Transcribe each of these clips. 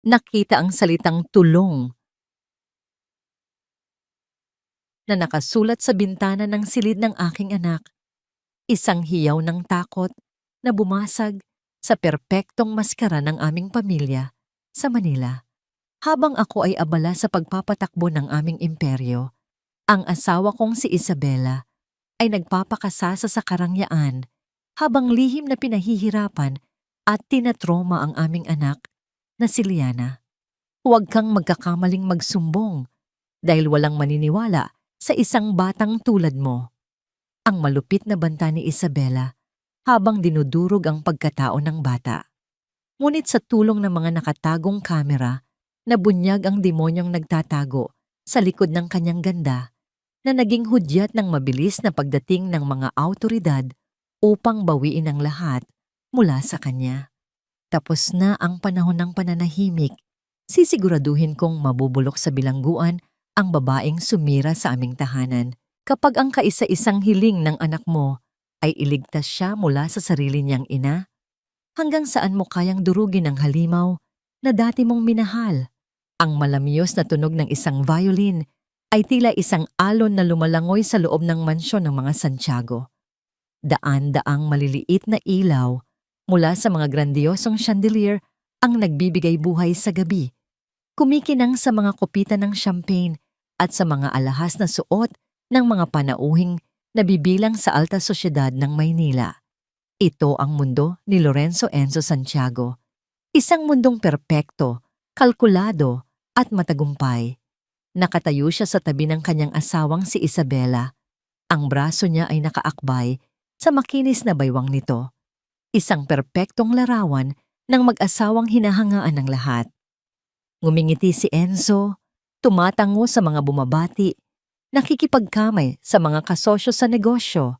nakita ang salitang tulong na nakasulat sa bintana ng silid ng aking anak. Isang hiyaw ng takot na bumasag sa perpektong maskara ng aming pamilya sa Manila. Habang ako ay abala sa pagpapatakbo ng aming imperyo, ang asawa kong si Isabela ay nagpapakasasa sa karangyaan habang lihim na pinahihirapan at tinatroma ang aming anak na si Liana. Huwag kang magkakamaling magsumbong dahil walang maniniwala sa isang batang tulad mo. Ang malupit na banta ni Isabela habang dinudurog ang pagkatao ng bata. Ngunit sa tulong ng mga nakatagong kamera, nabunyag ang demonyong nagtatago sa likod ng kanyang ganda na naging hudyat ng mabilis na pagdating ng mga awtoridad upang bawiin ang lahat mula sa kanya. Tapos na ang panahon ng pananahimik, sisiguraduhin kong mabubulok sa bilangguan ang babaeng sumira sa aming tahanan. Kapag ang kaisa-isang hiling ng anak mo ay iligtas siya mula sa sarili niyang ina, hanggang saan mo kayang durugin ang halimaw na dati mong minahal? Ang malamyos na tunog ng isang violin ay tila isang alon na lumalangoy sa loob ng mansyon ng mga Santiago. Daan-daang maliliit na ilaw mula sa mga grandiosong chandelier ang nagbibigay buhay sa gabi, kumikinang sa mga kupitan ng champagne at sa mga alahas na suot ng mga panauhing nabibilang sa alta sosyedad ng Maynila. Ito ang mundo ni Lorenzo Enzo Santiago, isang mundong perpekto, kalkulado at matagumpay. Nakatayo siya sa tabi ng kanyang asawang si Isabela. Ang braso niya ay nakaakbay sa makinis na baywang nito. Isang perpektong larawan ng mag-asawang hinahangaan ng lahat. Ngumingiti si Enzo, tumatango sa mga bumabati, nakikipagkamay sa mga kasosyo sa negosyo.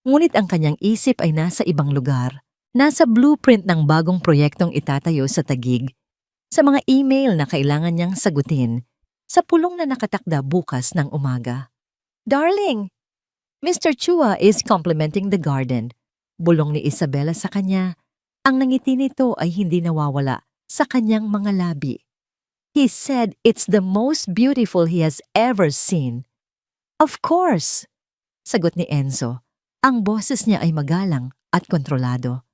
Ngunit ang kanyang isip ay nasa ibang lugar, nasa blueprint ng bagong proyektong itatayo sa Taguig, sa mga email na kailangan niyang sagutin, sa pulong na nakatakda bukas ng umaga. "Darling, Mr. Chua is complimenting the garden." Bulong ni Isabela sa kanya. Ang nangiti nito ay hindi nawawala sa kanyang mga labi. "He said it's the most beautiful he has ever seen." "Of course," sagot ni Enzo. Ang boses niya ay magalang at kontrolado.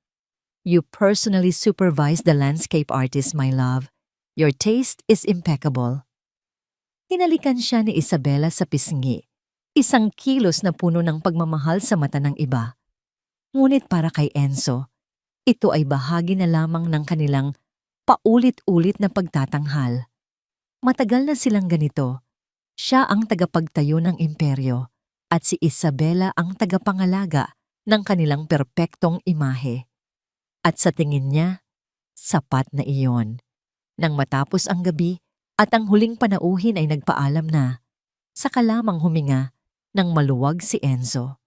"You personally supervise the landscape artist, my love. Your taste is impeccable." Hinalikan siya ni Isabela sa pisngi, isang kilos na puno ng pagmamahal sa mata ng iba. Ngunit para kay Enzo, ito ay bahagi na lamang ng kanilang paulit-ulit na pagtatanghal. Matagal na silang ganito. Siya ang tagapagtayo ng imperyo at si Isabela ang tagapangalaga ng kanilang perpektong imahe. At sa tingin niya, sapat na iyon. Nang matapos ang gabi at ang huling panauhin ay nagpaalam na, saka lamang huminga nang maluwag si Enzo.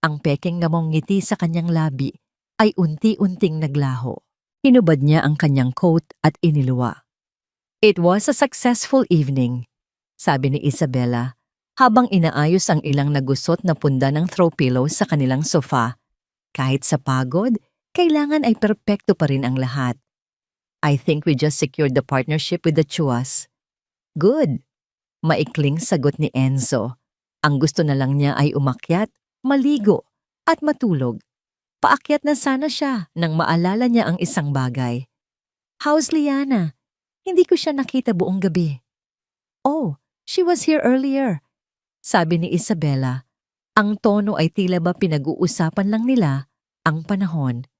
Ang pekeng ngamong ngiti sa kanyang labi ay unti-unting naglaho. Hinubad niya ang kanyang coat at iniluwa. "It was a successful evening," sabi ni Isabela habang inaayos ang ilang nagusot na punda ng throw pillows sa kanilang sofa. Kahit sa pagod, kailangan ay perpekto pa rin ang lahat. "I think we just secured the partnership with the Chuas." "Good," maikling sagot ni Enzo. Ang gusto na lang niya ay umakyat, maligo, at matulog. Paakyat na sana siya nang maalala niya ang isang bagay. "How's Liana? Hindi ko siya nakita buong gabi." "Oh, she was here earlier," sabi ni Isabela. Ang tono ay tila ba pinag-uusapan lang nila ang panahon.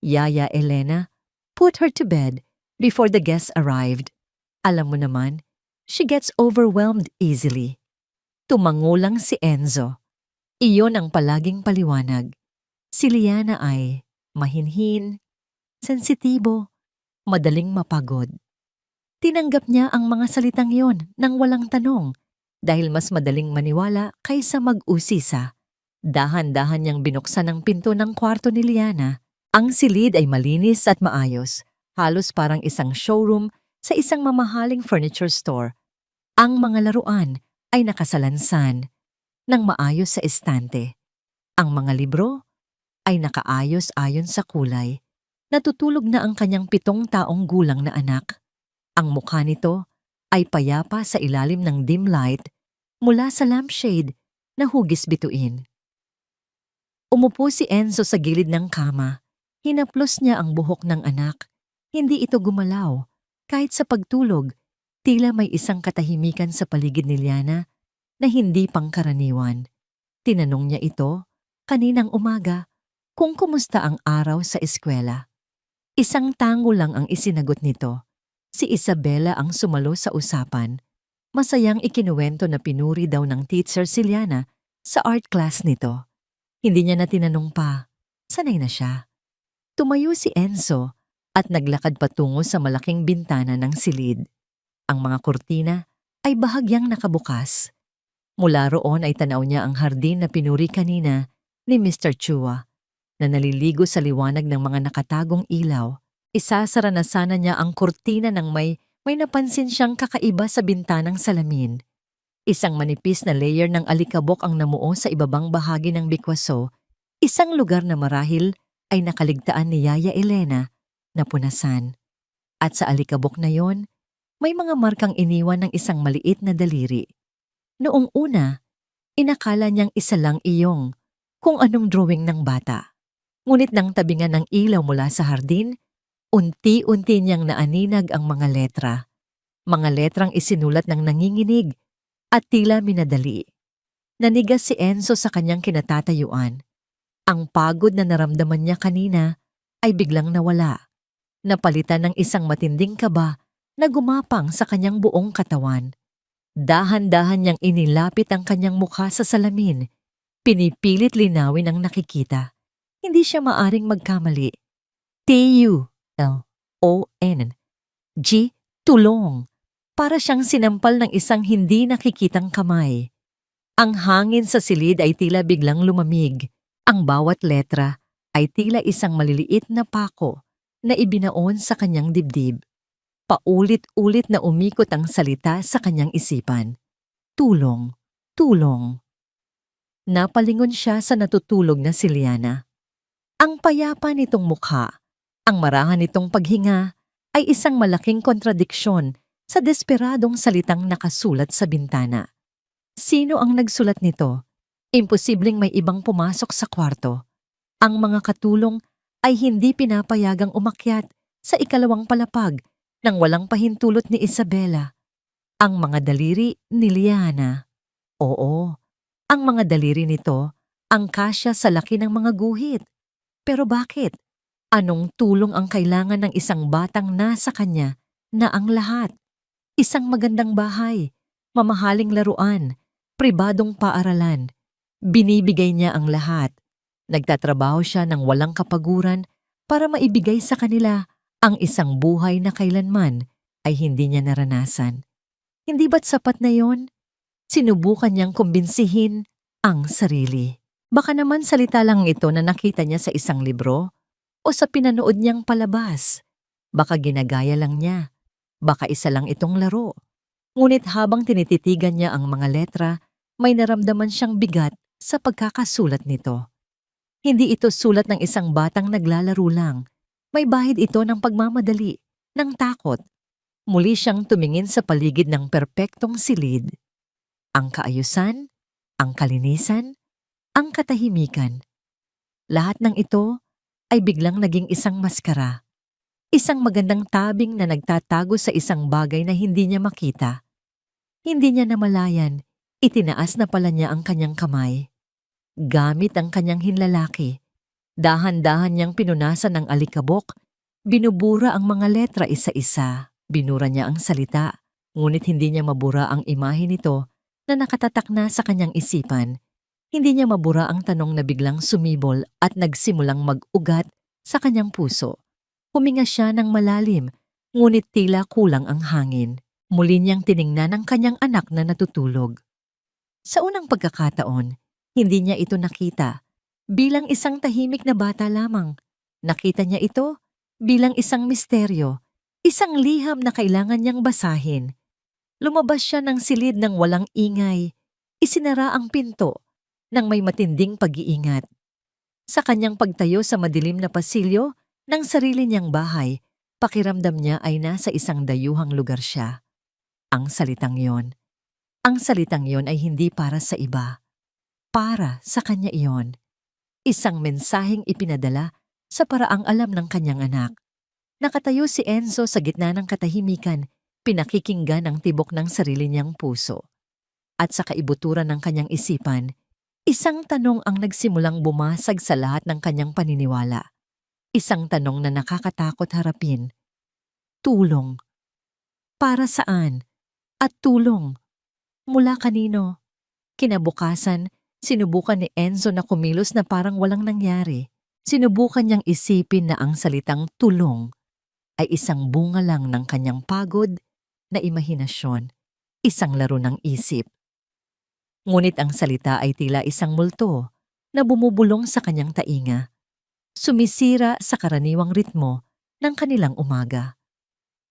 "Yaya Elena, put her to bed before the guests arrived. Alam mo naman, she gets overwhelmed easily." Tumangulang si Enzo. Iyon ang palaging paliwanag. Si Liana ay mahinhin, sensitibo, madaling mapagod. Tinanggap niya ang mga salitang iyon nang walang tanong dahil mas madaling maniwala kaysa mag-usisa. Dahan-dahan niyang binuksan ang pinto ng kwarto ni Liana. Ang silid ay malinis at maayos, halos parang isang showroom sa isang mamahaling furniture store. Ang mga laruan ay nakasalansan ng maayos sa estante. Ang mga libro ay nakaayos ayon sa kulay. Natutulog na ang kanyang 7 taong gulang na anak. Ang mukha nito ay payapa sa ilalim ng dim light mula sa lampshade na hugis bituin. Umupo si Enzo sa gilid ng kama. Hinaplos niya ang buhok ng anak. Hindi ito gumalaw. Kahit sa pagtulog, tila may isang katahimikan sa paligid ni Liana na hindi pangkaraniwan. Tinanong niya ito kaninang umaga kung kumusta ang araw sa eskwela. Isang tango lang ang isinagot nito. Si Isabela ang sumalo sa usapan. Masayang ikinuwento na pinuri daw ng teacher si Liana sa art class nito. Hindi niya na tinanong pa. Sanay na siya. Tumayo si Enzo at naglakad patungo sa malaking bintana ng silid. Ang mga kurtina ay bahagyang nakabukas. Mula roon ay tanaw niya ang hardin na pinuri kanina ni Mr. Chua na naliligo sa liwanag ng mga nakatagong ilaw. Isasara na sana niya ang kurtina nang may napansin siyang kakaiba sa bintanang salamin. Isang manipis na layer ng alikabok ang namuo sa ibabang bahagi ng bikwaso, isang lugar na marahil ay nakaligtaan ni Yaya Elena na punasan. At sa alikabok na yon, may mga markang iniwan ng isang maliit na daliri. Noong una, inakala niyang isa lang iyong kung anong drawing ng bata. Ngunit nang tabingan ng ilaw mula sa hardin, unti-unti niyang naaninag ang mga letra. Mga letrang isinulat ng nanginginig at tila minadali. Nanigas si Enzo sa kanyang kinatatayuan. Ang pagod na naramdaman niya kanina ay biglang nawala. Napalitan ng isang matinding kaba na gumapang sa kanyang buong katawan. Dahan-dahan niyang inilapit ang kanyang mukha sa salamin. Pinipilit linawin ang nakikita. Hindi siya maaring magkamali. T-U-L-O-N. G. Tulong. Para siyang sinampal ng isang hindi nakikitang kamay. Ang hangin sa silid ay tila biglang lumamig. Ang bawat letra ay tila isang maliliit na pako na ibinaon sa kanyang dibdib. Paulit-ulit na umikot ang salita sa kanyang isipan. Tulong, tulong. Napalingon siya sa natutulog na si Liana. Ang payapa nitong mukha, ang marahan nitong paghinga ay isang malaking kontradiksyon sa desperadong salitang nakasulat sa bintana. Sino ang nagsulat nito? Imposibleng may ibang pumasok sa kwarto. Ang mga katulong ay hindi pinapayagang umakyat sa ikalawang palapag nang walang pahintulot ni Isabela. Ang mga daliri ni Liana. Oo, ang mga daliri nito ang kasya sa laki ng mga guhit. Pero bakit? Anong tulong ang kailangan ng isang batang nasa kanya na ang lahat? Isang magandang bahay, mamahaling laruan, pribadong paaralan. Binibigay niya ang lahat. Nagtatrabaho siya ng walang kapaguran para maibigay sa kanila ang isang buhay na kailanman ay hindi niya naranasan. Hindi ba't sapat na yon? Sinubukan niyang kumbinsihin ang sarili. Baka naman salita lang ito na nakita niya sa isang libro o sa pinanood niyang palabas. Baka ginagaya lang niya. Baka isa lang itong laro. Ngunit habang tinititigan niya ang mga letra, may naramdaman siyang bigat sa pagkakasulat nito. Hindi ito sulat ng isang batang naglalaro lang. May bahid ito ng pagmamadali, ng takot. Muli siyang tumingin sa paligid ng perpektong silid. Ang kaayusan, ang kalinisan, ang katahimikan. Lahat ng ito ay biglang naging isang maskara. Isang magandang tabing na nagtatago sa isang bagay na hindi niya makita. Hindi niya namalayan, itinaas na pala niya ang kanyang kamay. Gamit ang kanyang hinlalaki, dahan-dahan niyang pinunasan ng alikabok, binubura ang mga letra isa-isa. Binura niya ang salita, ngunit hindi niya mabura ang imahe nito na nakatatak na sa kanyang isipan. Hindi niya mabura ang tanong na biglang sumibol at nagsimulang mag-ugat sa kanyang puso. Huminga siya ng malalim, ngunit tila kulang ang hangin. Muli niyang tiningnan ang kanyang anak na natutulog. Sa unang pagkakataon, hindi niya ito nakita bilang isang tahimik na bata lamang. Nakita niya ito bilang isang misteryo, isang liham na kailangan niyang basahin. Lumabas siya ng silid ng walang ingay. Isinara ang pinto ng may matinding pag-iingat. Sa kanyang pagtayo sa madilim na pasilyo ng sarili niyang bahay, Pakiramdam niya ay nasa isang dayuhang lugar siya. Ang salitang yon. Ang salitang yon ay hindi para sa iba. Para sa kanya iyon. Isang mensaheng ipinadala sa paraang alam ng kanyang anak. Nakatayo si Enzo sa gitna ng katahimikan, pinakikinggan ang tibok ng sarili niyang puso. At sa kaibuturan ng kanyang isipan, isang tanong ang nagsimulang bumasag sa lahat ng kanyang paniniwala. Isang tanong na nakakatakot harapin. Tulong. Para saan? At tulong. Mula kanino? Kinabukasan, sinubukan ni Enzo na kumilos na parang walang nangyari. Sinubukan niyang isipin na ang salitang tulong ay isang bunga lang ng kanyang pagod na imahinasyon, isang laro ng isip. Ngunit ang salita ay tila isang multo na bumubulong sa kanyang tainga, sumisira sa karaniwang ritmo ng kanilang umaga.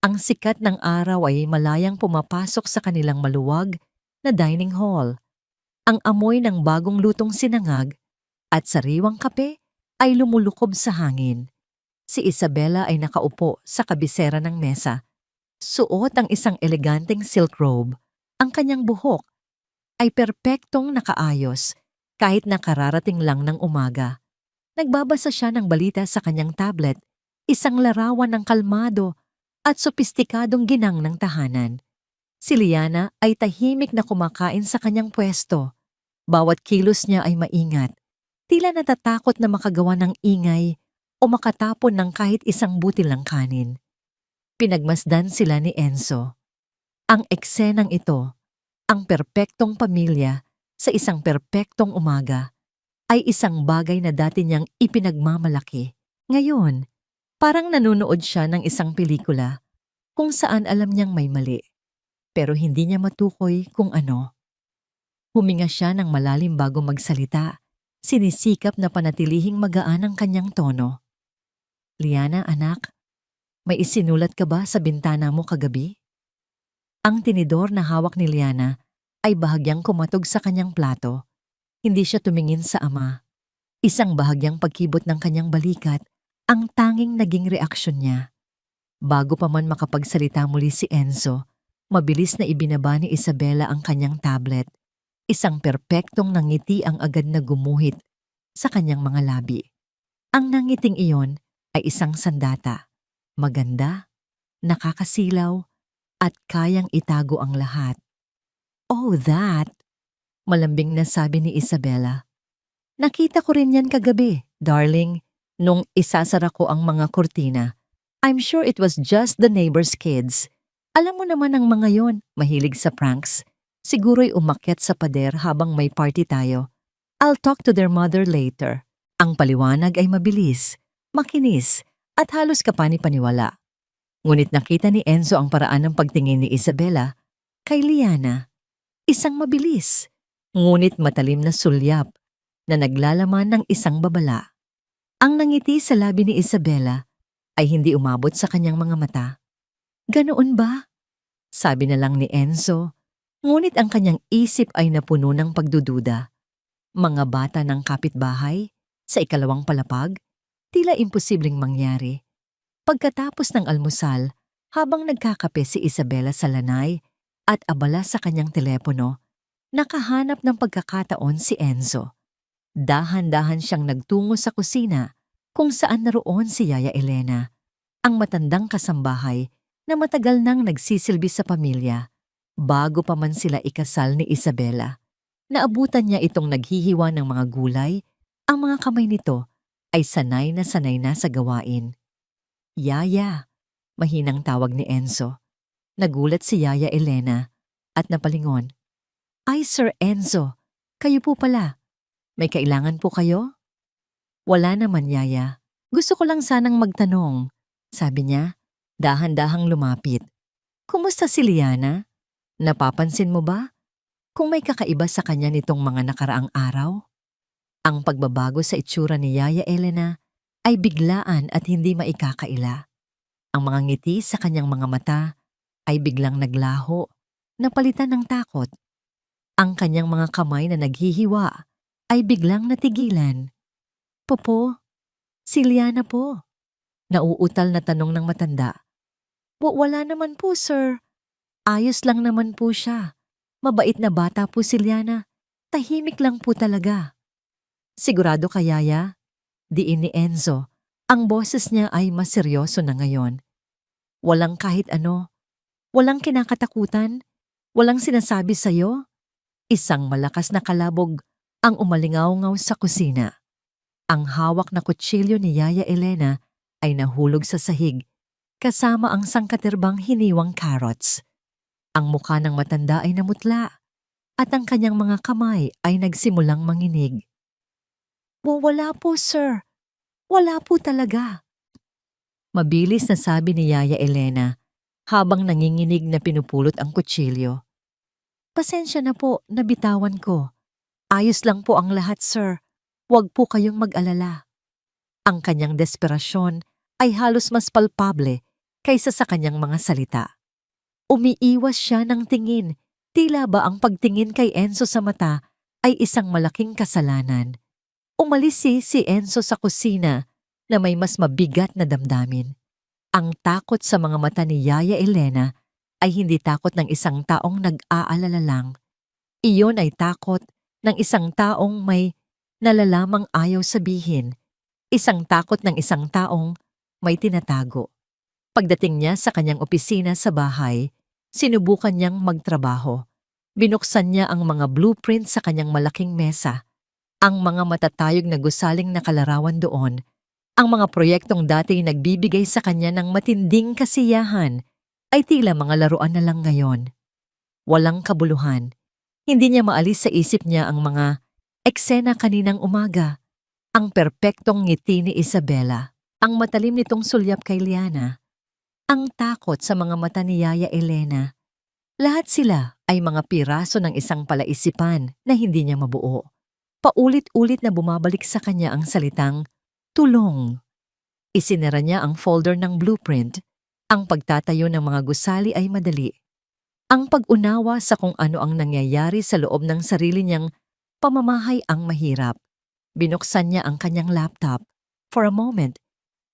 Ang sikat ng araw ay malayang pumapasok sa kanilang maluwag na dining hall. Ang amoy ng bagong lutong sinangag at sariwang kape ay lumulukob sa hangin. Si Isabela ay nakaupo sa kabisera ng mesa. Suot ang isang eleganteng silk robe. Ang kanyang buhok ay perpektong nakaayos kahit nakararating lang ng umaga. Nagbabasa siya ng balita sa kanyang tablet, isang larawan ng kalmado at sopistikadong ginang ng tahanan. Si Liana ay tahimik na kumakain sa kanyang pwesto. Bawat kilos niya ay maingat, tila natatakot na makagawa ng ingay o makatapon ng kahit isang butil ng kanin. Pinagmasdan sila ni Enzo. Ang eksenang ito, ang perpektong pamilya sa isang perpektong umaga, ay isang bagay na dati niyang ipinagmamalaki. Ngayon, parang nanonood siya ng isang pelikula kung saan alam niyang may mali, pero hindi niya matukoy kung ano. Huminga siya ng malalim bago magsalita, sinisikap na panatilihing magaan ang kanyang tono. Liana, anak, may isinulat ka ba sa bintana mo kagabi? Ang tinidor na hawak ni Liana ay bahagyang kumatog sa kanyang plato. Hindi siya tumingin sa ama. Isang bahagyang pagkibot ng kanyang balikat ang tanging naging reaksyon niya. Bago pa man makapagsalita muli si Enzo, mabilis na ibinaba ni Isabela ang kanyang tablet. Isang perpektong nangiti ang agad na gumuhit sa kanyang mga labi. Ang nangiting iyon ay isang sandata, maganda, nakakasilaw, at kayang itago ang lahat. Oh, that! Malambing na sabi ni Isabela. Nakita ko rin yan kagabi, darling, nung isasara ko ang mga kurtina. I'm sure it was just the neighbor's kids. Alam mo naman ang mga yon, mahilig sa pranks. Siguro'y umakyat sa pader habang may party tayo. I'll talk to their mother later. Ang paliwanag ay mabilis, makinis, at halos kapani-paniwala. Ngunit nakita ni Enzo ang paraan ng pagtingin ni Isabela kay Liana. Isang mabilis, ngunit matalim na sulyap na naglalaman ng isang babala. Ang nangiti sa labi ni Isabela ay hindi umabot sa kanyang mga mata. Ganoon ba? Sabi na lang ni Enzo, ngunit ang kanyang isip ay napuno ng pagdududa. Mga bata ng kapitbahay, sa ikalawang palapag, tila imposibleng mangyari. Pagkatapos ng almusal, habang nagkakape si Isabela sa lanay at abala sa kanyang telepono, nakahanap ng pagkakataon si Enzo. Dahan-dahan siyang nagtungo sa kusina kung saan naroon si Yaya Elena, ang matandang kasambahay na matagal nang nagsisilbi sa pamilya bago pa man sila ikasal ni Isabela. Naabutan niya itong naghihiwa ng mga gulay. Ang mga kamay nito ay sanay na sa gawain. Yaya, mahinang tawag ni Enzo. Nagulat si Yaya Elena at napalingon. Ay, Sir Enzo, kayo po pala. May kailangan po kayo? Wala naman, Yaya. Gusto ko lang sanang magtanong. Sabi niya, dahan-dahang lumapit. Kumusta si Liana? Napapansin mo ba kung may kakaiba sa kanya nitong mga nakaraang araw? Ang pagbabago sa itsura ni Yaya Elena ay biglaan at hindi maikakaila. Ang mga ngiti sa kanyang mga mata ay biglang naglaho, napalitan ng takot. Ang kanyang mga kamay na naghihiwa ay biglang natigilan. Popo, si Liana po. Nauutal na tanong ng matanda. Wala naman po, sir. Ayos lang naman po siya. Mabait na bata po si Liana. Tahimik lang po talaga. Sigurado ka, Yaya? Diin ni Enzo. Ang boses niya ay mas seryoso na ngayon. Walang kahit ano. Walang kinakatakutan. Walang sinasabi sa'yo. Isang malakas na kalabog ang umalingaw-ngaw sa kusina. Ang hawak na kutsilyo ni Yaya Elena ay nahulog sa sahig, kasama ang sangkaterbang hiniwang carrots. Ang mukha ng matanda ay namutla, at ang kanyang mga kamay ay nagsimulang manginig. Wala po, sir. Wala po talaga. Mabilis na sabi ni Yaya Elena habang nanginginig na pinupulot ang kutsilyo. Pasensya na po, nabitawan ko. Ayos lang po ang lahat, sir. Huwag po kayong mag-alala. Ang kanyang desperasyon ay halos mas palpable kaysa sa kanyang mga salita. Umiiwas siya ng tingin, tila ba ang pagtingin kay Enzo sa mata ay isang malaking kasalanan. Umalis si Enzo sa kusina na may mas mabigat na damdamin. Ang takot sa mga mata ni Yaya Elena ay hindi takot ng isang taong nag-aalala lang. Iyon ay takot ng isang taong may nalalamang ayaw sabihin. Isang takot ng isang taong may tinatago. Pagdating niya sa kanyang opisina sa bahay, sinubukan niyang magtrabaho. Binuksan niya ang mga blueprint sa kanyang malaking mesa. Ang mga matatayog na gusaling na kalarawan doon, ang mga proyektong dati nagbibigay sa kanya ng matinding kasiyahan, ay tila mga laruan na lang ngayon. Walang kabuluhan. Hindi niya maalis sa isip niya ang mga eksena kaninang umaga, ang perpektong ngiti ni Isabela, ang matalim nitong sulyap kay Liana, ang takot sa mga mata ni Yaya Elena. Lahat sila ay mga piraso ng isang palaisipan na hindi niya mabuo. Paulit-ulit na bumabalik sa kanya ang salitang, tulong. Isinara niya ang folder ng blueprint. Ang pagtatayo ng mga gusali ay madali. Ang pag-unawa sa kung ano ang nangyayari sa loob ng sarili niyang pamamahay ang mahirap. Binuksan niya ang kanyang laptop. For a moment,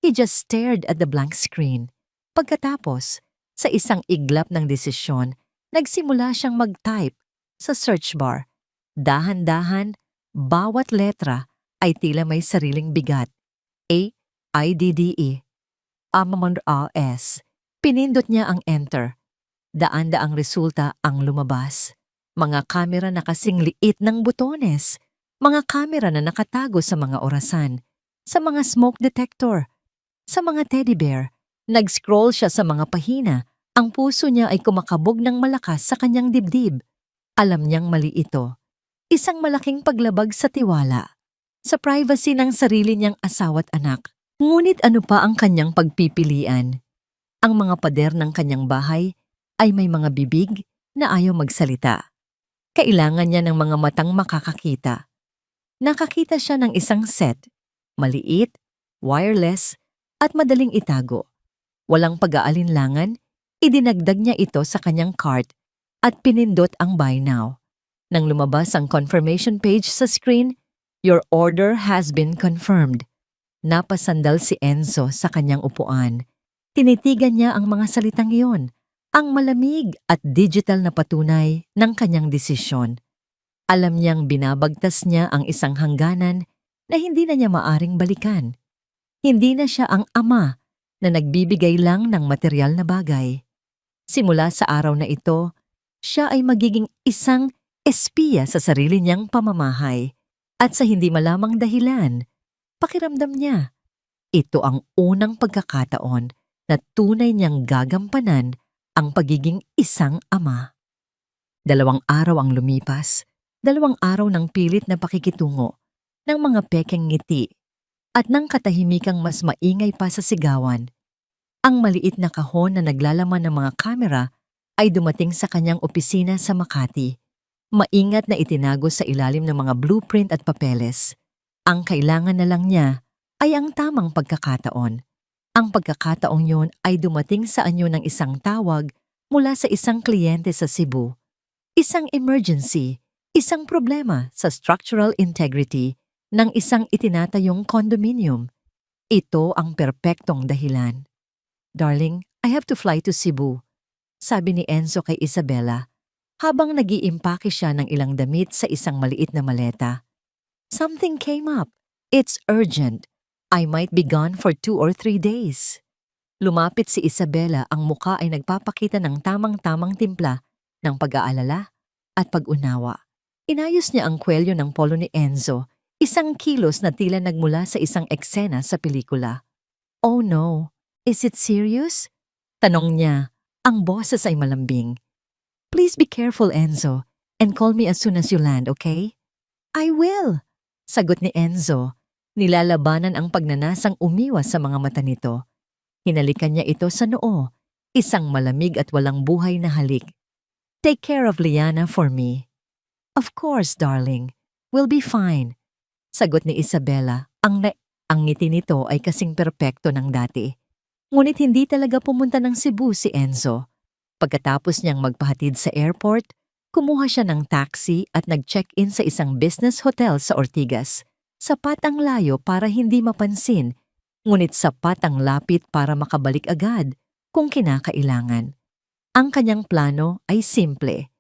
he just stared at the blank screen. Pagkatapos, sa isang iglap ng desisyon, nagsimula siyang mag-type sa search bar. Dahan-dahan, bawat letra ay tila may sariling bigat. A, I, D, D, E. S. Pinindot niya ang enter. Daan-daang resulta ang lumabas. Mga kamera na kasing liit ng butones. Mga kamera na nakatago sa mga orasan. Sa mga smoke detector. Sa mga teddy bear. Nag-scroll siya sa mga pahina. Ang puso niya ay kumakabog ng malakas sa kanyang dibdib. Alam niyang mali ito. Isang malaking paglabag sa tiwala. Sa privacy ng sarili niyang asawa't anak. Ngunit ano pa ang kanyang pagpipilian? Ang mga pader ng kanyang bahay ay may mga bibig na ayaw magsalita. Kailangan niya ng mga matang makakakita. Nakakita siya ng isang set, maliit, wireless, at madaling itago. Walang pag-aalinlangan, idinagdag niya ito sa kanyang cart at pinindot ang buy now. Nang lumabas ang confirmation page sa screen, your order has been confirmed. Napasandal si Enzo sa kanyang upuan. Tinitigan niya ang mga salitang iyon, ang malamig at digital na patunay ng kanyang desisyon. Alam niyang binabagtas niya ang isang hangganan na hindi na niya maaring balikan. Hindi na siya ang ama na nagbibigay lang ng material na bagay. Simula sa araw na ito, siya ay magiging isang espiya sa sarili niyang pamamahay at sa hindi malamang dahilan. Pakiramdam niya, ito ang unang pagkakataon na tunay niyang gagampanan ang pagiging isang ama. 2 araw ang lumipas, 2 araw ng pilit na pakikitungo, ng mga pekeng ngiti, at ng katahimikang mas maingay pa sa sigawan. Ang maliit na kahon na naglalaman ng mga kamera ay dumating sa kanyang opisina sa Makati. Maingat na itinago sa ilalim ng mga blueprint at papeles. Ang kailangan na lang niya ay ang tamang pagkakataon. Ang pagkakataong yun ay dumating sa anyo ng isang tawag mula sa isang kliyente sa Cebu. Isang emergency, isang problema sa structural integrity ng isang itinatayong condominium. Ito ang perpektong dahilan. Darling, I have to fly to Cebu, sabi ni Enzo kay Isabella habang nag-iimpake siya ng ilang damit sa isang maliit na maleta. Something came up. It's urgent. I might be gone for 2 or 3 days. Lumapit si Isabella, ang muka ay nagpapakita ng tamang-tamang timpla ng pag-aalala at pag-unawa. Inayos niya ang kwelyo ng polo ni Enzo, isang kilos na tila nagmula sa isang eksena sa pelikula. Oh no, is it serious? Tanong niya, ang boses ay malambing. Please be careful, Enzo, and call me as soon as you land, okay? I will, sagot ni Enzo. Nilalabanan ang pagnanasang umiwas sa mga mata nito. Hinalikan niya ito sa noo, isang malamig at walang buhay na halik. Take care of Liana for me. Of course, darling. We'll be fine. Sagot ni Isabella. Ang ngiti nito ay kasing perpekto ng dati. Ngunit hindi talaga pumunta ng Cebu si Enzo. Pagkatapos niyang magpahatid sa airport, kumuha siya ng taxi at nag-check-in sa isang business hotel sa Ortigas. Sapat ang layo para hindi mapansin, ngunit sapat ang lapit para makabalik agad kung kinakailangan. Ang kanyang plano ay simple.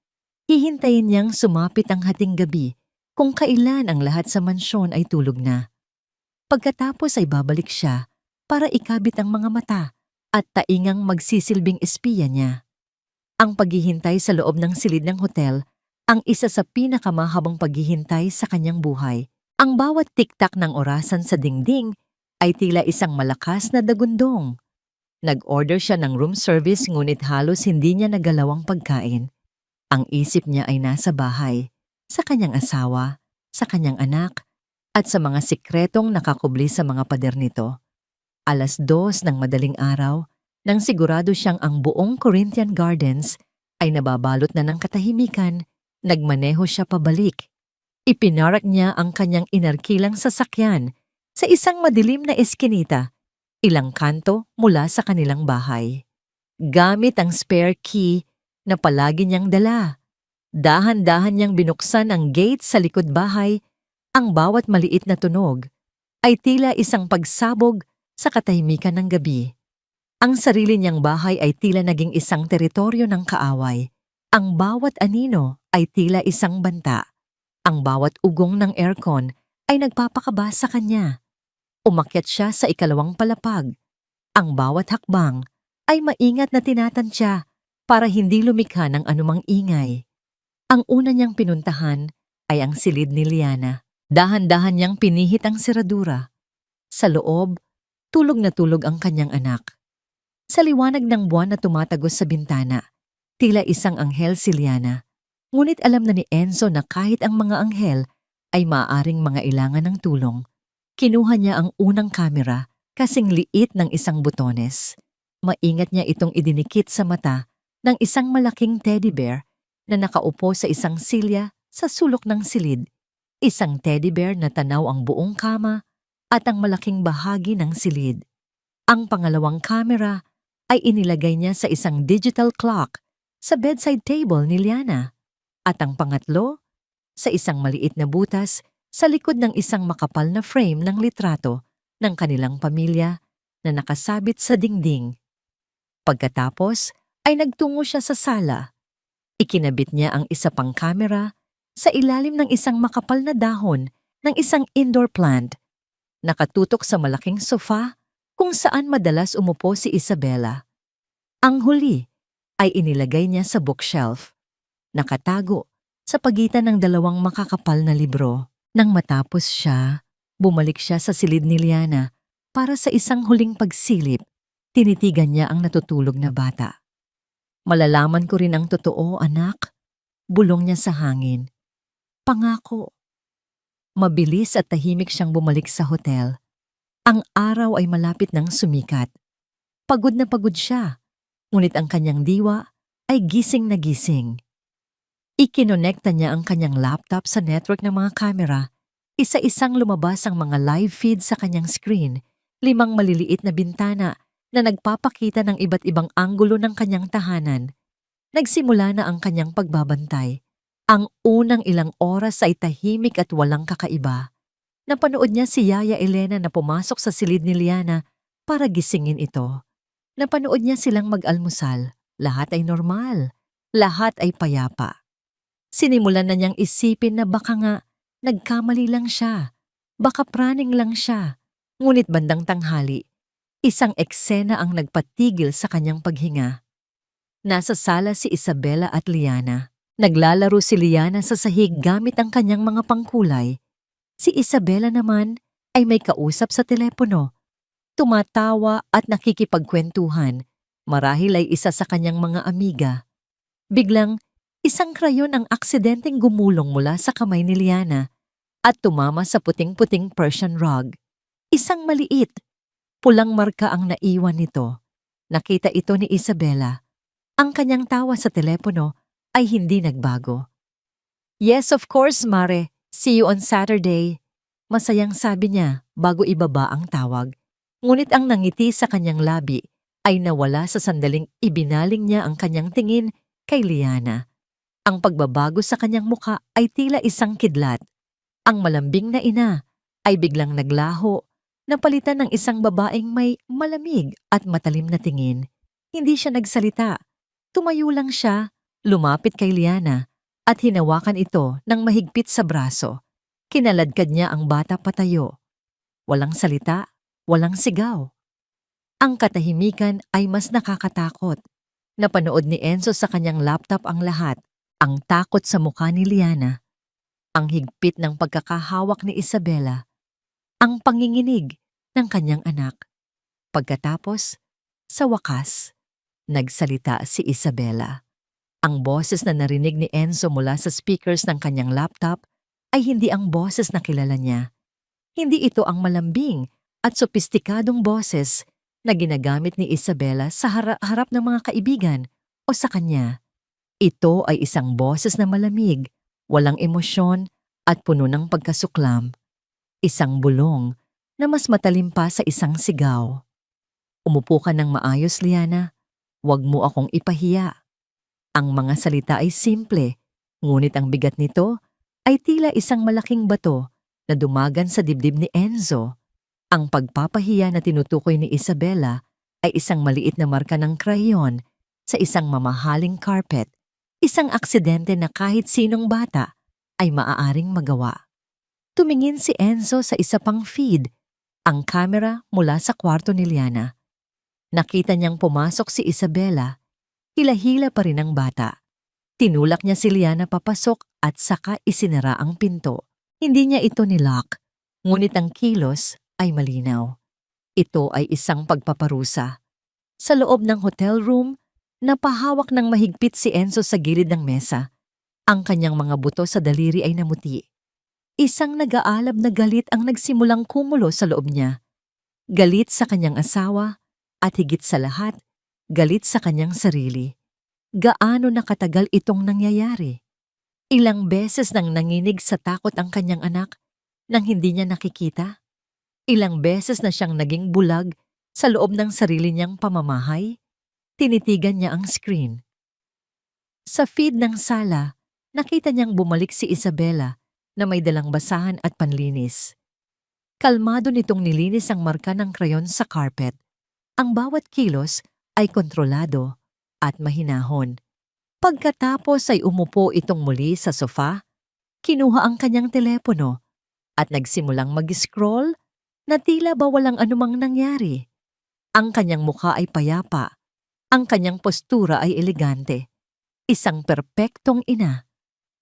Hihintayin niyang sumapit ang hating gabi kung kailan ang lahat sa mansyon ay tulog na. Pagkatapos ay babalik siya para ikabit ang mga mata at taingang magsisilbing espiya niya. Ang paghihintay sa loob ng silid ng hotel ang isa sa pinakamahabang paghihintay sa kanyang buhay. Ang bawat tiktak ng orasan sa dingding ay tila isang malakas na dagundong. Nag-order siya ng room service ngunit halos hindi niya nagalaw ang pagkain. Ang isip niya ay nasa bahay, sa kanyang asawa, sa kanyang anak, at sa mga sikretong nakakubli sa mga pader nito. 2:00 ng madaling araw, nang sigurado siyang ang buong Corinthian Gardens ay nababalot na ng katahimikan, nagmaneho siya pabalik. Ipinarak niya ang kanyang inarkilang sasakyan sa isang madilim na eskinita, ilang kanto mula sa kanilang bahay. Gamit ang spare key na palagi niyang dala, dahan-dahan niyang binuksan ang gate sa likod bahay. Ang bawat maliit na tunog ay tila isang pagsabog sa katahimikan ng gabi. Ang sarili niyang bahay ay tila naging isang teritoryo ng kaaway. Ang bawat anino ay tila isang banta. Ang bawat ugong ng aircon ay nagpapakaba sa kanya. Umakyat siya sa 2nd palapag. Ang bawat hakbang ay maingat na tinatansya para hindi lumikha ng anumang ingay. Ang una niyang pinuntahan ay ang silid ni Liana. Dahan-dahan niyang pinihit ang seradura. Sa loob, tulog na tulog ang kanyang anak. Sa liwanag ng buwan na tumatagos sa bintana, tila isang anghel si Liana. Ngunit alam na ni Enzo na kahit ang mga anghel ay maaaring mga ilangan ng tulong. Kinuha niya ang unang kamera, kasing liit ng isang butones. Maingat niya itong idinikit sa mata ng isang malaking teddy bear na nakaupo sa isang silya sa sulok ng silid. Isang teddy bear na tanaw ang buong kama at ang malaking bahagi ng silid. Ang pangalawang kamera ay inilagay niya sa isang digital clock sa bedside table ni Liana. At ang pangatlo, sa isang maliit na butas sa likod ng isang makapal na frame ng litrato ng kanilang pamilya na nakasabit sa dingding. Pagkatapos ay nagtungo siya sa sala. Ikinabit niya ang isa pang kamera sa ilalim ng isang makapal na dahon ng isang indoor plant. Nakatutok sa malaking sofa kung saan madalas umupo si Isabella. Ang huli ay inilagay niya sa bookshelf, nakatago sa pagitan ng 2 makakapal na libro. Nang matapos siya, bumalik siya sa silid ni Liana para sa isang huling pagsilip. Tinitigan niya ang natutulog na bata. Malalaman ko rin ang totoo, anak. Bulong niya sa hangin. Pangako. Mabilis at tahimik siyang bumalik sa hotel. Ang araw ay malapit ng sumikat. Pagod na pagod siya, ngunit ang kanyang diwa ay gising na gising. Ikinonekta niya ang kanyang laptop sa network ng mga kamera. Isa-isang lumabas ang mga live feed sa kanyang screen, 5 maliliit na bintana na nagpapakita ng iba't ibang anggulo ng kanyang tahanan. Nagsimula na ang kanyang pagbabantay. Ang unang ilang oras ay tahimik at walang kakaiba. Napanood niya si Yaya Elena na pumasok sa silid ni Liana para gisingin ito. Napanood niya silang mag-almusal. Lahat ay normal. Lahat ay payapa. Sinimulan na niyang isipin na baka nga nagkamali lang siya. Baka praning lang siya. Ngunit bandang tanghali, isang eksena ang nagpatigil sa kanyang paghinga. Nasa sala si Isabela at Liana. Naglalaro si Liana sa sahig gamit ang kanyang mga pangkulay. Si Isabela naman ay may kausap sa telepono. Tumatawa at nakikipagkwentuhan. Marahil ay isa sa kanyang mga amiga. Biglang, isang krayon ang aksidenteng gumulong mula sa kamay ni Liana at tumama sa puting-puting Persian rug. Isang maliit, pulang marka ang naiwan nito. Nakita ito ni Isabela. Ang kanyang tawa sa telepono ay hindi nagbago. "Yes, of course, Mare. See you on Saturday." Masayang sabi niya bago ibaba ang tawag. Ngunit ang nangiti sa kanyang labi ay nawala sa sandaling ibinaling niya ang kanyang tingin kay Liana. Ang pagbabago sa kanyang muka ay tila isang kidlat. Ang malambing na ina ay biglang naglaho, napalitan ng isang babaeng may malamig at matalim na tingin. Hindi siya nagsalita. Tumayo lang siya, lumapit kay Liana at hinawakan ito ng mahigpit sa braso. Kinaladkad niya ang bata patayo. Walang salita, walang sigaw. Ang katahimikan ay mas nakakatakot. Napanood ni Enzo sa kanyang laptop ang lahat. Ang takot sa mukha ni Liana. Ang higpit ng pagkakahawak ni Isabela. Ang panginginig ng kanyang anak. Pagkatapos, sa wakas, nagsalita si Isabela. Ang boses na narinig ni Enzo mula sa speakers ng kanyang laptop ay hindi ang boses na kilala niya. Hindi ito ang malambing at sopistikadong boses na ginagamit ni Isabela sa harap ng mga kaibigan o sa kanya. Ito ay isang boses na malamig, walang emosyon at puno ng pagkasuklam. Isang bulong na mas matalim pa sa isang sigaw. "Umupo ka ng maayos, Liana. Huwag mo akong ipahiya." Ang mga salita ay simple, ngunit ang bigat nito ay tila isang malaking bato na dumagan sa dibdib ni Enzo. Ang pagpapahiya na tinutukoy ni Isabela ay isang maliit na marka ng krayon sa isang mamahaling carpet, isang aksidente na kahit sinong bata ay maaaring magawa. Tumingin si Enzo sa isa pang feed, ang camera mula sa kwarto ni Liana. Nakita niyang pumasok si Isabela. Hila-hila pa rin ang bata. Tinulak niya si Liana papasok at saka isinara ang pinto. Hindi niya ito nilock, ngunit ang kilos ay malinaw. Ito ay isang pagpaparusa. Sa loob ng hotel room, napahawak ng mahigpit si Enzo sa gilid ng mesa. Ang kanyang mga buto sa daliri ay namuti. Isang nag-aalab na galit ang nagsimulang kumulo sa loob niya. Galit sa kanyang asawa at higit sa lahat, galit sa kanyang sarili. Gaano na katagal itong nangyayari? Ilang beses nang nanginig sa takot ang kanyang anak nang hindi niya nakikita? Ilang beses na siyang naging bulag sa loob ng sarili niyang pamamahay? Tinitigan niya ang screen. Sa feed ng sala, nakita niyang bumalik si Isabela na may dalang basahan at panlinis. Kalmado nitong nilinis ang marka ng krayon sa carpet. Ang bawat kilos ay kontrolado at mahinahon. Pagkatapos ay umupo itong muli sa sofa, kinuha ang kanyang telepono at nagsimulang mag-scroll na tila ba walang anumang nangyari. Ang kanyang mukha ay payapa, ang kanyang postura ay elegante. Isang perpektong ina,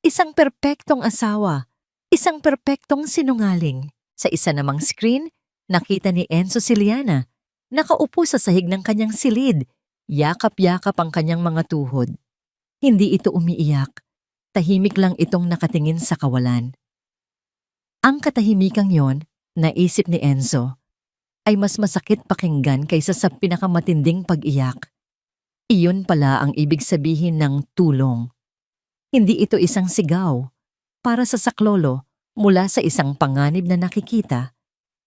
isang perpektong asawa, isang perpektong sinungaling. Sa isa namang screen, nakita ni Enzo si Liana, nakaupo sa sahig ng kanyang silid, yakap-yakap ang kanyang mga tuhod. Hindi ito umiiyak, tahimik lang itong nakatingin sa kawalan. Ang katahimikang yon, naisip ni Enzo, ay mas masakit pakinggan kaysa sa pinakamatinding pag-iyak. Iyon pala ang ibig sabihin ng tulong. Hindi ito isang sigaw. Para sa saklolo, mula sa isang panganib na nakikita,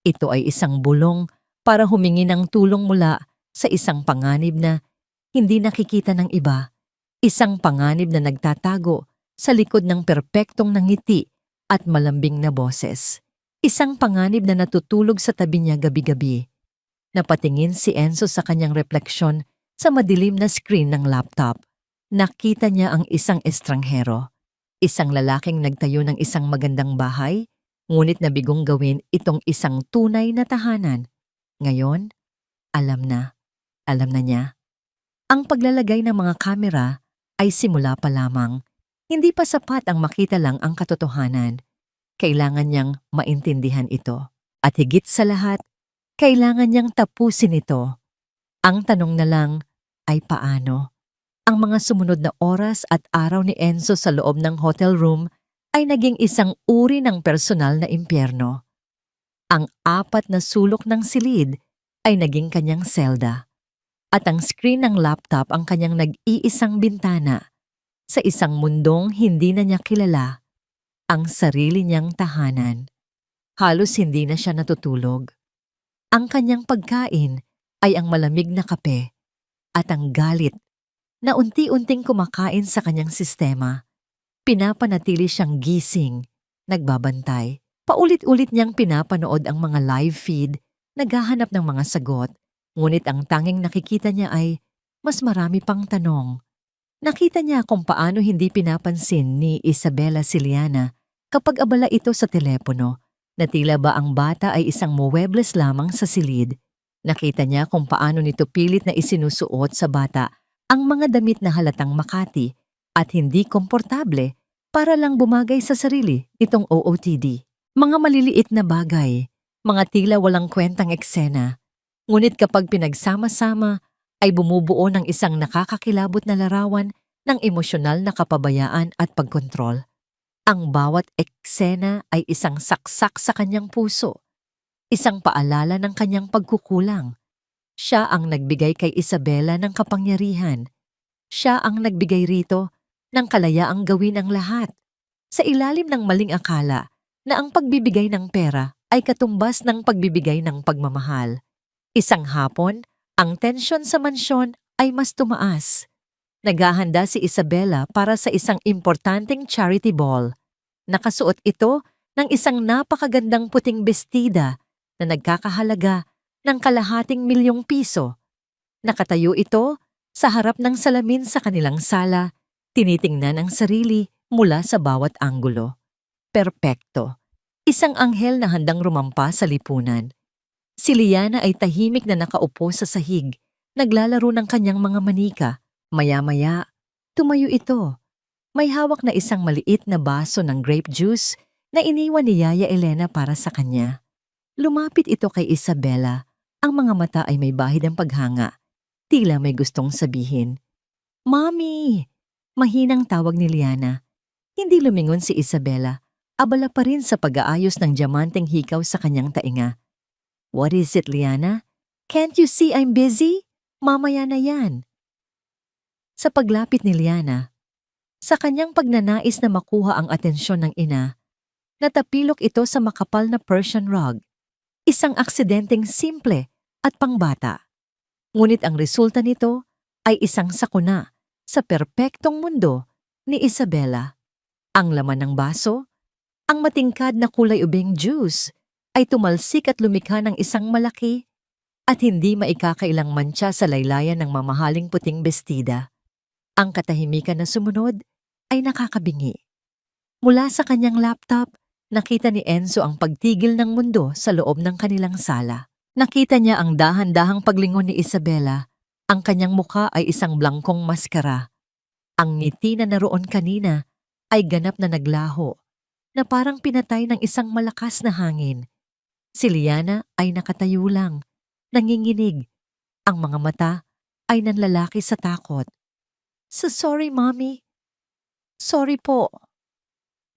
ito ay isang bulong para humingi ng tulong mula sa isang panganib na hindi nakikita ng iba, isang panganib na nagtatago sa likod ng perpektong nangiti at malambing na boses, Isang panganib na natutulog sa tabi niya gabi-gabi. Napatingin si Enzo sa kanyang refleksyon sa madilim na screen ng laptop. Nakita niya ang isang estranghero. Isang lalaking nagtayo ng isang magandang bahay, ngunit nabigong gawin itong isang tunay na tahanan. Ngayon, alam na. Alam na niya. Ang paglalagay ng mga kamera ay simula pa lamang. Hindi pa sapat ang makita lang ang katotohanan. Kailangan niyang maintindihan ito. At higit sa lahat, kailangan niyang tapusin ito. Ang tanong na lang ay paano? Ang mga sumunod na oras at araw ni Enzo sa loob ng hotel room ay naging isang uri ng personal na impyerno. Ang 4 na sulok ng silid ay naging kanyang selda. At ang screen ng laptop ang kanyang nag-iisang bintana sa isang mundong hindi na niya kilala, ang sarili niyang tahanan. Halos hindi na siya natutulog. Ang kanyang pagkain ay ang malamig na kape at ang galit na unti-unting kumakain sa kanyang sistema. Pinapanatili siyang gising, nagbabantay. Paulit-ulit niyang pinapanood ang mga live feed, naghahanap ng mga sagot. Ngunit ang tanging nakikita niya ay mas marami pang tanong. Nakita niya kung paano hindi pinapansin ni Isabela Siliana kapag abala ito sa telepono, na tila ba ang bata ay isang muwebles lamang sa silid. Nakita niya kung paano nito pilit na isinusuot sa bata ang mga damit na halatang makati at hindi komportable para lang bumagay sa sarili itong OOTD. Mga maliliit na bagay, mga tila walang kwentang eksena. Ngunit kapag pinagsama-sama ay bumubuo ng isang nakakakilabot na larawan ng emosyonal na kapabayaan at pagkontrol. Ang bawat eksena ay isang saksak sa kanyang puso, isang paalala ng kanyang pagkukulang. Siya ang nagbigay kay Isabela ng kapangyarihan. Siya ang nagbigay rito ng kalayaang gawin ang lahat. Sa ilalim ng maling akala na ang pagbibigay ng pera ay katumbas ng pagbibigay ng pagmamahal. Isang hapon, ang tensyon sa mansyon ay mas tumaas. Naghahanda si Isabela para sa isang importanteng charity ball. Nakasuot ito ng isang napakagandang puting bestida na nagkakahalaga ng ₱250,000. Nakatayo ito sa harap ng salamin sa kanilang sala, tinitingnan ang sarili mula sa bawat anggulo. Perpekto. Isang anghel na handang rumampa sa lipunan. Si Liana ay tahimik na nakaupo sa sahig, naglalaro ng kanyang mga manika. Maya-maya, tumayo ito. May hawak na isang maliit na baso ng grape juice na iniwan ni Yaya Elena para sa kanya. Lumapit ito kay Isabela. Ang mga mata ay may bahid ng paghanga. Tila may gustong sabihin. "Mommy!" Mahinang tawag ni Liana. Hindi lumingon si Isabela. Abala pa rin sa pag-aayos ng diamanteng hikaw sa kanyang tainga. "What is it, Liana? Can't you see I'm busy? Mamaya na yan." Sa paglapit ni Liana, sa kanyang pagnanais na makuha ang atensyon ng ina, natapilok ito sa makapal na Persian rug. Isang aksidenteng simple at pangbata. Ngunit ang resulta nito ay isang sakuna sa perpektong mundo ni Isabela. Ang laman ng baso, ang matingkad na kulay ubing juice, ay tumalsik at lumikha ng isang malaki at hindi maikakailang mantsa sa laylayan ng mamahaling puting bestida. Ang katahimikan na sumunod ay nakakabingi. Mula sa kanyang laptop, nakita ni Enzo ang pagtigil ng mundo sa loob ng kanilang sala. Nakita niya ang dahan-dahang paglingon ni Isabela. Ang kanyang muka ay isang blangkong maskara. Ang ngiti na naroon kanina ay ganap na naglaho, na parang pinatay ng isang malakas na hangin. Si Liana ay nakatayo lang, nanginginig. Ang mga mata ay nanlalaki sa takot. Sorry, Mommy. Sorry po."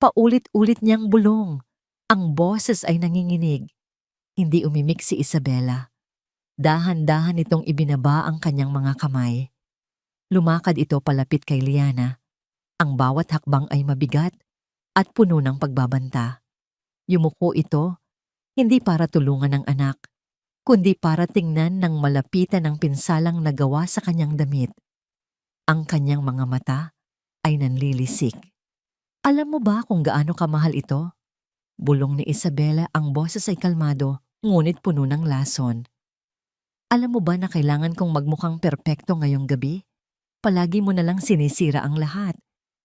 Paulit-ulit niyang bulong. Ang boses ay nanginginig. Hindi umimik si Isabela. Dahan-dahan itong ibinaba ang kanyang mga kamay. Lumakad ito palapit kay Liana. Ang bawat hakbang ay mabigat at puno ng pagbabanta. Yumuko ito, hindi para tulungan ang anak, kundi para tingnan ng malapitan ang pinsalang nagawa sa kanyang damit. Ang kanyang mga mata ay nanlilisik. "Alam mo ba kung gaano kamahal ito?" Bulong ni Isabela, ang boses ay kalmado, ngunit puno ng lason. Alam mo ba na kailangan kong magmukhang perpekto ngayong gabi? Palagi mo nalang sinisira ang lahat.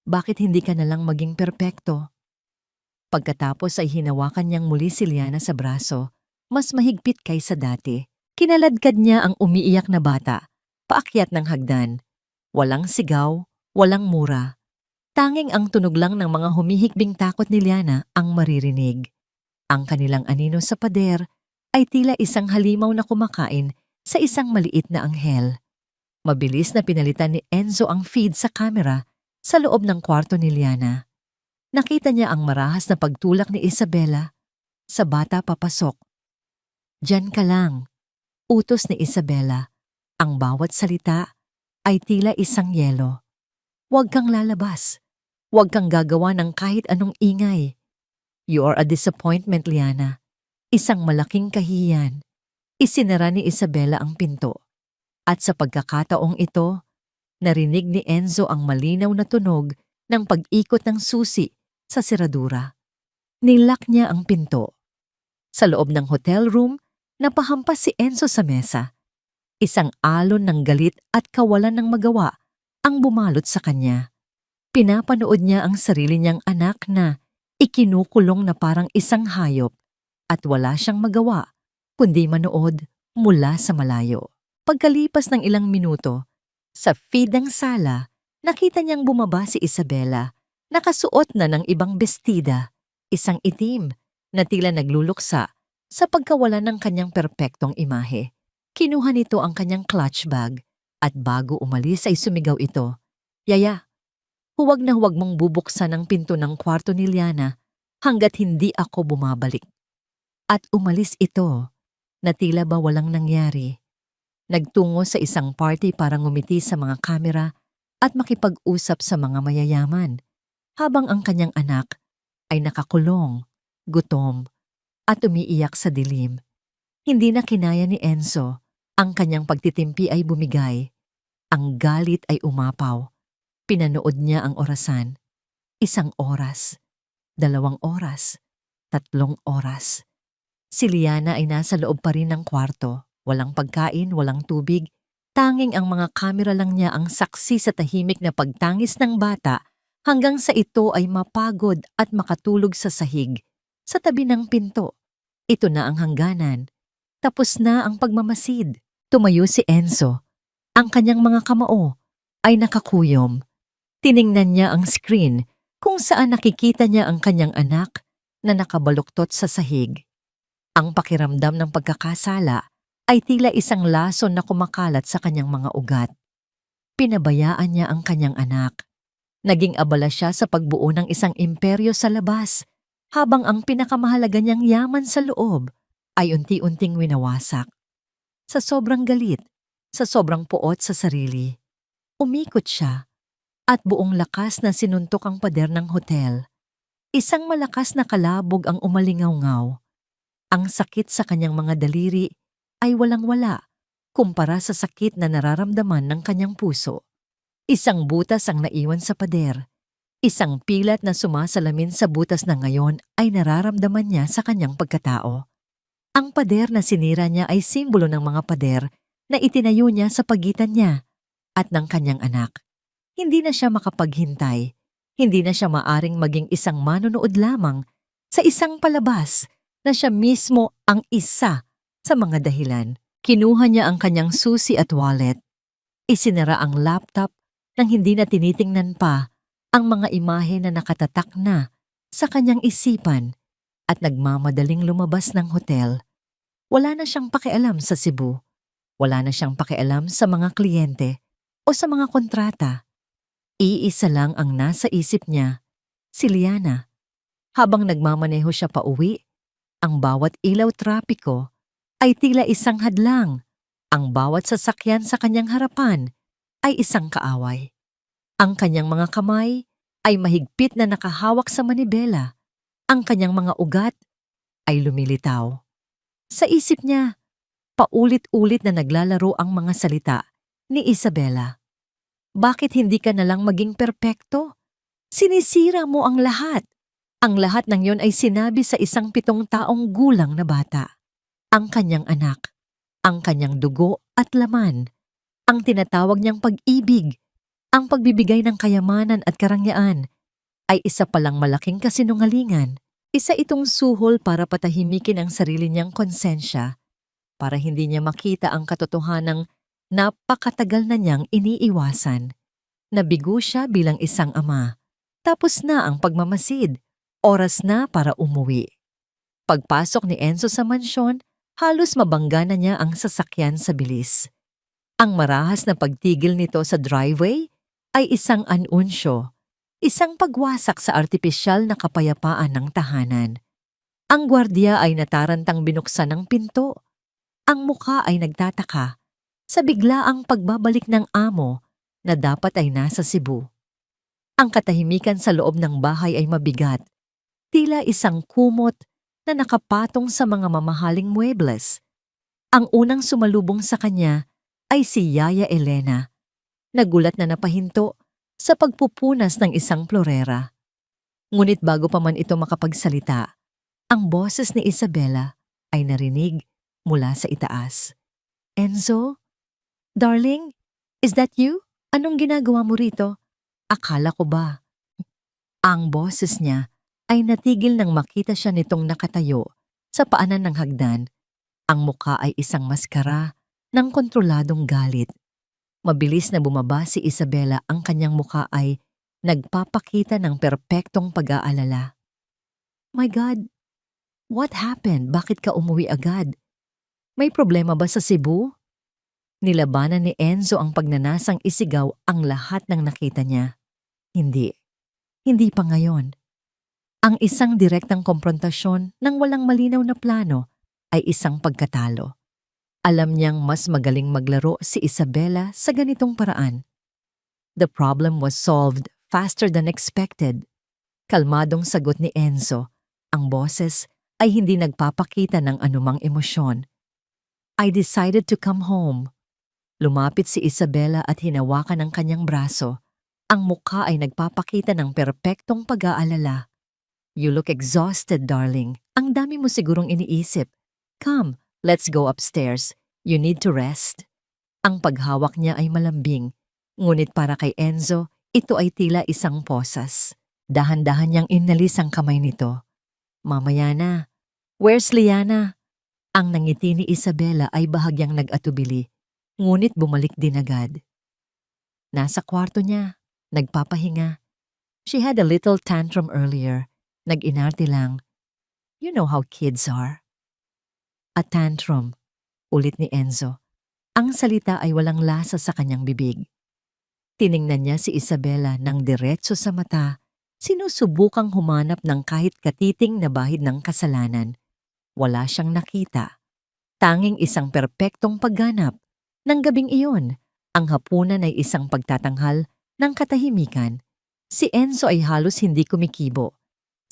Bakit hindi ka nalang maging perpekto? Pagkatapos ay hinawakan niyang muli si Liana sa braso, mas mahigpit kaysa dati. Kinaladkad niya ang umiiyak na bata, paakyat ng hagdan. Walang sigaw, walang mura. Tanging ang tunog lang ng mga humihikbing takot ni Liana ang maririnig. Ang kanilang anino sa pader ay tila isang halimaw na kumakain sa isang maliit na anghel. Mabilis na pinalitan ni Enzo ang feed sa camera sa loob ng kwarto ni Liana. Nakita niya ang marahas na pagtulak ni Isabela. Sa bata papasok. "Diyan ka lang," utos ni Isabela. Ang bawat salita ay tila isang yelo. "Huwag kang lalabas. Huwag kang gagawa ng kahit anong ingay. You are a disappointment, Liana." Isang malaking kahihiyan. Isinara ni Isabela ang pinto. At sa pagkakataong ito, narinig ni Enzo ang malinaw na tunog ng pag-ikot ng susi sa seradura. Nilak niya ang pinto. Sa loob ng hotel room, napahampas si Enzo sa mesa. Isang alon ng galit at kawalan ng magawa ang bumalot sa kanya. Pinapanood niya ang sarili niyang anak na ikinukulong na parang isang hayop at wala siyang magawa kundi manood mula sa malayo. Pagkalipas ng ilang minuto, sa feed ng sala, nakita niyang bumaba si Isabela. Nakasuot na ng ibang bestida, isang itim na tila nagluluksa sa pagkawalan ng kanyang perpektong imahe. Kinuha nito ang kanyang clutch bag at bago umalis ay sumigaw ito, "Yaya, huwag na huwag mong bubuksan ang pinto ng kwarto ni Liana hanggat hindi ako bumabalik." At umalis ito na tila ba walang nangyari. Nagtungo sa isang party para ngumiti sa mga kamera at makipag-usap sa mga mayayaman, habang ang kanyang anak ay nakakulong, gutom, at umiiyak sa dilim. Hindi na kinaya ni Enzo. Ang kanyang pagtitimpi ay bumigay. Ang galit ay umapaw. Pinanood niya ang orasan. 1 oras, 2 oras, 3 oras. Si Liana ay nasa loob pa rin ng kwarto. Walang pagkain, walang tubig. Tanging ang mga kamera lang niya ang saksi sa tahimik na pagtangis ng bata hanggang sa ito ay mapagod at makatulog sa sahig, sa tabi ng pinto. Ito na ang hangganan. Tapos na ang pagmamasid. Tumayo si Enzo. Ang kanyang mga kamao ay nakakuyom. Tiningnan niya ang screen kung saan nakikita niya ang kanyang anak na nakabaluktot sa sahig. Ang pakiramdam ng pagkakasala ay tila isang lason na kumakalat sa kanyang mga ugat. Pinabayaan niya ang kanyang anak. Naging abala siya sa pagbuo ng isang imperyo sa labas, habang ang pinakamahalaga niyang yaman sa loob ay unti-unting winawasak. Sa sobrang galit, sa sobrang puot sa sarili, umikot siya at buong lakas na sinuntok ang pader ng hotel. Isang malakas na kalabog ang umalingaw-ngaw. Ang sakit sa kanyang mga daliri ay walang-wala kumpara sa sakit na nararamdaman ng kanyang puso. Isang butas ang naiwan sa pader. Isang pilat na sumasalamin sa butas na ngayon ay nararamdaman niya sa kanyang pagkatao. Ang pader na sinira niya ay simbolo ng mga pader na itinayo niya sa pagitan niya at ng kanyang anak. Hindi na siya makapaghintay. Hindi na siya maaring maging isang manonood lamang sa isang palabas na siya mismo ang isa sa mga dahilan. Kinuha niya ang kanyang susi at wallet. Isinara ang laptop nang hindi na tinitingnan pa ang mga imahe na nakatatak na sa kanyang isipan at nagmamadaling lumabas ng hotel. Wala na siyang pakialam sa Cebu. Wala na siyang pakialam sa mga kliyente o sa mga kontrata. Iisa lang ang nasa isip niya, si Liana. Habang nagmamaneho siya pauwi, ang bawat ilaw trapiko ay tila isang hadlang. Ang bawat sasakyan sa kanyang harapan ay isang kaaway. Ang kanyang mga kamay ay mahigpit na nakahawak sa manibela. Ang kanyang mga ugat ay lumilitaw. Sa isip niya, paulit-ulit na naglalaro ang mga salita ni Isabela. "Bakit hindi ka nalang maging perpekto? Sinisira mo ang lahat. Ang lahat ng yon ay sinabi sa isang 7 taong gulang na bata. Ang kanyang anak, ang kanyang dugo at laman, ang tinatawag niyang pag-ibig, ang pagbibigay ng kayamanan at karangyaan, ay isa palang malaking kasinungalingan. Isa itong suhol para patahimikin ang sarili niyang konsensya, para hindi niya makita ang katotohanang napakatagal na niyang iniiwasan. Nabigo siya bilang isang ama. Tapos na ang pagmamasid. Oras na para umuwi. Pagpasok ni Enzo sa mansyon, halos mabangga na niya ang sasakyan sa bilis. Ang marahas na pagtigil nito sa driveway ay isang anunsyo, isang pagwasak sa artipisyal na kapayapaan ng tahanan. Ang gwardiya ay natarantang binuksan ng pinto. Ang mukha ay nagtataka sa biglaang pagbabalik ng amo na dapat ay nasa Cebu. Ang katahimikan sa loob ng bahay ay mabigat, tila isang kumot na nakapatong sa mga mamahaling muebles. Ang unang sumalubong sa kanya ay si Yaya Elena. Nagulat na napahinto sa pagpupunas ng isang florera. Ngunit bago pa man ito makapagsalita, ang boses ni Isabela ay narinig mula sa itaas. Enzo? Darling? Is that you? Anong ginagawa mo rito? Akala ko ba? Ang boses niya ay natigil nang makita siya nitong nakatayo sa paanan ng hagdan. Ang mukha ay isang maskara ng kontroladong galit. Mabilis na bumaba si Isabela, ang kanyang mukha ay nagpapakita ng perpektong pag-aalala. My God, what happened? Bakit ka umuwi agad? May problema ba sa Cebu? Nilabanan ni Enzo ang pagnanasang isigaw ang lahat ng nakita niya. Hindi. Hindi pa ngayon. Ang isang direktang komprontasyon ng walang malinaw na plano ay isang pagkatalo. Alam niyang mas magaling maglaro si Isabela sa ganitong paraan. The problem was solved faster than expected. Kalmadong sagot ni Enzo. Ang boses ay hindi nagpapakita ng anumang emosyon. I decided to come home. Lumapit si Isabela at hinawakan ang kanyang braso. Ang mukha ay nagpapakita ng perpektong pag-aalala. You look exhausted, darling. Ang dami mo sigurong iniisip. Come, let's go upstairs. You need to rest. Ang paghawak niya ay malambing. Ngunit para kay Enzo, ito ay tila isang posas. Dahan-dahan niyang inalis ang kamay nito. Mamaya na. Where's Liana? Ang nangiti ni Isabela ay bahagyang nag-atubili. Ngunit bumalik din agad. Nasa kwarto niya, nagpapahinga. She had a little tantrum earlier. Nag-inarte lang. You know how kids are. A tantrum, ulit ni Enzo. Ang salita ay walang lasa sa kanyang bibig. Tiningnan niya si Isabela ng diretso sa mata, sinusubukang humanap ng kahit katiting na bahid ng kasalanan. Wala siyang nakita. Tanging isang perpektong pagganap. Nang gabing iyon, ang hapunan ay isang pagtatanghal ng katahimikan. Si Enzo ay halos hindi kumikibo.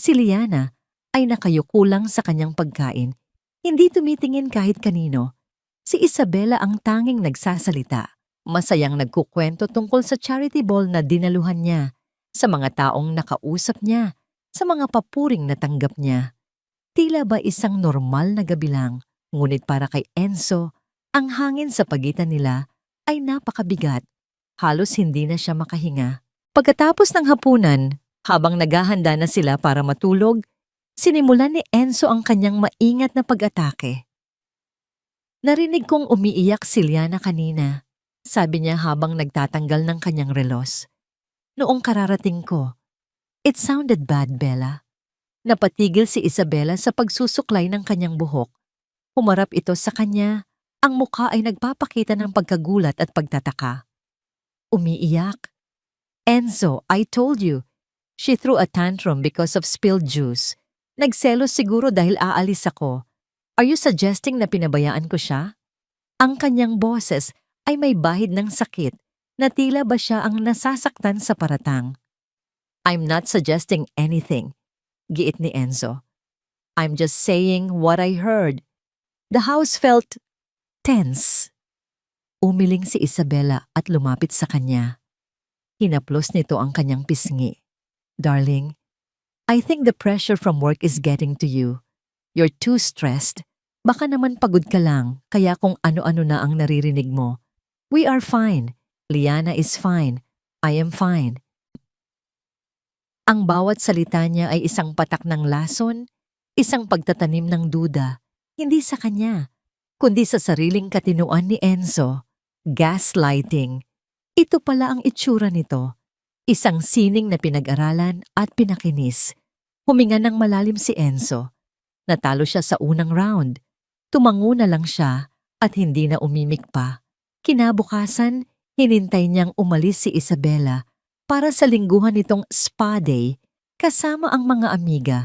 Si Liana ay nakayuko lang sa kanyang pagkain, hindi tumitingin kahit kanino. Si Isabela ang tanging nagsasalita, masayang nagkukwento tungkol sa charity ball na dinaluhan niya, sa mga taong nakausap niya, sa mga papuring natanggap niya. Tila ba isang normal na gabi lang, ngunit para kay Enzo, ang hangin sa pagitan nila ay napakabigat. Halos hindi na siya makahinga. Pagkatapos ng hapunan, habang naghahanda na sila para matulog, sinimulan ni Enzo ang kanyang maingat na pag-atake. Narinig kong umiiyak si Liana kanina, sabi niya habang nagtatanggal ng kanyang relos. Noong kararating ko, it sounded bad, Bella. Napatigil si Isabela sa pagsusuklay ng kanyang buhok. Humarap ito sa kanya. Ang mukha ay nagpapakita ng pagkagulat at pagtataka. Umiiyak. Enzo, I told you. She threw a tantrum because of spilled juice. Nagselos siguro dahil aalis ako. Are you suggesting na pinabayaan ko siya? Ang kanyang boses ay may bahid ng sakit na tila ba siya ang nasasaktan sa paratang. I'm not suggesting anything, giit ni Enzo. I'm just saying what I heard. The house felt tense. Umiling si Isabela at lumapit sa kanya. Hinaplos nito ang kanyang pisngi. Darling, I think the pressure from work is getting to you. You're too stressed. Baka naman pagod ka lang, kaya kung ano-ano na ang naririnig mo. We are fine. Liana is fine. I am fine. Ang bawat salita niya ay isang patak ng lason, isang pagtatanim ng duda, hindi sa kanya, kundi sa sariling katinuan ni Enzo. Gaslighting. Ito pala ang itsura nito. Isang sining na pinag-aralan at pinakinis. Huminga ng malalim si Enzo. Natalo siya sa unang round. Tumango na lang siya at hindi na umimik pa. Kinabukasan, hinintay niyang umalis si Isabela para sa lingguhan nitong spa day kasama ang mga amiga.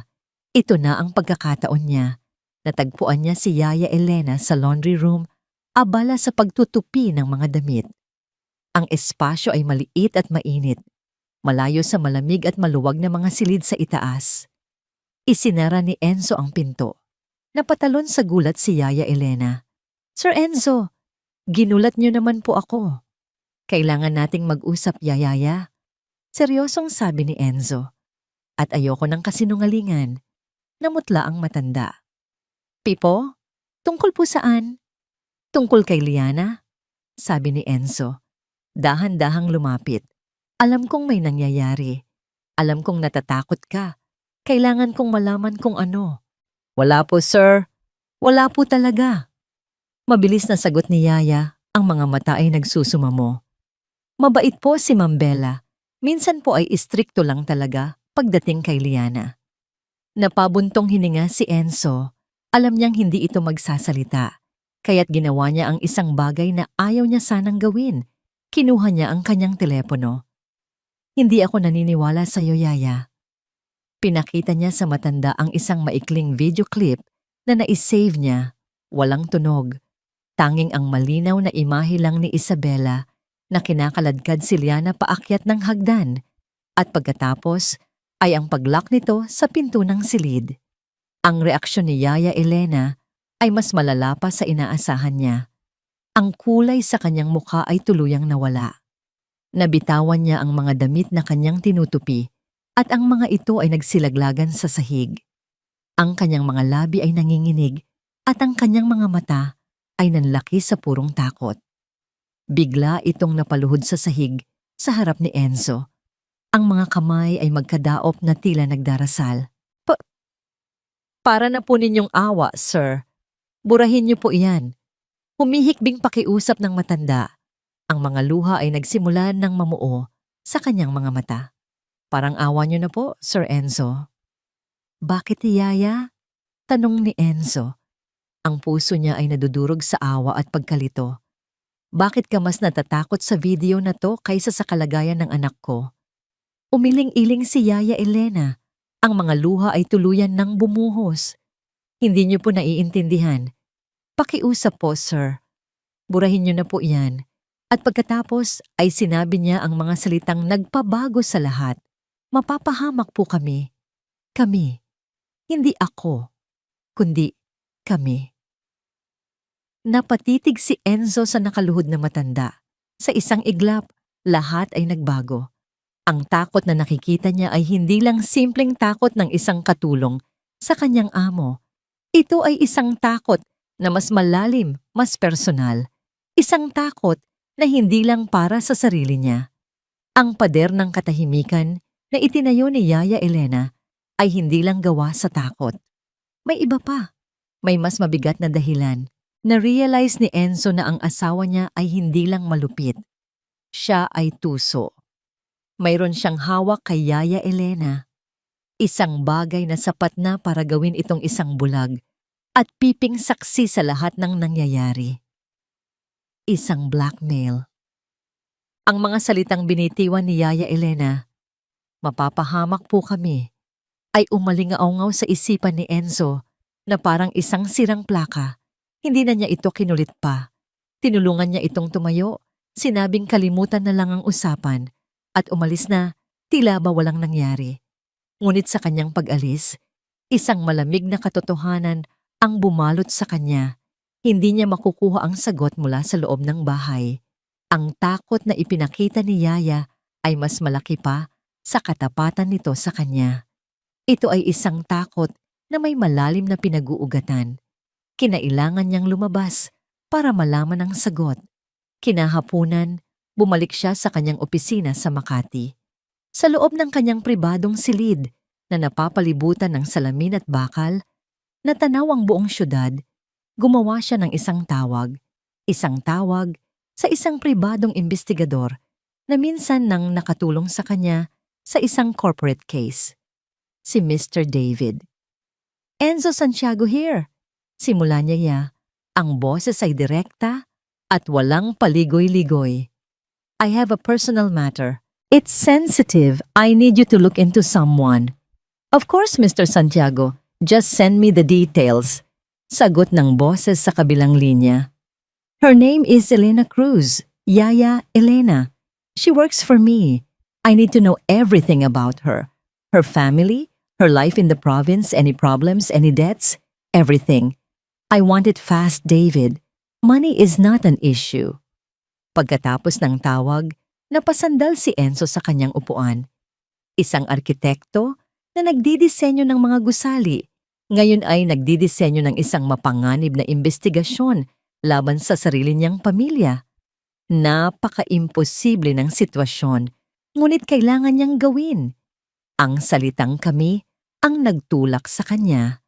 Ito na ang pagkakataon niya. Natagpuan niya si Yaya Elena sa laundry room, abala sa pagtutupi ng mga damit. Ang espasyo ay maliit at mainit, malayo sa malamig at maluwag na mga silid sa itaas. Isinara ni Enzo ang pinto. Napatalon sa gulat si Yaya Elena. Sir Enzo, ginulat niyo naman po ako. Kailangan nating mag-usap, Yaya. Seryosong sabi ni Enzo. At ayoko ng kasinungalingan. Namutla ang matanda. Pipo, tungkol po saan? Tungkol kay Liana? Sabi ni Enzo. Dahan-dahang lumapit. Alam kong may nangyayari. Alam kong natatakot ka. Kailangan kong malaman kung ano. Wala po, sir. Wala po talaga. Mabilis na sagot ni Yaya, ang mga mata ay nagsusumamo. Mabait po si Ma'am Bella. Minsan po ay istrikto lang talaga pagdating kay Liana. Napabuntong hininga si Enzo. Alam niyang hindi ito magsasalita. Kaya't ginawa niya ang isang bagay na ayaw niya sanang gawin. Kinuha niya ang kanyang telepono. Hindi ako naniniwala sa iyo, Yaya. Pinakita niya sa matanda ang isang maikling video clip na nai-save niya. Walang tunog. Tanging ang malinaw na imahe lang ni Isabela na kinakaladkad si Liana paakyat ng hagdan at pagkatapos ay ang paglock nito sa pinto ng silid. Ang reaksyon ni Yaya Elena ay mas malala pa sa inaasahan niya. Ang kulay sa kanyang mukha ay tuluyang nawala. Nabitawan niya ang mga damit na kanyang tinutupi at ang mga ito ay nagsilaglagan sa sahig. Ang kanyang mga labi ay nanginginig at ang kanyang mga mata ay nanlaki sa purong takot. Bigla itong napaluhod sa sahig sa harap ni Enzo. Ang mga kamay ay magkadaop na tila nagdarasal. Para na po ninyong awa, sir. Burahin niyo po iyan. Humihikbing pakiusap ng matanda. Ang mga luha ay nagsimulan ng mamuo sa kanyang mga mata. Parang awa niyo na po, Sir Enzo. Bakit, Yaya? Tanong ni Enzo. Ang puso niya ay nadudurog sa awa at pagkalito. Bakit ka mas natatakot sa video na to kaysa sa kalagayan ng anak ko? Umiling-iling si Yaya Elena. Ang mga luha ay tuluyan ng bumuhos. Hindi niyo po naiintindihan. Pakiusap po, sir. Burahin niyo na po iyan. At pagkatapos ay sinabi niya ang mga salitang nagpabago sa lahat. Mapapahamak po kami. Kami. Hindi ako. Kundi kami. Napatitig si Enzo sa nakaluhod na matanda. Sa isang iglap, lahat ay nagbago. Ang takot na nakikita niya ay hindi lang simpleng takot ng isang katulong sa kanyang amo. Ito ay isang takot na mas malalim, mas personal. Isang takot na hindi lang para sa sarili niya. Ang pader ng katahimikan na itinayo ni Yaya Elena ay hindi lang gawa sa takot. May iba pa. May mas mabigat na dahilan. Na-realize ni Enzo na ang asawa niya ay hindi lang malupit. Siya ay tuso. Mayroon siyang hawak kay Yaya Elena. Isang bagay na sapat na para gawin itong isang bulag at piping saksi sa lahat ng nangyayari. Isang blackmail. Ang mga salitang binitiwan ni Yaya Elena, mapapahamak po kami, ay umalingaw-ngaw sa isipan ni Enzo na parang isang sirang plaka. Hindi na niya ito kinulit pa. Tinulungan niya itong tumayo, sinabing kalimutan na lang ang usapan at umalis na tila ba walang nangyari. Ngunit sa kanyang pag-alis, isang malamig na katotohanan ang bumalot sa kanya. Hindi niya makukuha ang sagot mula sa loob ng bahay. Ang takot na ipinakita ni Yaya ay mas malaki pa sa katapatan nito sa kanya. Ito ay isang takot na may malalim na pinag-uugatan. Kinailangan niyang lumabas para malaman ang sagot. Kinahapunan, bumalik siya sa kanyang opisina sa Makati. Sa loob ng kanyang pribadong silid na napapalibutan ng salamin at bakal, natanaw ang buong syudad, gumawa siya ng isang tawag sa isang pribadong investigador na minsan nang nakatulong sa kanya sa isang corporate case. Si Mr. David. Enzo Santiago here. Simula niya, ang boses ay direkta at walang paligoy-ligoy. I have a personal matter. It's sensitive. I need you to look into someone. Of course, Mr. Santiago. Just send me the details. Sagot ng boses sa kabilang linya. Her name is Elena Cruz. Yaya Elena. She works for me. I need to know everything about her. Her family, her life in the province, any problems, any debts, everything. I want it fast, David. Money is not an issue. Pagkatapos ng tawag, napasandal si Enzo sa kanyang upuan. Isang arkitekto na nagdidisenyo ng mga gusali, ngayon ay nagdidisenyo ng isang mapanganib na investigasyon laban sa sarili niyang pamilya. Napaka-imposible ng sitwasyon, ngunit kailangan niyang gawin. Ang salitang kami ang nagtulak sa kanya.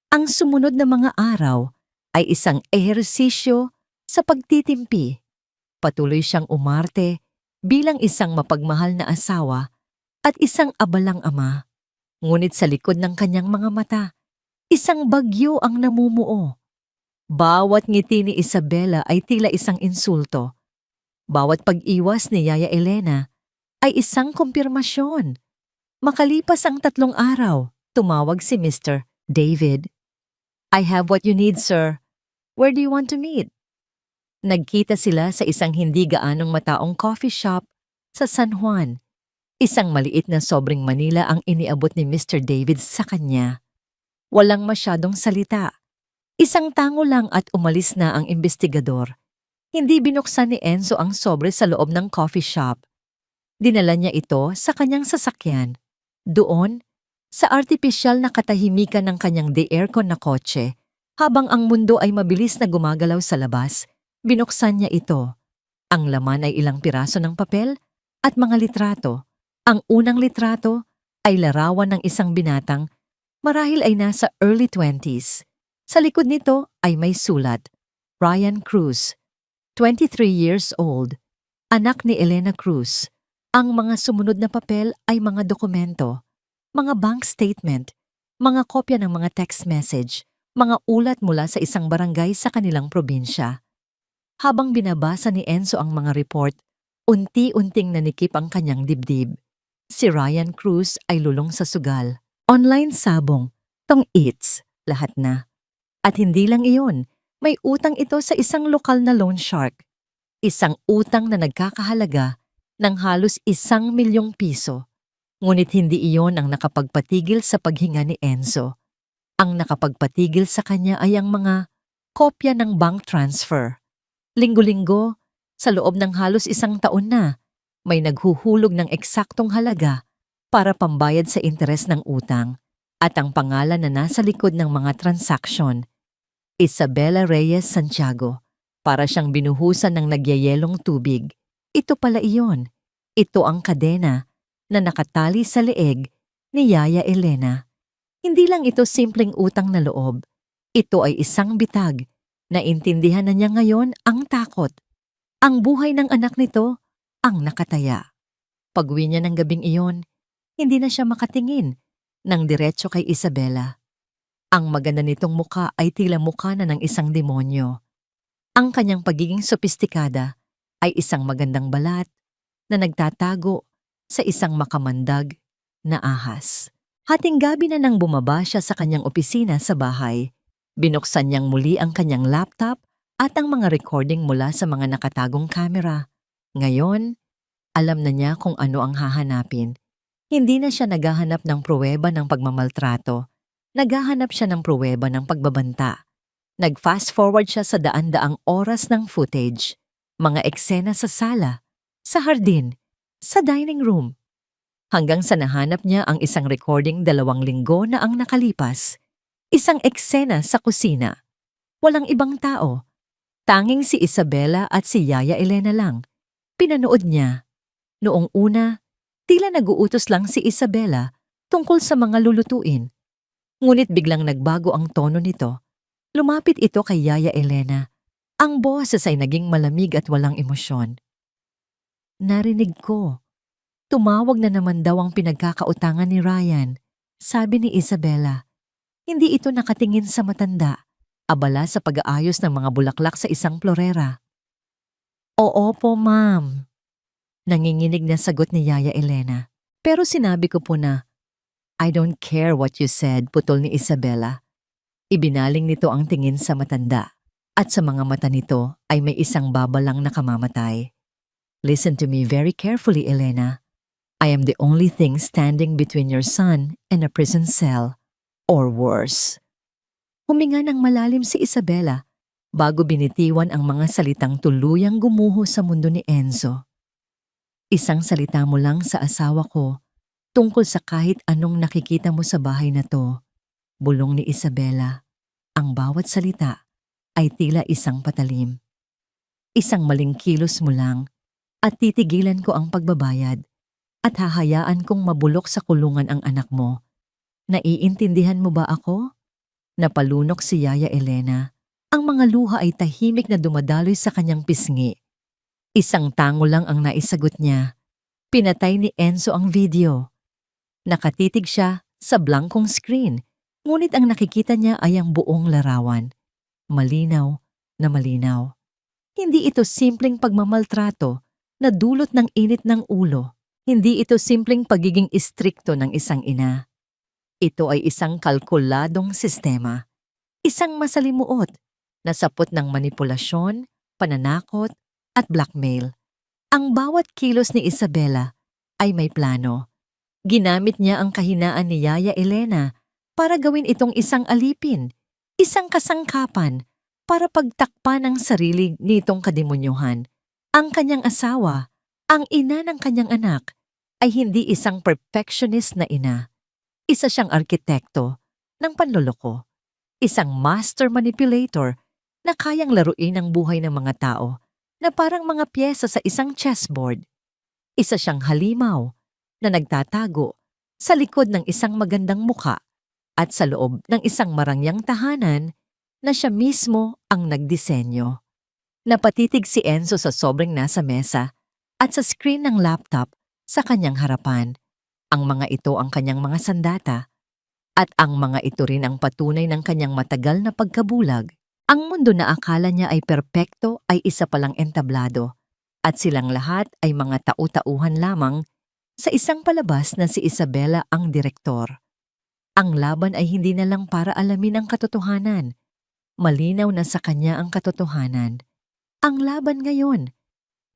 Ang sumunod na mga araw ay isang ehersisyo sa pagtitimpi. Patuloy siyang umarte bilang isang mapagmahal na asawa at isang abalang ama. Ngunit sa likod ng kanyang mga mata, isang bagyo ang namumuo. Bawat ngiti ni Isabela ay tila isang insulto. Bawat pag-iwas ni Yaya Elena ay isang kumpirmasyon. Makalipas ang 3 araw, tumawag si Mr. David. I have what you need, sir. Where do you want to meet? Nagkita sila sa isang hindi gaanong mataong coffee shop sa San Juan. Isang maliit na sobrang Manila ang iniabot ni Mr. David sa kanya. Walang masyadong salita. Isang tango lang at umalis na ang investigador. Hindi binuksan ni Enzo ang sobre sa loob ng coffee shop. Dinala niya ito sa kanyang sasakyan. Doon, sa artipisyal na katahimikan ng kanyang de-aircon na kotse, habang ang mundo ay mabilis na gumagalaw sa labas, binuksan niya ito. Ang laman ay ilang piraso ng papel at mga litrato. Ang unang litrato ay larawan ng isang binatang, marahil ay nasa early 20s. Sa likod nito ay may sulat, Ryan Cruz, 23 years old, anak ni Elena Cruz. Ang mga sumunod na papel ay mga dokumento, mga bank statement, mga kopya ng mga text message, mga ulat mula sa isang barangay sa kanilang probinsya. Habang binabasa ni Enzo ang mga report, unti-unting nanikip ang kanyang dibdib. Si Ryan Cruz ay lulong sa sugal. Online sabong, tong-its, lahat na. At hindi lang iyon, may utang ito sa isang lokal na loan shark. Isang utang na nagkakahalaga ng halos 1,000,000 piso. Ngunit hindi iyon ang nakapagpatigil sa paghinga ni Enzo. Ang nakapagpatigil sa kanya ay ang mga kopya ng bank transfer. Linggo-linggo, sa loob ng halos 1 taon na, may naghuhulog ng eksaktong halaga para pambayad sa interes ng utang at ang pangalan na nasa likod ng mga transaksyon. Isabela Reyes Santiago, para siyang binuhusan ng nagyayelong tubig. Ito pala iyon. Ito ang kadena na nakatali sa leeg ni Yaya Elena. Hindi lang ito simpleng utang na loob. Ito ay isang bitag na intindihan na niya ngayon ang takot. Ang buhay ng anak nito ang nakataya. Pag-uwi niya ng gabing iyon, hindi na siya makatingin ng diretso kay Isabela. Ang maganda nitong muka ay tila mukha na ng isang demonyo. Ang kanyang pagiging sopistikada ay isang magandang balat na nagtatago sa isang makamandag na ahas. Hating gabi na nang bumaba siya sa kanyang opisina sa bahay, binuksan niyang muli ang kanyang laptop at ang mga recording mula sa mga nakatagong kamera. Ngayon, alam na niya kung ano ang hahanapin. Hindi na siya naghahanap ng pruweba ng pagmamaltrato. Naghahanap siya ng pruweba ng pagbabanta. Nag-fast forward siya sa daan-daang oras ng footage. Mga eksena sa sala, sa hardin, sa dining room. Hanggang sa nahanap niya ang isang recording 2 linggo na ang nakalipas. Isang eksena sa kusina. Walang ibang tao. Tanging si Isabela at si Yaya Elena lang. Pinanood niya. Noong una, tila nag-uutos lang si Isabela tungkol sa mga lulutuin. Ngunit biglang nagbago ang tono nito. Lumapit ito kay Yaya Elena. Ang boses ay naging malamig at walang emosyon. Narinig ko. Tumawag na naman daw ang pinagkakautangan ni Ryan, sabi ni Isabela. Hindi ito nakatingin sa matanda, abala sa pag-aayos ng mga bulaklak sa isang florera. Oo po, ma'am. Nanginginig na sagot ni Yaya Elena. Pero sinabi ko po na, I don't care what you said, putol ni Isabela. Ibinaling nito ang tingin sa matanda, at sa mga mata nito ay may isang babalang nakamamatay. Listen to me very carefully, Elena. I am the only thing standing between your son and a prison cell, or worse. Huminga ng malalim si Isabela bago binitiwan ang mga salitang tuluyang gumuho sa mundo ni Enzo. Isang salita mo lang sa asawa ko tungkol sa kahit anong nakikita mo sa bahay na to, bulong ni Isabela. Ang bawat salita ay tila isang patalim. Isang maling kilos mo lang at titigilan ko ang pagbabayad. At hahayaan kong mabulok sa kulungan ang anak mo. Naiintindihan mo ba ako? Napalunok si Yaya Elena. Ang mga luha ay tahimik na dumadaloy sa kanyang pisngi. Isang tango lang ang naisagot niya. Pinatay ni Enzo ang video. Nakatitig siya sa blankong screen, ngunit ang nakikita niya ay ang buong larawan. Malinaw na malinaw. Hindi ito simpleng pagmamaltrato na dulot ng init ng ulo. Hindi ito simpleng pagiging istrikto ng isang ina. Ito ay isang kalkuladong sistema. Isang masalimuot na sapot ng manipulasyon, pananakot, at blackmail. Ang bawat kilos ni Isabela ay may plano. Ginamit niya ang kahinaan ni Yaya Elena para gawin itong isang alipin, isang kasangkapan para pagtakpan ang sarili nitong kademonyuhan. Ang kanyang asawa, ang ina ng kanyang anak, ay hindi isang perfectionist na ina. Isa siyang arkitekto ng panloloko. Isang master manipulator na kayang laruin ang buhay ng mga tao na parang mga pyesa sa isang chessboard. Isa siyang halimaw na nagtatago sa likod ng isang magandang muka at sa loob ng isang marangyang tahanan na siya mismo ang nagdisenyo. Napatitig si Enzo sa sobrang nasa mesa at sa screen ng laptop sa kanyang harapan. Ang mga ito ang kanyang mga sandata at ang mga ito rin ang patunay ng kanyang matagal na pagkabulag. Ang mundo na akala niya ay perpekto ay isa palang entablado at silang lahat ay mga tau-tauhan lamang sa isang palabas na si Isabela ang direktor. Ang laban ay hindi na lang para alamin ang katotohanan. Malinaw na sa kanya ang katotohanan. Ang laban ngayon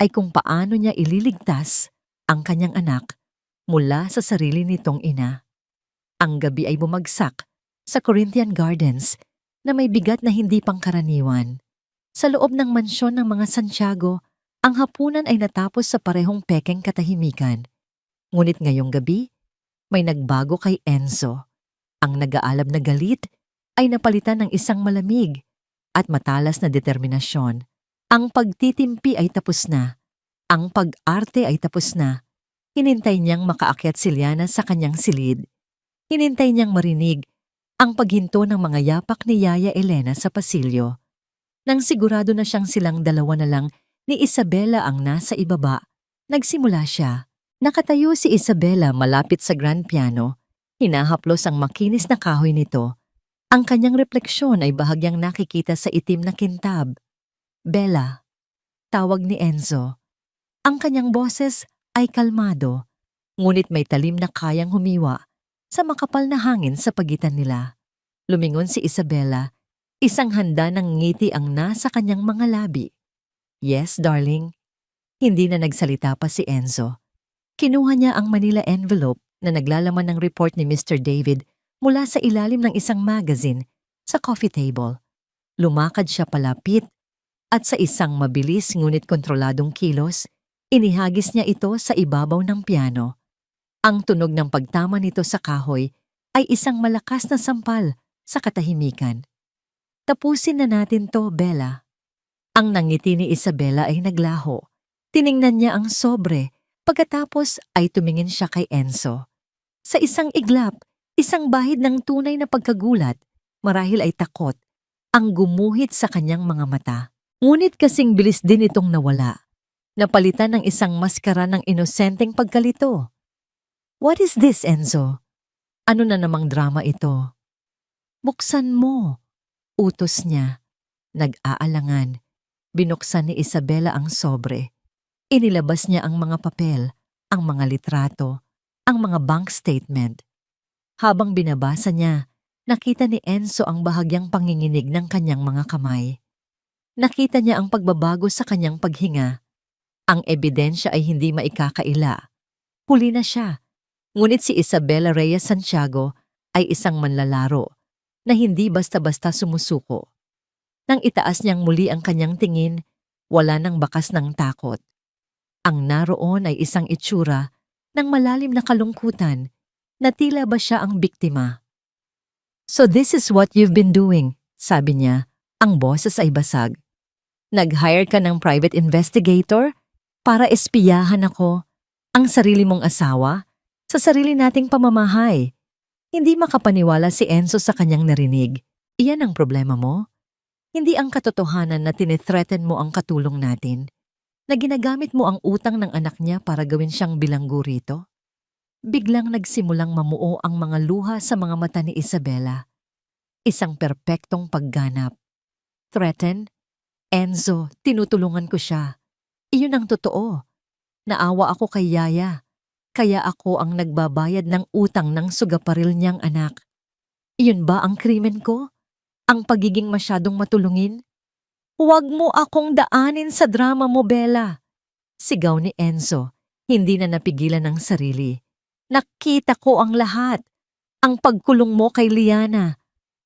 ay kung paano niya ililigtas ang kanyang anak mula sa sarili nitong ina. Ang gabi ay bumagsak sa Corinthian Gardens na may bigat na hindi pangkaraniwan. Sa loob ng mansyon ng mga Santiago, ang hapunan ay natapos sa parehong pekeng katahimikan. Ngunit ngayong gabi, may nagbago kay Enzo. Ang nag-aalab na galit ay napalitan ng isang malamig at matalas na determinasyon. Ang pagtitimpi ay tapos na. Ang pag-arte ay tapos na. Hinintay niyang makaakyat si Liana sa kanyang silid. Hinintay niyang marinig ang paghinto ng mga yapak ni Yaya Elena sa pasilyo. Nang sigurado na siyang silang dalawa na lang ni Isabela ang nasa ibaba, nagsimula siya. Nakatayo si Isabela malapit sa grand piano. Hinahaplos ang makinis na kahoy nito. Ang kanyang refleksyon ay bahagyang nakikita sa itim na kintab. Bella, tawag ni Enzo. Ang kanyang boses ay kalmado, ngunit may talim na kayang humiwa sa makapal na hangin sa pagitan nila. Lumingon si Isabela, isang handa ng ngiti ang nasa kanyang mga labi. Yes, darling. Hindi na nagsalita pa si Enzo. Kinuha niya ang Manila envelope na naglalaman ng report ni Mr. David mula sa ilalim ng isang magazine sa coffee table. Lumakad siya palapit at sa isang mabilis ngunit kontroladong kilos, inihagis niya ito sa ibabaw ng piano. Ang tunog ng pagtama nito sa kahoy ay isang malakas na sampal sa katahimikan. Tapusin na natin to, Bella. Ang nangiti ni Isabela ay naglaho. Tiningnan niya ang sobre, pagkatapos ay tumingin siya kay Enzo. Sa isang iglap, isang bahid ng tunay na pagkagulat, marahil ay takot, ang gumuhit sa kanyang mga mata. Ngunit kasing bilis din itong nawala. Napalitan ng isang maskara ng inosenteng pagkalito. What is this, Enzo? Ano na namang drama ito? Buksan mo, utos niya. Nag-aalangan. Binuksan ni Isabela ang sobre. Inilabas niya ang mga papel, ang mga litrato, ang mga bank statement. Habang binabasa niya, nakita ni Enzo ang bahagyang panginginig ng kanyang mga kamay. Nakita niya ang pagbabago sa kanyang paghinga. Ang ebidensya ay hindi maikakaila. Huli na siya. Ngunit si Isabela Reyes Santiago ay isang manlalaro na hindi basta-basta sumusuko. Nang itaas niyang muli ang kanyang tingin, wala nang bakas ng takot. Ang naroon ay isang itsura ng malalim na kalungkutan na tila ba siya ang biktima. So this is what you've been doing, sabi niya. Ang boses ay basag. Nag-hire ka ng private investigator para espiyahan ako, ang sarili mong asawa, sa sarili nating pamamahay. Hindi makapaniwala si Enzo sa kanyang narinig. Iyan ang problema mo? Hindi ang katotohanan na tinithreaten mo ang katulong natin, na ginagamit mo ang utang ng anak niya para gawin siyang bilanggo rito? Biglang nagsimulang mamuo ang mga luha sa mga mata ni Isabela. Isang perpektong pagganap. Threaten? Enzo, tinutulungan ko siya. Iyon ang totoo. Naawa ako kay Yaya. Kaya ako ang nagbabayad ng utang ng sugaparil niyang anak. Iyon ba ang krimen ko? Ang pagiging masyadong matulungin? Huwag mo akong daanin sa drama mo, Bella. Sigaw ni Enzo, hindi na napigilan ng sarili. Nakita ko ang lahat. Ang pagkulong mo kay Liana.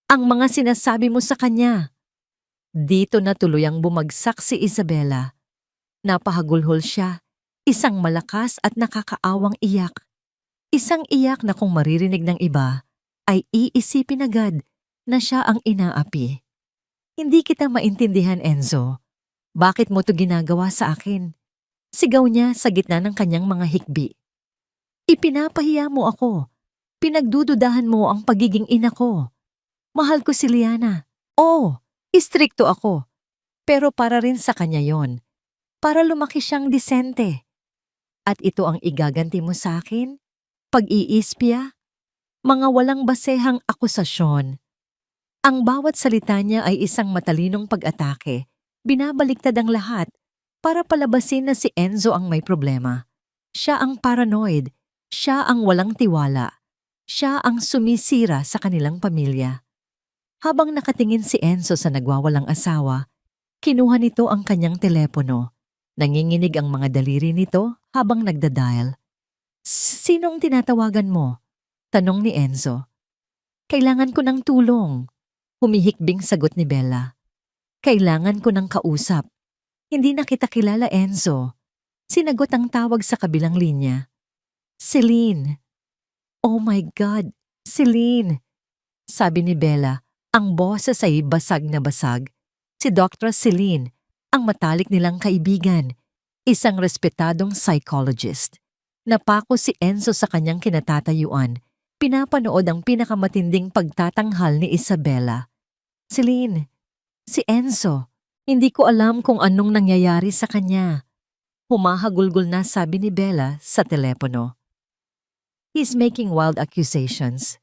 Ang mga sinasabi mo sa kanya. Dito na tuluyang bumagsak si Isabela. Napahagulhol siya. Isang malakas at nakakaawang iyak. Isang iyak na kung maririnig ng iba, ay iisipin agad na siya ang inaapi. Hindi kita maintindihan, Enzo. Bakit mo to ginagawa sa akin? Sigaw niya sa gitna ng kanyang mga hikbi. Ipinapahiya mo ako. Pinagdududahan mo ang pagiging ina ko. Mahal ko si Liana. Oo, istrikto ako. Pero para rin sa kanya yon. Para lumaki siyang disente. At ito ang igaganti mo sa akin? Pag-iispya? Mga walang basehang akusasyon. Ang bawat salita niya ay isang matalinong pag-atake. Binabaliktad ang lahat para palabasin na si Enzo ang may problema. Siya ang paranoid. Siya ang walang tiwala. Siya ang sumisira sa kanilang pamilya. Habang nakatingin si Enzo sa nagwawalang asawa, kinuha nito ang kanyang telepono. Nanginginig ang mga daliri nito habang nagdadial. Sinong tinatawagan mo? Tanong ni Enzo. Kailangan ko ng tulong. Humihikbing sagot ni Bella. Kailangan ko ng kausap. Hindi na kita kilala, Enzo. Sinagot ang tawag sa kabilang linya. Celine. Oh my God, Celine. Sabi ni Bella, ang boses ay basag na basag. Si Dr. Celine, ang matalik nilang kaibigan, isang respetadong psychologist. Napako si Enzo sa kanyang kinatatayuan. Pinapanood ang pinakamatinding pagtatanghal ni Isabela. Celine, si Enzo, hindi ko alam kung anong nangyayari sa kanya. Humahagulgol na sabi ni Bella sa telepono. He's making wild accusations.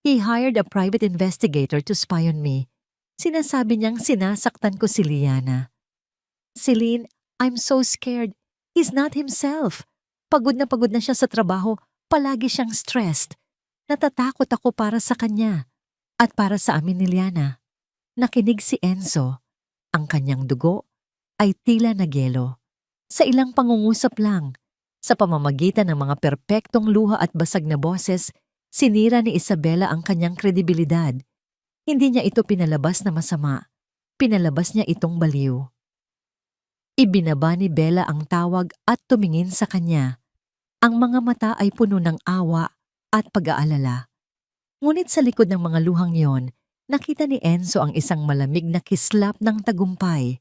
He hired a private investigator to spy on me. Sinasabi niyang sinasaktan ko si Liana. Celine, I'm so scared. He's not himself. Pagod na siya sa trabaho. Palagi siyang stressed. Natatakot ako para sa kanya at para sa amin ni Liana. Nakinig si Enzo. Ang kanyang dugo ay tila nagyelo. Sa ilang pangungusap lang, sa pamamagitan ng mga perpektong luha at basag na boses, sinira ni Isabela ang kanyang kredibilidad. Hindi niya ito pinalabas na masama. Pinalabas niya itong baliw. Ibinaba ni Bella ang tawag at tumingin sa kanya. Ang mga mata ay puno ng awa at pag-aalala. Ngunit sa likod ng mga luhang yon, nakita ni Enzo ang isang malamig na kislap ng tagumpay.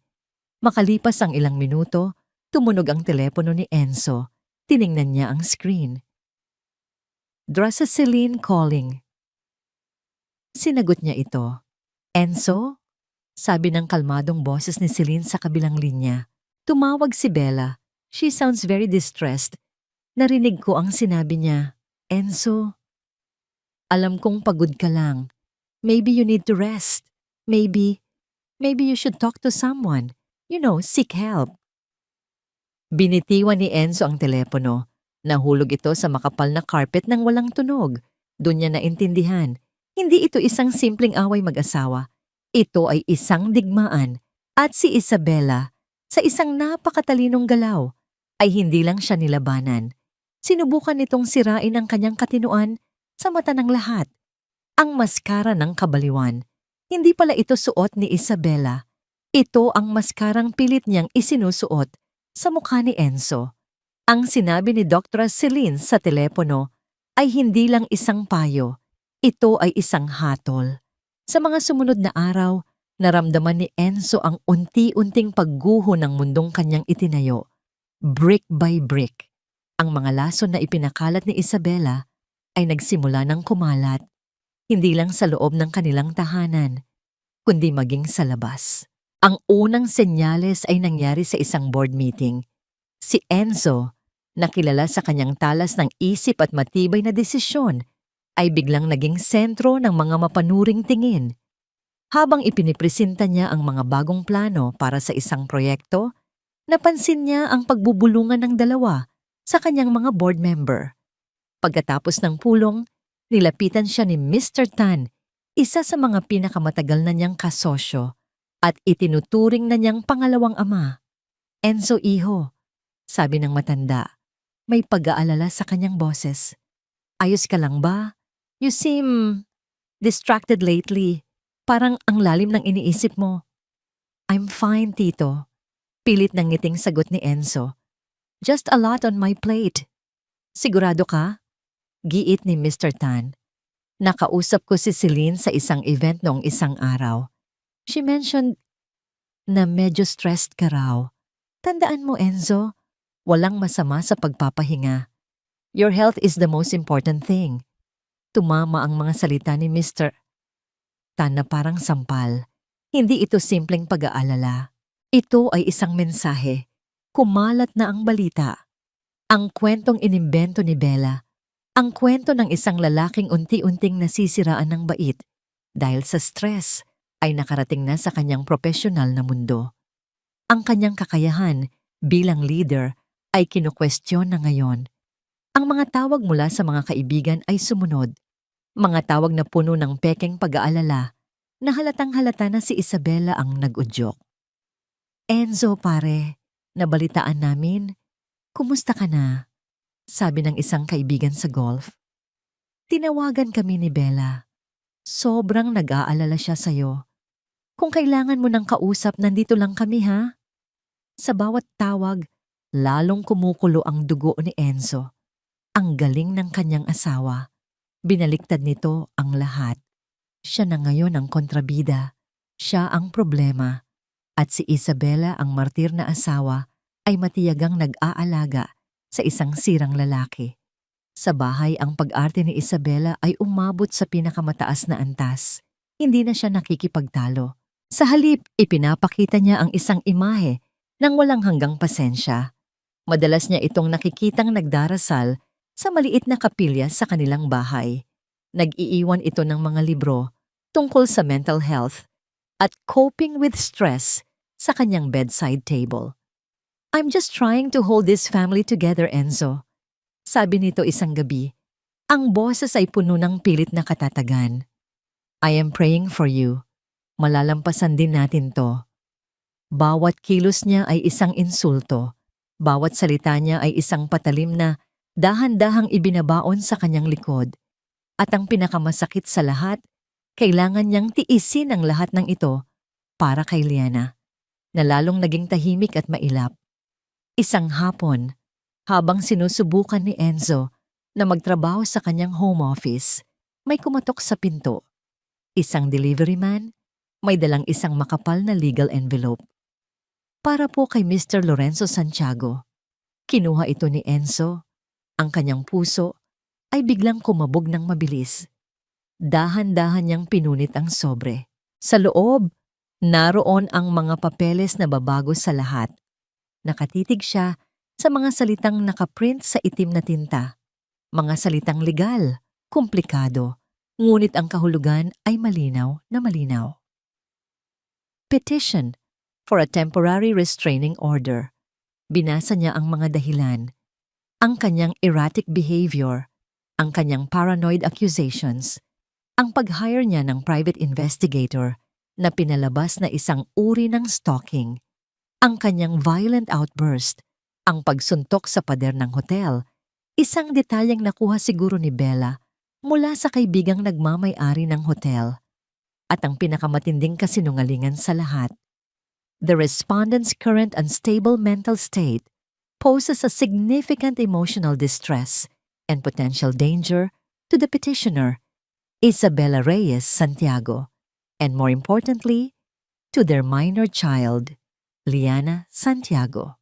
Makalipas ang ilang minuto, tumunog ang telepono ni Enzo. Tiningnan niya ang screen. Drasa Celine calling. Sinagot niya ito. Enzo? Sabi ng kalmadong boses ni Celine sa kabilang linya. Tumawag si Bella. She sounds very distressed. Narinig ko ang sinabi niya. Enzo, alam kong pagod ka lang. Maybe you need to rest. Maybe you should talk to someone. You know, seek help. Binitiwan ni Enzo ang telepono. Nahulog ito sa makapal na carpet nang walang tunog. Doon niya naintindihan. Hindi ito isang simpleng away mag-asawa. Ito ay isang digmaan. At si Isabela, sa isang napakatalinong galaw, ay hindi lang siya nilabanan. Sinubukan nitong sirain ang kanyang katinuan sa mata ng lahat. Ang maskara ng kabaliwan. Hindi pala ito suot ni Isabela. Ito ang maskarang pilit niyang isinusuot sa mukha ni Enzo. Ang sinabi ni Dr. Celine sa telepono ay hindi lang isang payo. Ito ay isang hatol. Sa mga sumunod na araw, naramdaman ni Enzo ang unti-unting pagguho ng mundong kanyang itinayo. Brick by brick. Ang mga lason na ipinakalat ni Isabela ay nagsimula ng kumalat. Hindi lang sa loob ng kanilang tahanan, kundi maging sa labas. Ang unang senyales ay nangyari sa isang board meeting. Si Enzo, na kilala sa kanyang talas ng isip at matibay na desisyon, ay biglang naging sentro ng mga mapanuring tingin. Habang ipinipresenta niya ang mga bagong plano para sa isang proyekto, napansin niya ang pagbubulungan ng dalawa sa kanyang mga board member. Pagkatapos ng pulong, nilapitan siya ni Mr. Tan, isa sa mga pinakamatagal na niyang kasosyo, at itinuturing na niyang pangalawang ama. Enzo, iho, sabi ng matanda, may pag-aalala sa kanyang boses. Ayos ka lang ba? You seem distracted lately. Parang ang lalim ng iniisip mo. I'm fine, Tito. Pilit ng ngiting sagot ni Enzo. Just a lot on my plate. Sigurado ka? Giit ni Mr. Tan. Nakausap ko si Celine sa isang event noong isang araw. She mentioned na medyo stressed ka raw. Tandaan mo, Enzo, walang masama sa pagpapahinga. Your health is the most important thing. Tumama ang mga salita ni Mr. Tan na parang sampal. Hindi ito simpleng pag-aalala. Ito ay isang mensahe. Kumalat na ang balita. Ang kwentong inimbento ni Bella. Ang kwento ng isang lalaking unti-unting nasisiraan ng bait dahil sa stress ay nakarating na sa kanyang profesional na mundo. Ang kanyang kakayahan bilang leader ay kinukwestiyon na ngayon. Ang mga tawag mula sa mga kaibigan ay sumunod. Mga tawag na puno ng pekeng pag-aalala na halatang-halata na si Isabela ang nag-udyok. Enzo, pare, nabalitaan namin. Kumusta ka na? Sabi ng isang kaibigan sa golf. Tinawagan kami ni Bella. Sobrang nag-aalala siya sa'yo. Kung kailangan mo ng kausap, nandito lang kami ha. Sa bawat tawag, lalong kumukulo ang dugo ni Enzo. Ang galing ng kanyang asawa. Binaliktad nito ang lahat. Siya na ngayon ang kontrabida. Siya ang problema. At si Isabela, ang martir na asawa, ay matiyagang nag-aalaga sa isang sirang lalaki. Sa bahay, ang pag-arte ni Isabela ay umabot sa pinakamataas na antas. Hindi na siya nakikipagtalo. Sa halip, ipinapakita niya ang isang imahe ng walang hanggang pasensya. Madalas niya itong nakikitang nagdarasal sa maliit na kapilya sa kanilang bahay. Nag-iiwan ito ng mga libro tungkol sa mental health at coping with stress sa kanyang bedside table. I'm just trying to hold this family together, Enzo. Sabi nito isang gabi. Ang boses ay puno ng pilit na katatagan. I am praying for you. Malalampasan din natin to. Bawat kilos niya ay isang insulto. Bawat salita niya ay isang patalim na dahan-dahang ibinabaon sa kanyang likod. At ang pinakamasakit sa lahat, kailangan niyang tiisin ang lahat ng ito para kay Liana, na lalong naging tahimik at mailap. Isang hapon, Habang sinusubukan ni Enzo na magtrabaho sa kanyang home office, may kumatok sa pinto. Isang delivery man, may dalang isang makapal na legal envelope. Para po kay Mr. Lorenzo Santiago. Kinuha ito ni Enzo. Ang kanyang puso ay biglang kumabog ng mabilis. Dahan-dahan niyang pinunit ang sobre. Sa loob, naroon ang mga papeles na babago sa lahat. Nakatitig siya sa mga salitang nakaprint sa itim na tinta. Mga salitang legal, komplikado, ngunit ang kahulugan ay malinaw na malinaw. Petition for a temporary restraining order. Binasa niya ang mga dahilan, ang kanyang erratic behavior, ang kanyang paranoid accusations, ang pag-hire niya ng private investigator na pinalabas na isang uri ng stalking, ang kanyang violent outburst, ang pagsuntok sa pader ng hotel, isang detalyeng nakuha siguro ni Bella mula sa kaibigang nagmamay-ari ng hotel, at ang pinakamatinding kasinungalingan sa lahat. The respondent's current unstable mental state poses a significant emotional distress and potential danger to the petitioner, Isabella Reyes Santiago, and more importantly, to their minor child, Liana Santiago.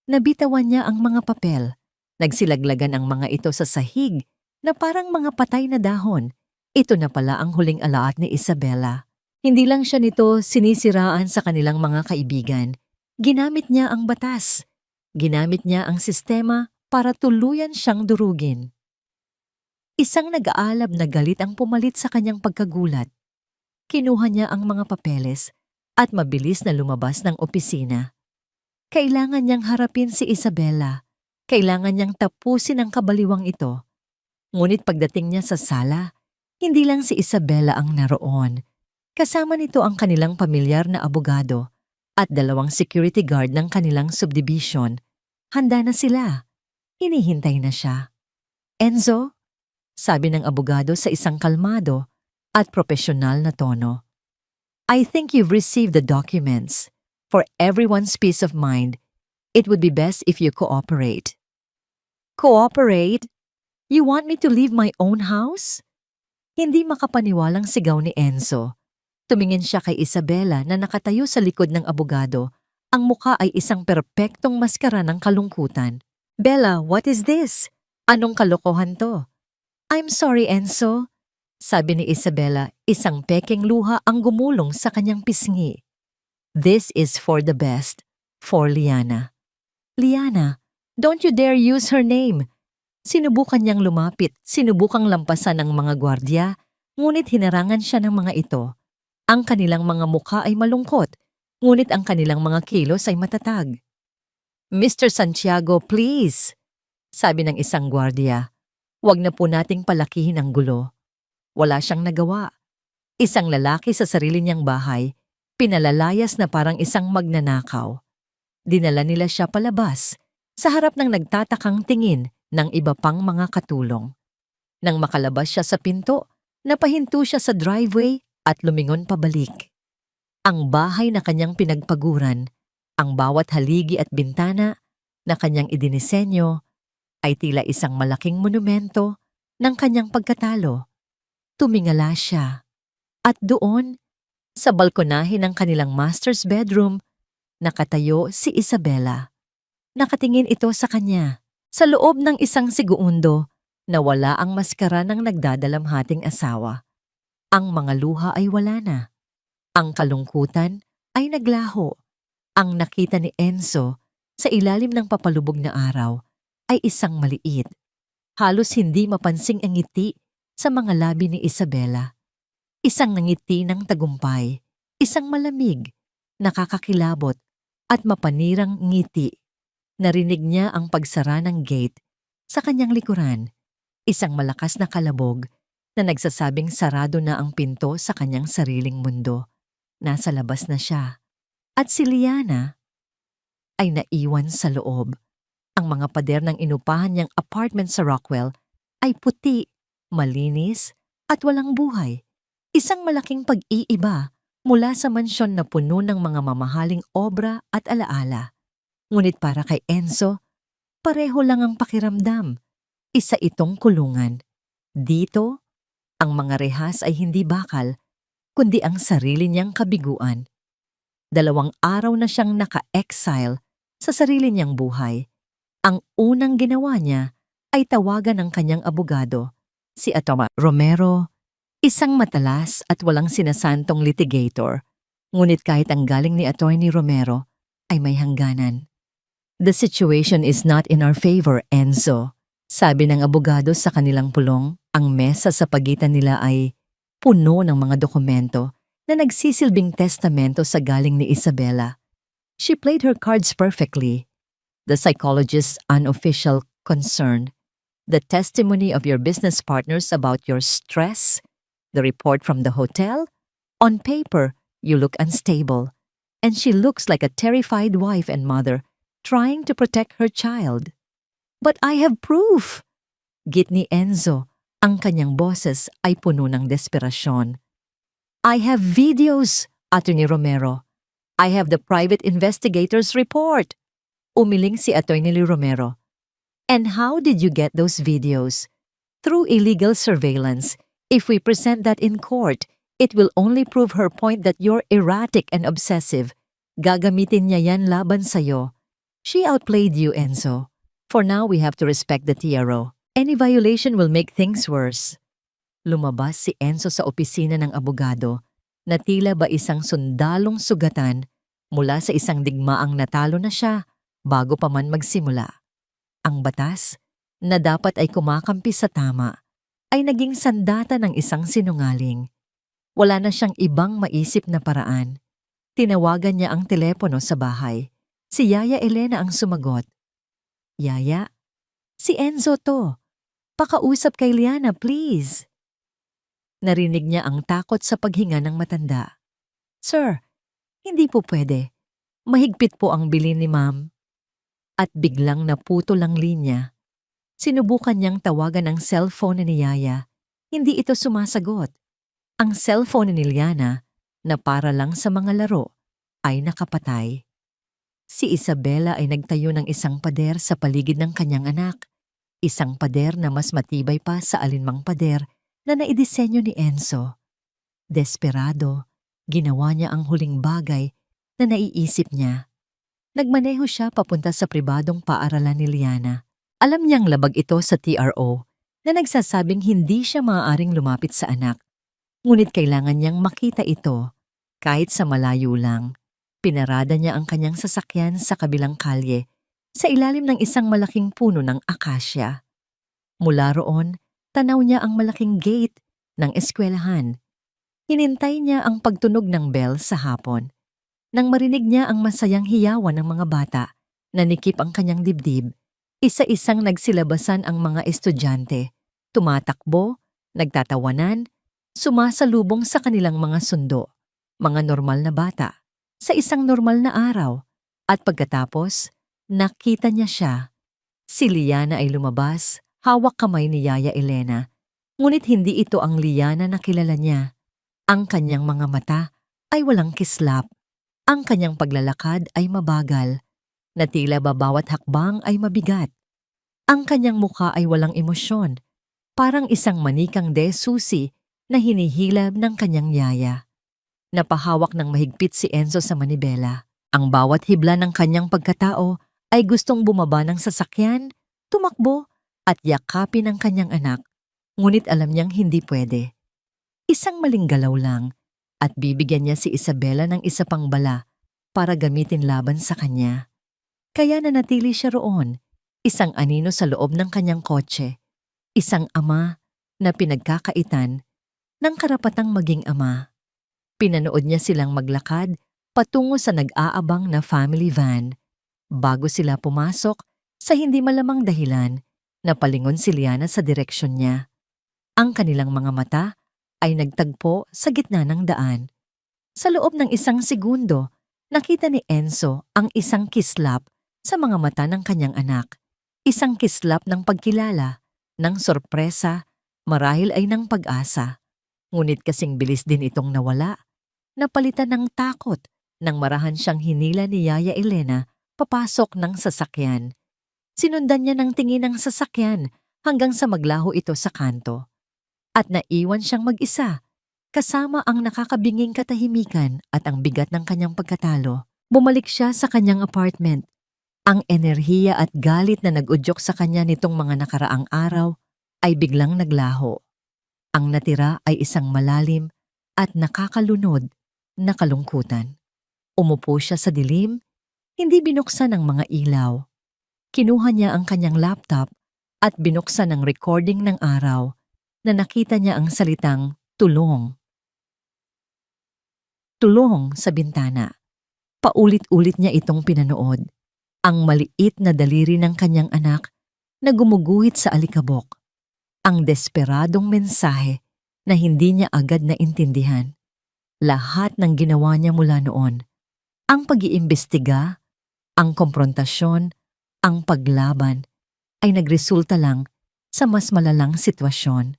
Nabitawan niya ang mga papel. Nagsilaglagan ang mga ito sa sahig na parang mga patay na dahon. Ito na pala ang huling alaat ni Isabella. Hindi lang siya nito sinisiraan sa kanilang mga kaibigan. Ginamit niya ang batas. Ginamit niya ang sistema para tuluyan siyang durugin. Isang nag-aalab na galit ang pumalit sa kanyang pagkagulat. Kinuha niya ang mga papeles at mabilis na lumabas ng opisina. Kailangan niyang harapin si Isabella. Kailangan niyang tapusin ang kabaliwang ito. Ngunit pagdating niya sa sala, hindi lang si Isabella ang naroon. Kasama nito ang kanilang pamilyar na abogado at 2 security guard ng kanilang subdivision. Handa na sila. Hinihintay na siya. Enzo, sabi ng abogado sa isang kalmado at propesyonal na tono, I think you've received the documents. For everyone's peace of mind, it would be best if you cooperate. Cooperate? You want me to leave my own house? Hindi makapaniwalang sigaw ni Enzo. Tumingin siya kay Isabella na nakatayo sa likod ng abogado. Ang muka ay isang perpektong maskara ng kalungkutan. Bella, what is this? Anong kalokohan to? I'm sorry, Enzo. Sabi ni Isabella, isang pekeng luha ang gumulong sa kanyang pisngi. This is for the best, for Liana. Liana, don't you dare use her name. Sinubukan niyang lumapit, sinubukang lampasan ng mga gwardya, ngunit hinarangan siya ng mga ito. Ang kanilang mga mukha ay malungkot, ngunit ang kanilang mga kilos ay matatag. Mr. Santiago, please, sabi ng isang gwardya. Huwag na po nating palakihin ang gulo. Wala siyang nagawa. Isang lalaki sa sarili niyang bahay, pinalalayas na parang isang magnanakaw. Dinala nila siya palabas, sa harap ng nagtatakang tingin ng iba pang mga katulong. Nang makalabas siya sa pinto, napahinto siya sa driveway at lumingon pabalik. Ang bahay na kanyang pinagpaguran, ang bawat haligi at bintana na kanyang idinisenyo, ay tila isang malaking monumento ng kanyang pagkatalo. Tumingala siya. At doon, sa balkonahe ng kanilang master's bedroom, nakatayo si Isabella. Nakatingin ito sa kanya. Sa loob ng isang segundo, nawala ang maskara ng nagdadalamhating asawa. Ang mga luha ay wala na. Ang kalungkutan ay naglaho. Ang nakita ni Enzo sa ilalim ng papalubog na araw ay isang maliit. Halos hindi mapansing ang ngiti sa mga labi ni Isabella. Isang ngiti ng tagumpay, isang malamig, nakakakilabot at mapanirang ngiti. Narinig niya ang pagsara ng gate sa kanyang likuran, isang malakas na kalabog na nagsasabing sarado na ang pinto sa kanyang sariling mundo. Nasa labas na siya. At si Liana ay naiwan sa loob. Ang mga pader ng inupahan niyang apartment sa Rockwell ay puti, malinis at walang buhay. Isang malaking pag-iiba mula sa mansyon na puno ng mga mamahaling obra at alaala. Ngunit para kay Enzo, Pareho lang ang pakiramdam. Isa itong kulungan. Dito, ang mga rehas ay hindi bakal, kundi ang sarili niyang kabiguan. 2 araw na siyang naka-exile sa sarili niyang buhay. Ang unang ginawa niya ay tawagan ng kanyang abogado, si Atty. Romero, isang matalas at walang sinasantong litigator. Ngunit kahit ang galing ni Atty. Romero ay may hangganan. "The situation is not in our favor, Enzo," sabi ng abogado sa kanilang pulong. Ang mesa sa pagitan nila ay puno ng mga dokumento na nagsisilbing testamento sa galing ni Isabela. She played her cards perfectly. The psychologist's unofficial concern, the testimony of your business partners about your stress, the report from the hotel. On paper, you look unstable, and she looks like a terrified wife and mother trying to protect her child. "But I have proof!" Git ni Enzo. Ang kanyang boses ay puno ng desperasyon. "I have videos, Atty. Romero. I have the private investigator's report." Umiling si Atty. Romero. "And how did you get those videos?" "Through illegal surveillance. If we present that in court, it will only prove her point that you're erratic and obsessive. Gagamitin niya yan laban sa'yo. She outplayed you, Enzo. For now, we have to respect the TRO. Any violation will make things worse." Lumabas si Enzo sa opisina ng abogado na tila ba isang sundalong sugatan mula sa isang digmaang natalo na siya bago pa man magsimula. Ang batas, na dapat ay kumakampi sa tama, ay naging sandata ng isang sinungaling. Wala na siyang ibang maisip na paraan. Tinawagan niya ang telepono sa bahay. Si Yaya Elena ang sumagot. "Yaya, si Enzo to. Pakausap kay Liana, please." Narinig niya ang takot sa paghinga ng matanda. "Sir, hindi po pwede. Mahigpit po ang bilin ni ma'am." At biglang naputol ang linya. Sinubukan niyang tawagan ang cellphone ni Yaya. Hindi ito sumasagot. Ang cellphone ni Liana, na para lang sa mga laro, ay nakapatay. Si Isabela ay nagtayo ng isang pader sa paligid ng kanyang anak. Isang pader na mas matibay pa sa alinmang pader na naidisenyo ni Enzo. Desperado, ginawa niya ang huling bagay na naiisip niya. Nagmaneho siya papunta sa pribadong paaralan ni Liana. Alam niyang labag ito sa TRO na nagsasabing hindi siya maaaring lumapit sa anak. Ngunit kailangan niyang makita ito kahit sa malayo lang. Pinarada niya ang kanyang sasakyan sa kabilang kalye sa ilalim ng isang malaking puno ng akasya. Mula roon, tanaw niya ang malaking gate ng eskwelahan. Hinintay niya ang pagtunog ng bell sa hapon. Nang marinig niya ang masayang hiyawan ng mga bata, nanikip ang kanyang dibdib. Isa-isang nagsilabasan ang mga estudyante. Tumatakbo, nagtatawanan, sumasalubong sa kanilang mga sundo. Mga normal na bata, sa isang normal na araw. At pagkatapos, nakita niya siya. Si Liana ay lumabas, hawak kamay ni Yaya Elena. Ngunit hindi ito ang Liana na kilala niya. Ang kanyang mga mata ay walang kislap. Ang kanyang paglalakad ay mabagal, na tila ba bawat hakbang ay mabigat. Ang kanyang mukha ay walang emosyon, parang isang manikang susi na hinihilab ng kanyang yaya. Napahawak ng mahigpit si Enzo sa manibela. Ang bawat hibla ng kanyang pagkatao ay gustong bumaba ng sasakyan, tumakbo at yakapin ang kanyang anak. Ngunit alam niyang hindi pwede. Isang maling galaw lang at bibigyan niya si Isabela ng isa pang bala para gamitin laban sa kanya. Kaya nanatili siya roon, isang anino sa loob ng kanyang kotse. Isang ama na pinagkakaitan ng karapatang maging ama. Pinanood niya silang maglakad patungo sa nag-aabang na family van. Bago sila pumasok, sa hindi malamang dahilan, napalingon si Liana sa direksyon niya. Ang kanilang mga mata ay nagtagpo sa gitna ng daan. Sa loob ng isang segundo, nakita ni Enzo ang isang kislap sa mga mata ng kanyang anak. Isang kislap ng pagkilala, ng sorpresa, marahil ay ng pag-asa. Ngunit kasing bilis din itong nawala. Napalitan ng takot nang marahan siyang hinila ni Yaya Elena papasok ng sasakyan. Sinundan niya ng tingin ng sasakyan hanggang sa maglaho ito sa kanto. At naiwan siyang mag-isa, kasama ang nakakabinging katahimikan at ang bigat ng kanyang pagkatalo. Bumalik siya sa kanyang apartment. Ang enerhiya at galit na nag-udyok sa kanya nitong mga nakaraang araw ay biglang naglaho. Ang natira ay isang malalim at nakakalunod na kalungkutan. Umupo siya sa dilim, hindi binuksan ang mga ilaw. Kinuha niya ang kanyang laptop at binuksan ang recording ng araw na nakita niya ang salitang tulong. Tulong sa bintana. Paulit-ulit niya itong pinanood. Ang maliit na daliri ng kanyang anak na gumuguhit sa alikabok. Ang desperadong mensahe na hindi niya agad naintindihan. Lahat ng ginawa niya mula noon, ang pag-iimbestiga, ang komprontasyon, ang paglaban, ay nagresulta lang sa mas malalang sitwasyon.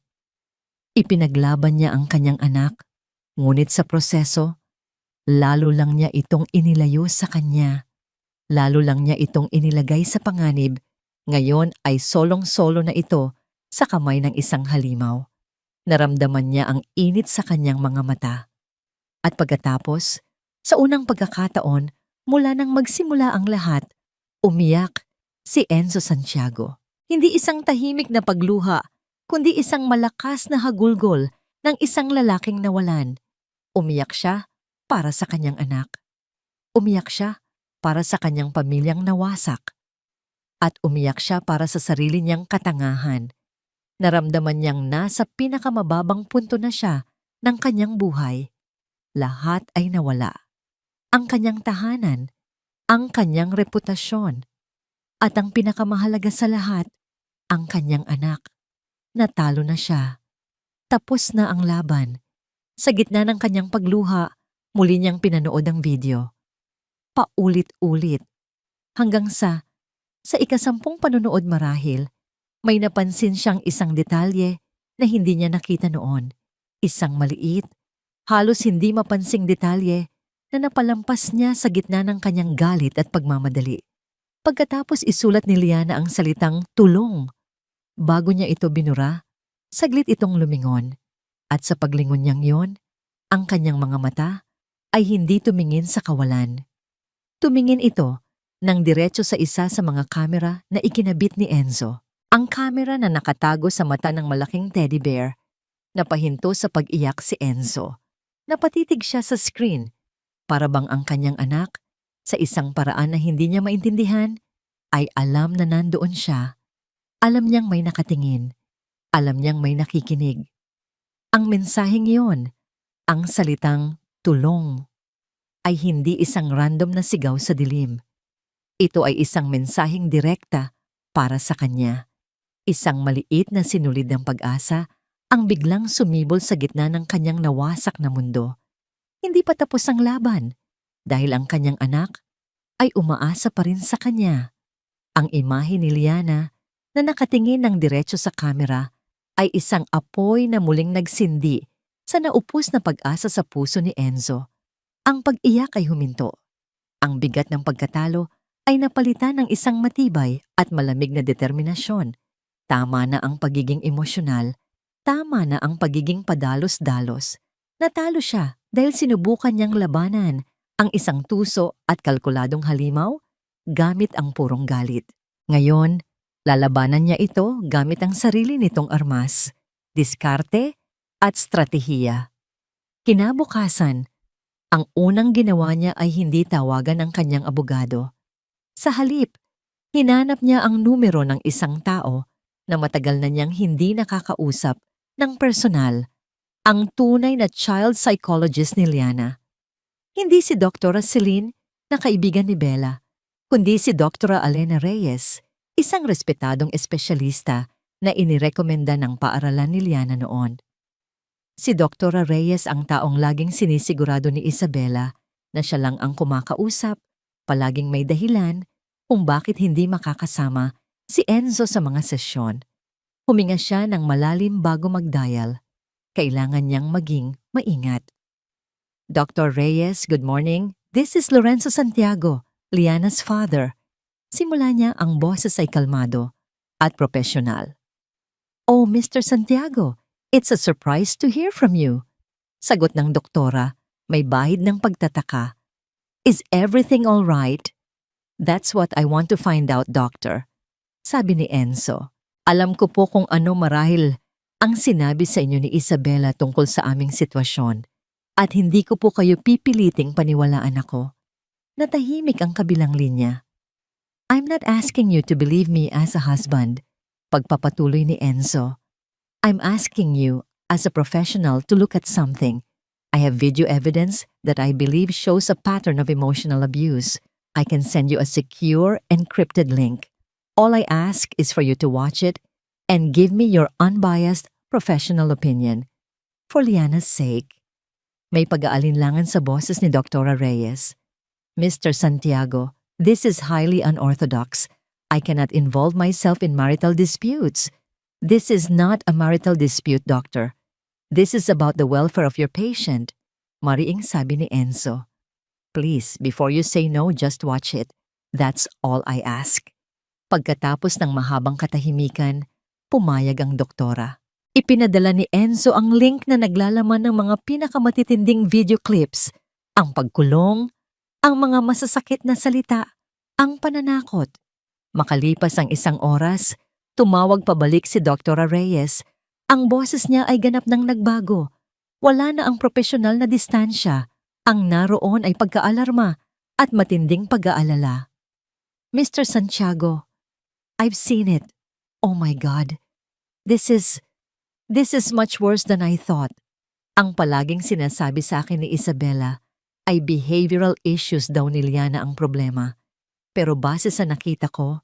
Ipinaglaban niya ang kanyang anak, ngunit sa proseso, lalo lang niya itong inilayo sa kanya. Lalo lang niya itong inilagay sa panganib, ngayon ay solong-solo na ito sa kamay ng isang halimaw. Naramdaman niya ang init sa kanyang mga mata. At pagkatapos, sa unang pagkakataon, mula nang magsimula ang lahat, umiyak si Enzo Santiago. Hindi isang tahimik na pagluha, kundi isang malakas na hagulgol ng isang lalaking nawalan. Umiyak siya para sa kanyang anak. Umiyak siya para sa kanyang pamilyang nawasak. At umiyak siya para sa sarili niyang katangahan. Naramdaman niyang nasa pinakamababang punto na siya ng kanyang buhay. Lahat ay nawala. Ang kanyang tahanan, ang kanyang reputasyon, at ang pinakamahalaga sa lahat, ang kanyang anak. Natalo na siya. Tapos na ang laban. Sa gitna ng kanyang pagluha, muli niyang pinanood ang video. Paulit-ulit. Hanggang sa ika-10 panonood marahil, may napansin siyang isang detalye na hindi niya nakita noon. Isang maliit, halos hindi mapansing detalye na napalampas niya sa gitna ng kanyang galit at pagmamadali. Pagkatapos isulat ni Liana ang salitang tulong. Bago niya ito binura, saglit itong lumingon. At sa paglingon niyang yon, ang kanyang mga mata ay hindi tumingin sa kawalan. Tumingin ito ng diretso sa isa sa mga kamera na ikinabit ni Enzo. Ang kamera na nakatago sa mata ng malaking teddy bear. Napahinto sa pag-iyak si Enzo. Napatitig siya sa screen. Para bang ang kanyang anak, sa isang paraan na hindi niya maintindihan, ay alam na nandoon siya. Alam niyang may nakatingin. Alam niyang may nakikinig. Ang mensaheng iyon, ang salitang tulong, ay hindi isang random na sigaw sa dilim. Ito ay isang mensaheng direkta para sa kanya. Isang maliit na sinulid ng pag-asa ang biglang sumibol sa gitna ng kanyang nawasak na mundo. Hindi pa tapos ang laban dahil ang kanyang anak ay umaasa pa rin sa kanya. Ang imahe ni Liana na nakatingin ng diretso sa kamera ay isang apoy na muling nagsindi sa naupos na pag-asa sa puso ni Enzo. Ang pag-iyak ay huminto. Ang bigat ng pagkatalo ay napalitan ng isang matibay at malamig na determinasyon. Tama na ang pagiging emosyonal, tama na ang pagiging padalos-dalos. Natalo siya dahil sinubukan niyang labanan ang isang tuso at kalkuladong halimaw gamit ang purong galit. Ngayon, lalabanan niya ito gamit ang sarili nitong armas, diskarte at stratehiya. Kinabukasan, ang unang ginawa niya ay hindi tawagan ang kanyang abogado. Sa halip, hinanap niya ang numero ng isang tao na matagal na niyang hindi nakakausap ng personal, ang tunay na child psychologist ni Liana. Hindi si Dr. Celine na kaibigan ni Bella, kundi si Dr. Alena Reyes, isang respetadong espesyalista na inirekomenda ng paaralan ni Liana noon. Si Dr. Reyes ang taong laging sinisigurado ni Isabela na siya lang ang kumakausap, palaging may dahilan kung bakit hindi makakasama si Enzo sa mga sesyon. Huminga siya ng malalim bago mag-dial. Kailangan niyang maging maingat. Dr. Reyes, good morning. This is Lorenzo Santiago, Liana's father. Simula niya ang boses ay kalmado at profesional. "Oh, Mr. Santiago, it's a surprise to hear from you." Sagot ng doktora, may bahid ng pagtataka. "Is everything all right?" "That's what I want to find out, doctor," sabi ni Enzo. "Alam ko po kung ano marahil ang sinabi sa inyo ni Isabela tungkol sa aming sitwasyon at hindi ko po kayo pipiliting paniwalaan ako." Natahimik ang kabilang linya. "I'm not asking you to believe me as a husband," pagpapatuloy ni Enzo. "I'm asking you as a professional to look at something. I have video evidence that I believe shows a pattern of emotional abuse. I can send you a secure, encrypted link. All I ask is for you to watch it and give me your unbiased, professional opinion. For Liana's sake." May pag-aalinlangan sa boses ni Dr. Reyes. "Mr. Santiago, this is highly unorthodox. I cannot involve myself in marital disputes. This is not a marital dispute, doctor. This is about the welfare of your patient," mariing sabi ni Enzo. "Please, before you say no, just watch it. That's all I ask." Pagkatapos ng mahabang katahimikan, pumayag ang doktora. Ipinadala ni Enzo ang link na naglalaman ng mga pinakamatitinding video clips, ang pagkulong, ang mga masasakit na salita, ang pananakot. Makalipas ang 1 oras, tumawag pabalik si Dr. Reyes. Ang boses niya ay ganap nang nagbago. Wala na ang profesional na distansya. Ang naroon ay pagkaalarma at matinding pag-aalala. "Mr. Santiago, I've seen it. Oh my God. This is much worse than I thought." Ang palaging sinasabi sa akin ni Isabela ay behavioral issues daw ni Liana ang problema. Pero base sa nakita ko,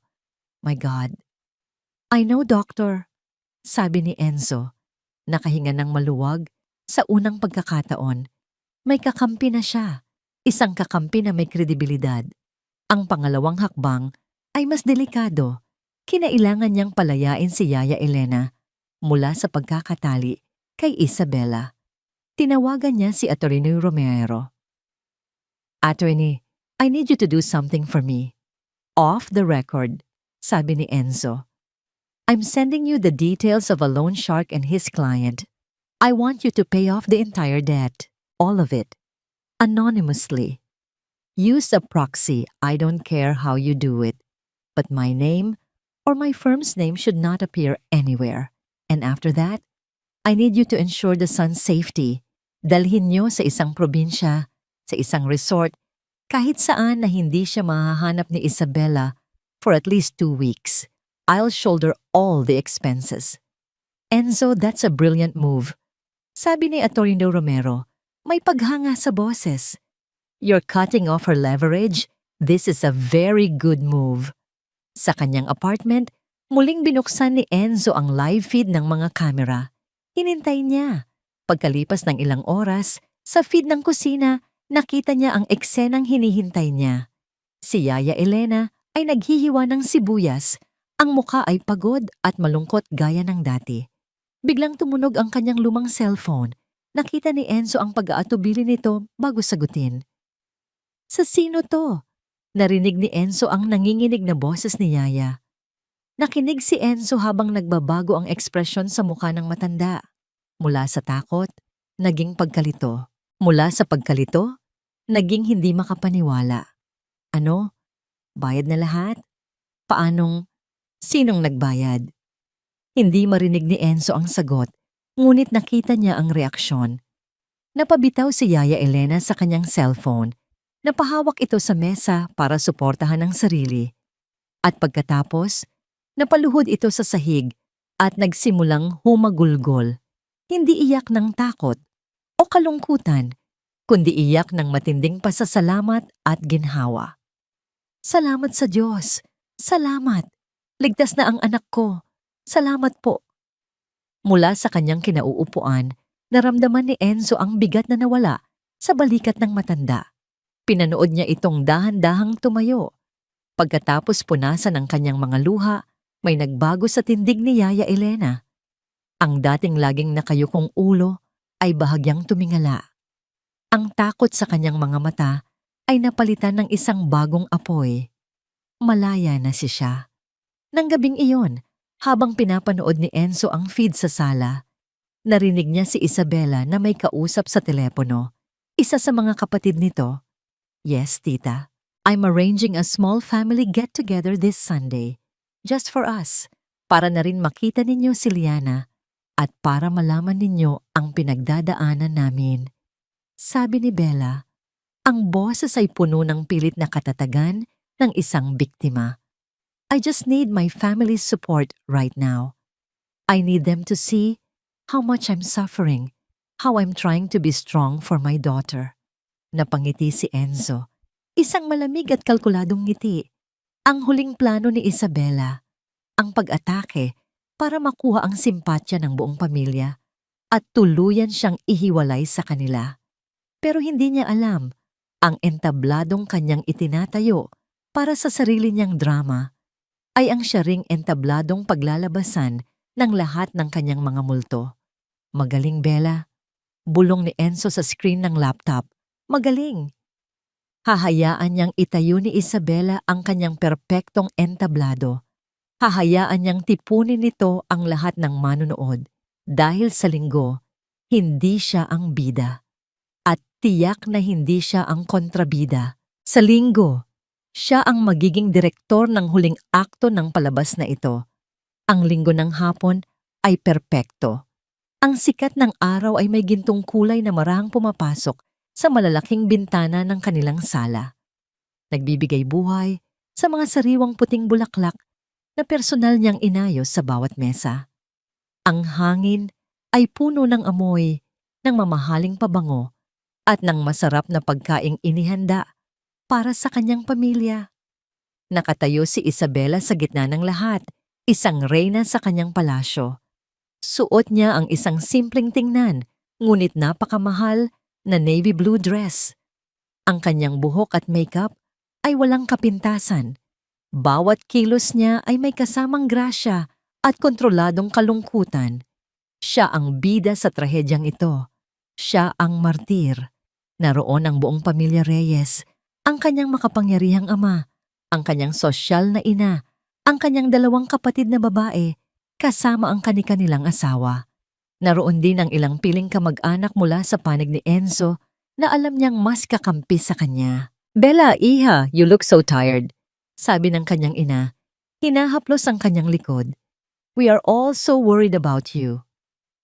my God. "I know, doctor," sabi ni Enzo. Nakahinga ng maluwag sa unang pagkakataon. May kakampi na siya. Isang kakampi na may kredibilidad. Ang pangalawang hakbang ay mas delikado. Kinailangan niyang palayain si Yaya Elena mula sa pagkakatali kay Isabela. Tinawagan niya si Attorney Romero. "Attorney, I need you to do something for me. Off the record," sabi ni Enzo. "I'm sending you the details of a loan shark and his client. I want you to pay off the entire debt, all of it, anonymously. Use a proxy. I don't care how you do it. But my name or my firm's name should not appear anywhere. And after that, I need you to ensure the son's safety. Dalhin niyo sa isang probinsya, sa isang resort, kahit saan na hindi siya mahahanap ni Isabela for at least 2 weeks. I'll shoulder all the expenses." "Enzo, that's a brilliant move," sabi ni Atty. Romero. May paghanga sa boses. "You're cutting off her leverage. This is a very good move." Sa kanyang apartment, muling binuksan ni Enzo ang live feed ng mga kamera. Hinintay niya. Pagkalipas ng ilang oras, sa feed ng kusina, nakita niya ang eksenang hinihintay niya. Si Yaya Elena ay naghihiwa ng sibuyas. Ang muka ay pagod at malungkot gaya ng dati. Biglang tumunog ang kanyang lumang cellphone. Nakita ni Enzo ang pag-aatubili nito bago sagutin. "Sa sino to?" Narinig ni Enzo ang nanginginig na boses ni Yaya. Nakinig si Enzo habang nagbabago ang ekspresyon sa mukha ng matanda. Mula sa takot, naging pagkalito. Mula sa pagkalito, naging hindi makapaniwala. "Ano? Bayad na lahat? Paanong? Sinong nagbayad?" Hindi marinig ni Enzo ang sagot, ngunit nakita niya ang reaksyon. Napabitaw si Yaya Elena sa kanyang cellphone. Napahawak ito sa mesa para suportahan ang sarili. At pagkatapos, napaluhod ito sa sahig at nagsimulang humagulgol. Hindi iyak ng takot o kalungkutan, kundi iyak ng matinding pasasalamat at ginhawa. "Salamat sa Diyos! Salamat! Ligtas na ang anak ko! Salamat po!" Mula sa kanyang kinauupuan, naramdaman ni Enzo ang bigat na nawala sa balikat ng matanda. Pinanood niya itong dahan-dahang tumayo. Pagkatapos punasan ang kanyang mga luha, may nagbago sa tindig ni Yaya Elena. Ang dating laging nakayukong ulo ay bahagyang tumingala. Ang takot sa kanyang mga mata ay napalitan ng isang bagong apoy. malaya na siya. Nang gabing iyon, habang pinapanood ni Enzo ang feed sa sala, narinig niya si Isabela na may kausap sa telepono. Isa sa mga kapatid nito. Yes, tita. I'm arranging a small family get-together this Sunday. Just for us. Para na rin makita ninyo si Liana at para malaman ninyo ang pinagdadaanan namin. Sabi ni Bella, ang boses ay puno ng pilit na katatagan ng isang biktima. I just need my family's support right now. I need them to see how much I'm suffering, how I'm trying to be strong for my daughter. Napangiti si Enzo. Isang malamig at kalkuladong ngiti. Ang huling plano ni Isabela, ang pag-atake para makuha ang simpatya ng buong pamilya at tuluyan siyang ihiwalay sa kanila. Pero hindi niya alam ang entabladong kanyang itinatayo para sa sarili niyang drama ay ang siya ring entabladong paglalabasan ng lahat ng kanyang mga multo. Magaling, Bella. Bulong ni Enzo sa screen ng laptop. Magaling. Hahayaan niyang itayo ni Isabela ang kanyang perpektong entablado. Hahayaan niyang tipunin nito ang lahat ng manunood. Dahil sa linggo, hindi siya ang bida. At tiyak na hindi siya ang kontrabida. Sa linggo, siya ang magiging direktor ng huling akto ng palabas na ito. Ang linggo ng hapon ay perpekto. Ang sikat ng araw ay may gintong kulay na marahang pumapasok sa malalaking bintana ng kanilang sala. Nagbibigay buhay sa mga sariwang puting bulaklak na personal niyang inayos sa bawat mesa. Ang hangin ay puno ng amoy ng mamahaling pabango at ng masarap na pagkaing inihanda para sa kanyang pamilya. Nakatayo si Isabela sa gitna ng lahat, isang reyna sa kanyang palasyo. Suot niya ang isang simpleng tingnan, ngunit napakamahal na navy blue dress. Ang kanyang buhok at makeup ay walang kapintasan. Bawat kilos niya ay may kasamang grasya at kontroladong kalungkutan. Siya ang bida sa trahedyang ito. Siya ang martir. Naroon ang buong pamilya Reyes, ang kanyang makapangyarihang ama, ang kanyang sosyal na ina, ang kanyang dalawang kapatid na babae, kasama ang kani-kanilang asawa. Naroon din ang ilang piling kamag-anak mula sa panig ni Enzo na alam niyang mas kakampi sa kanya. Bella, iha, you look so tired, sabi ng kanyang ina. Hinahaplos ang kanyang likod. We are all so worried about you.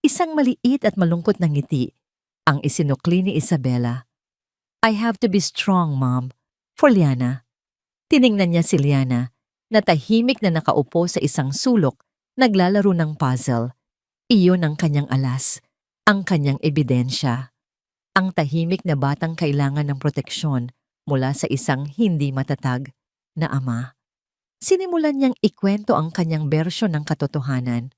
Isang maliit at malungkot na ngiti ang isinukli ni Isabela. I have to be strong, Mom. For Liana. Tiningnan niya si Liana na tahimik na nakaupo sa isang sulok, naglalaro ng puzzle. Iyon ang kanyang alas, ang kanyang ebidensya. Ang tahimik na batang kailangan ng proteksyon mula sa isang hindi matatag na ama. Sinimulan niyang ikwento ang kanyang bersyon ng katotohanan.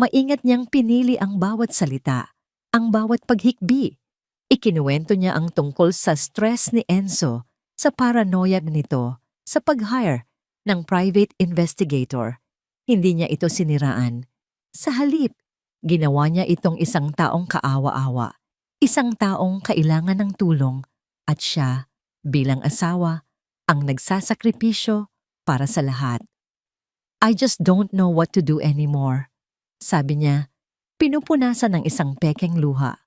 Maingat niyang pinili ang bawat salita, ang bawat paghikbi. Ikinuwento niya ang tungkol sa stress ni Enzo, sa paranoia nito, sa pag-hire ng private investigator. Hindi niya ito siniraan. Sa halip, ginawa niya itong isang taong kaawa-awa, isang taong kailangan ng tulong, at siya, bilang asawa, ang nagsasakripisyo para sa lahat. I just don't know what to do anymore. Sabi niya, pinupunasan ng isang pekeng luha.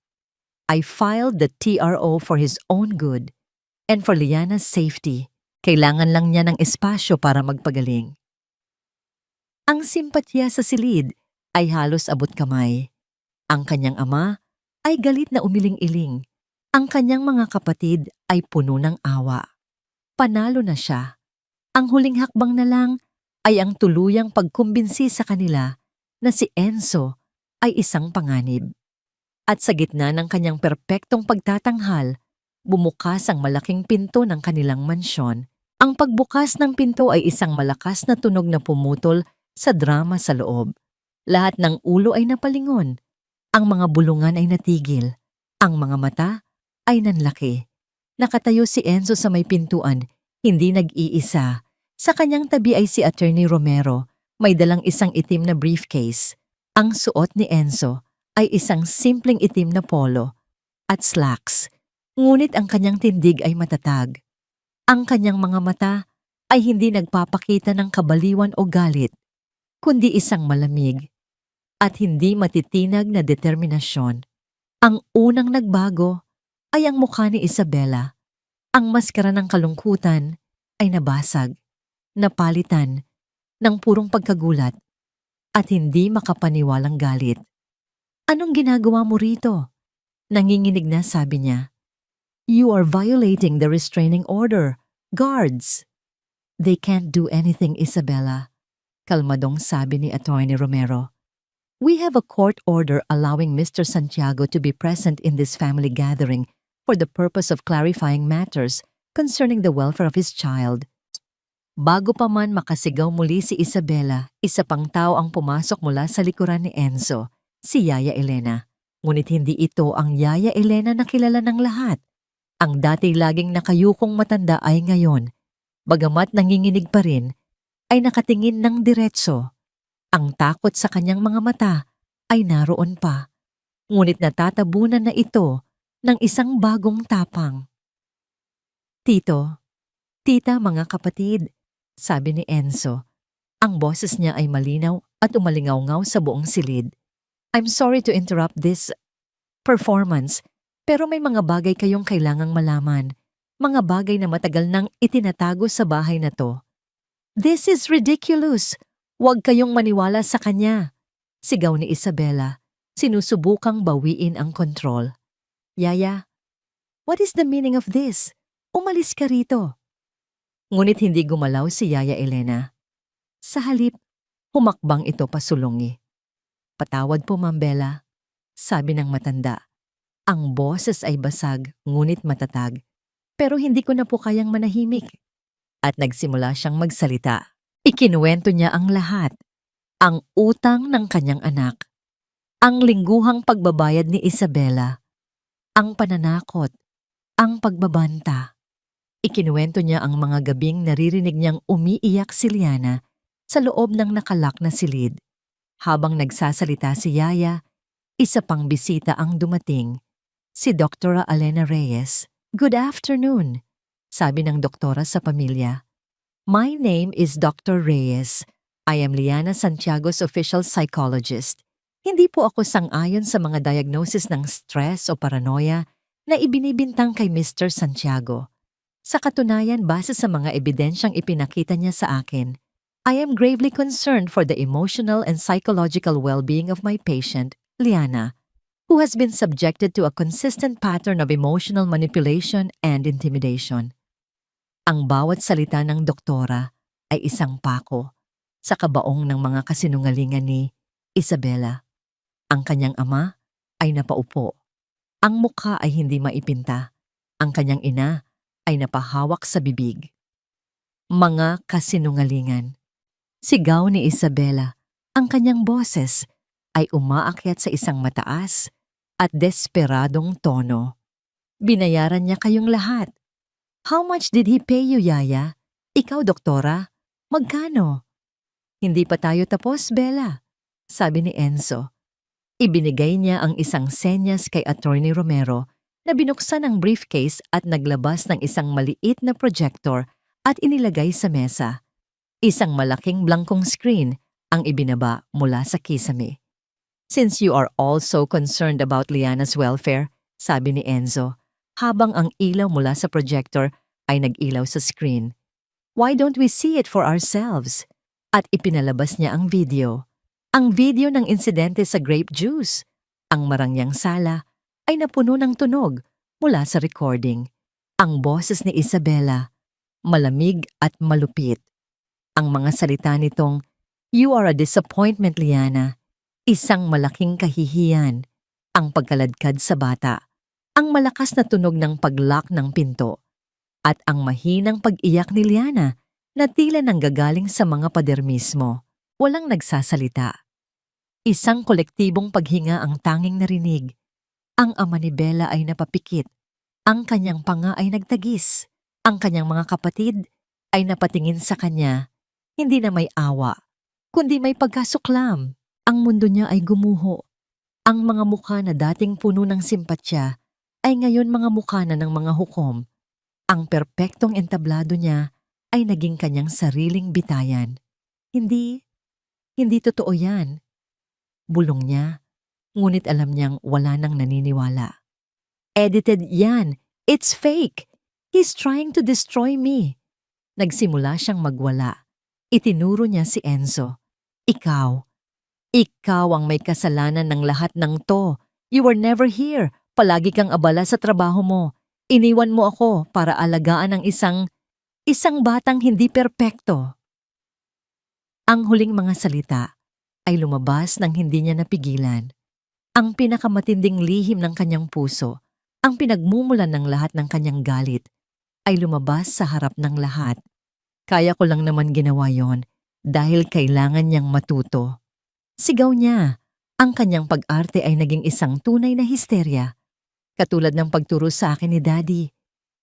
I filed the TRO for his own good and for Liana's safety. Kailangan lang niya ng espasyo para magpagaling. Ang simpatya sa silid ay halos abot kamay. Ang kanyang ama ay galit na umiling-iling. Ang kanyang mga kapatid ay puno ng awa. Panalo na siya. Ang huling hakbang na lang ay ang tuluyang pagkumbinsi sa kanila na si Enzo ay isang panganib. At sa gitna ng kanyang perpektong pagtatanghal, bumukas ang malaking pinto ng kanilang mansyon. Ang pagbukas ng pinto ay isang malakas na tunog na pumutol sa drama sa loob. Lahat ng ulo ay napalingon. Ang mga bulungan ay natigil. Ang mga mata ay nanlaki. Nakatayo si Enzo sa may pintuan, hindi nag-iisa. Sa kanyang tabi ay si Attorney Romero, may dalang isang itim na briefcase. Ang suot ni Enzo ay isang simpleng itim na polo at slacks, ngunit ang kanyang tindig ay matatag. Ang kanyang mga mata ay hindi nagpapakita ng kabaliwan o galit, kundi isang malamig at hindi matitinag na determinasyon. Ang unang nagbago ay ang mukha ni Isabela. Ang maskara ng kalungkutan ay nabasag, napalitan ng purong pagkagulat at hindi makapaniwalang galit. "Anong ginagawa mo rito?" Nanginginig na sabi niya. "You are violating the restraining order. Guards!" "They can't do anything, Isabela," kalmadong sabi ni Attorney Romero. "We have a court order allowing Mr. Santiago to be present in this family gathering for the purpose of clarifying matters concerning the welfare of his child." Bago pa man makasigaw muli si Isabela, isa pang tao ang pumasok mula sa likuran ni Enzo, si Yaya Elena. Ngunit hindi ito ang Yaya Elena na kilala ng lahat. Ang dati laging nakayukong matanda ay ngayon, bagamat nanginginig pa rin, ay nakatingin ng diretso. Ang takot sa kanyang mga mata ay naroon pa, ngunit natatabunan na ito ng isang bagong tapang. "Tito, tita, mga kapatid," sabi ni Enzo. Ang boses niya ay malinaw at umalingaw-ngaw sa buong silid. "I'm sorry to interrupt this performance, pero may mga bagay kayong kailangang malaman. Mga bagay na matagal nang itinatago sa bahay na to." "This is ridiculous! Huwag kayong maniwala sa kanya," sigaw ni Isabela, sinusubukang bawiin ang kontrol. "Yaya, what is the meaning of this? Umalis ka rito." Ngunit hindi gumalaw si Yaya Elena. Sa halip, humakbang ito pasulungi. "Patawad po, Ma'am Bella," sabi ng matanda. Ang boses ay basag ngunit matatag. "Pero hindi ko na po kayang manahimik." At nagsimula siyang magsalita. Ikinuwento niya ang lahat. Ang utang ng kanyang anak, ang lingguhang pagbabayad ni Isabela, ang pananakot, ang pagbabanta. Ikinuwento niya ang mga gabing naririnig niyang umiiyak si Liana sa loob ng nakalak na silid. Habang nagsasalita si Yaya, isa pang bisita ang dumating, si Dr. Alena Reyes. "Good afternoon," sabi ng doktora sa pamilya. "My name is Dr. Reyes. I am Liana Santiago's official psychologist. Hindi po ako sang-ayon sa mga diagnosis ng stress o paranoia na ibinibintang kay Mr. Santiago. Sa katunayan, base sa mga ebidensyang ipinakita niya sa akin, I am gravely concerned for the emotional and psychological well-being of my patient, Liana, who has been subjected to a consistent pattern of emotional manipulation and intimidation." Ang bawat salita ng doktora ay isang pako sa kabaong ng mga kasinungalingan ni Isabela. Ang kanyang ama ay napaupo. Ang mukha ay hindi maipinta. Ang kanyang ina ay napahawak sa bibig. "Mga kasinungalingan." Sigaw ni Isabela. Ang kanyang boses ay umaakyat sa isang mataas at desperadong tono. "Binayaran niya kayong lahat. How much did he pay you, Yaya? Ikaw, doktora? Magkano?" "Hindi pa tayo tapos, Bella," sabi ni Enzo. Ibinigay niya ang isang senyas kay Attorney Romero na binuksan ang briefcase at naglabas ng isang maliit na projector at inilagay sa mesa. Isang malaking blankong screen ang ibinaba mula sa kisame. "Since you are all so concerned about Liana's welfare," sabi ni Enzo, habang ang ilaw mula sa projector ay nag-ilaw sa screen, "why don't we see it for ourselves?" At ipinalabas niya ang video. Ang video ng insidente sa grape juice. Ang marangyang sala ay napuno ng tunog mula sa recording. Ang boses ni Isabela, malamig at malupit. Ang mga salita nitong, "You are a disappointment, Liana." Isang malaking kahihiyan. Ang pagkaladkad sa bata. Ang malakas na tunog ng paglock ng pinto. At ang mahinang pag-iyak ni Liana na tila nanggagaling sa mga pader mismo. Walang nagsasalita. Isang kolektibong paghinga ang tanging narinig. Ang ama ni Bella ay napapikit. Ang kanyang panga ay nagtagis. Ang kanyang mga kapatid ay napatingin sa kanya, hindi na may awa, kundi may pagkasuklam. Ang mundo niya ay gumuho. Ang mga mukha na dating puno ng simpatya ay ngayon mga mukha na ng mga hukom. Ang perpektong entablado niya ay naging kanyang sariling bitayan. Hindi, hindi totoo yan. Bulong niya, ngunit alam niyang wala nang naniniwala. Edited yan. It's fake. He's trying to destroy me. Nagsimula siyang magwala. Itinuro niya si Enzo. Ikaw ang may kasalanan ng lahat ng to. You were never here. Palagi kang abala sa trabaho mo. Iniwan mo ako para alagaan ng isang batang hindi perpekto. Ang huling mga salita ay lumabas nang hindi niya napigilan. Ang pinakamatinding lihim ng kanyang puso, ang pinagmumulan ng lahat ng kanyang galit, ay lumabas sa harap ng lahat. Kaya ko lang naman ginawa yon dahil kailangan niyang matuto. Sigaw niya. Ang kanyang pag-arte ay naging isang tunay na histerya. Katulad ng pagturo sa akin ni Daddy.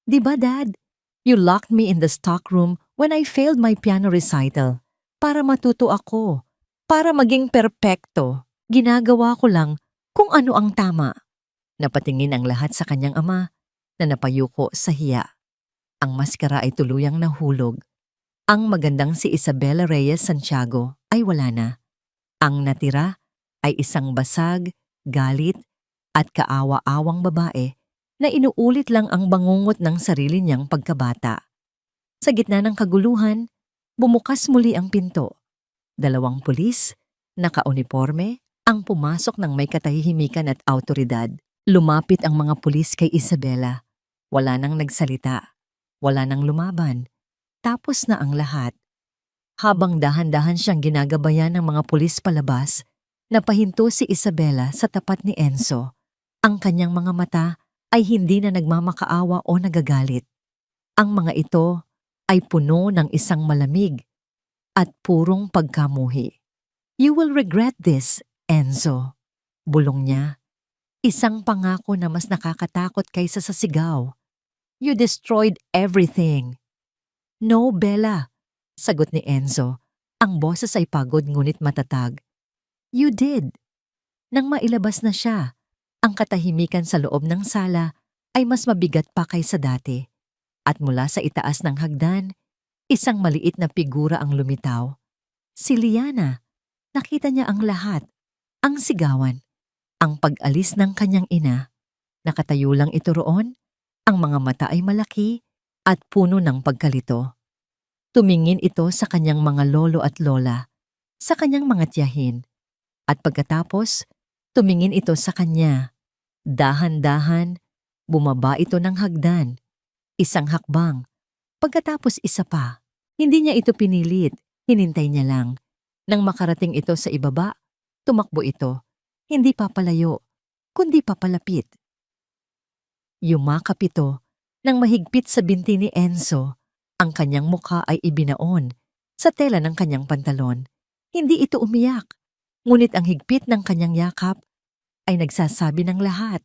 Di ba, Dad? You locked me in the stockroom when I failed my piano recital. Para matuto ako. Para maging perpekto. Ginagawa ko lang kung ano ang tama. Napatingin ang lahat sa kanyang ama na napayuko sa hiya. Ang maskara ay tuluyang nahulog. Ang magandang si Isabela Reyes Santiago ay wala na. Ang natira ay isang basag, galit, at kaawa-awang babae na inuulit lang ang bangungot ng sarili niyang pagkabata. Sa gitna ng kaguluhan, bumukas muli ang pinto. 2 pulis, naka-uniforme, ang pumasok ng may katahimikan at awtoridad. Lumapit ang mga pulis kay Isabela. Wala nang nagsalita. Wala nang lumaban. Tapos na ang lahat. Habang dahan-dahan siyang ginagabayan ng mga pulis palabas, napahinto si Isabela sa tapat ni Enzo. Ang kanyang mga mata ay hindi na nagmamakaawa o nagagalit. Ang mga ito ay puno ng isang malamig at purong pagkamuhi. You will regret this, Enzo. Bulong niya. Isang pangako na mas nakakatakot kaysa sa sigaw. You destroyed everything. No, Bella. Sagot ni Enzo. Ang boses ay pagod ngunit matatag. You did. Nang mailabas na siya, ang katahimikan sa loob ng sala ay mas mabigat pa kaysa dati. At mula sa itaas ng hagdan, isang maliit na figura ang lumitaw. Si Liana. Nakita niya ang lahat. Ang sigawan. Ang pag-alis ng kanyang ina. Nakatayo lang ito roon. Ang mga mata ay malaki at puno ng pagkalito. Tumingin ito sa kanyang mga lolo at lola, sa kanyang mga tiyahin. At pagkatapos, tumingin ito sa kanya. Dahan-dahan, bumaba ito ng hagdan. Isang hakbang. Pagkatapos isa pa. Hindi niya ito pinilit, hinintay niya lang. Nang makarating ito sa ibaba, tumakbo ito. Hindi papalayo, kundi papalapit. Yumakap ito nang mahigpit sa binti ni Enzo. Ang kanyang mukha ay ibinaon sa tela ng kanyang pantalon. Hindi ito umiyak, ngunit ang higpit ng kanyang yakap ay nagsasabi ng lahat.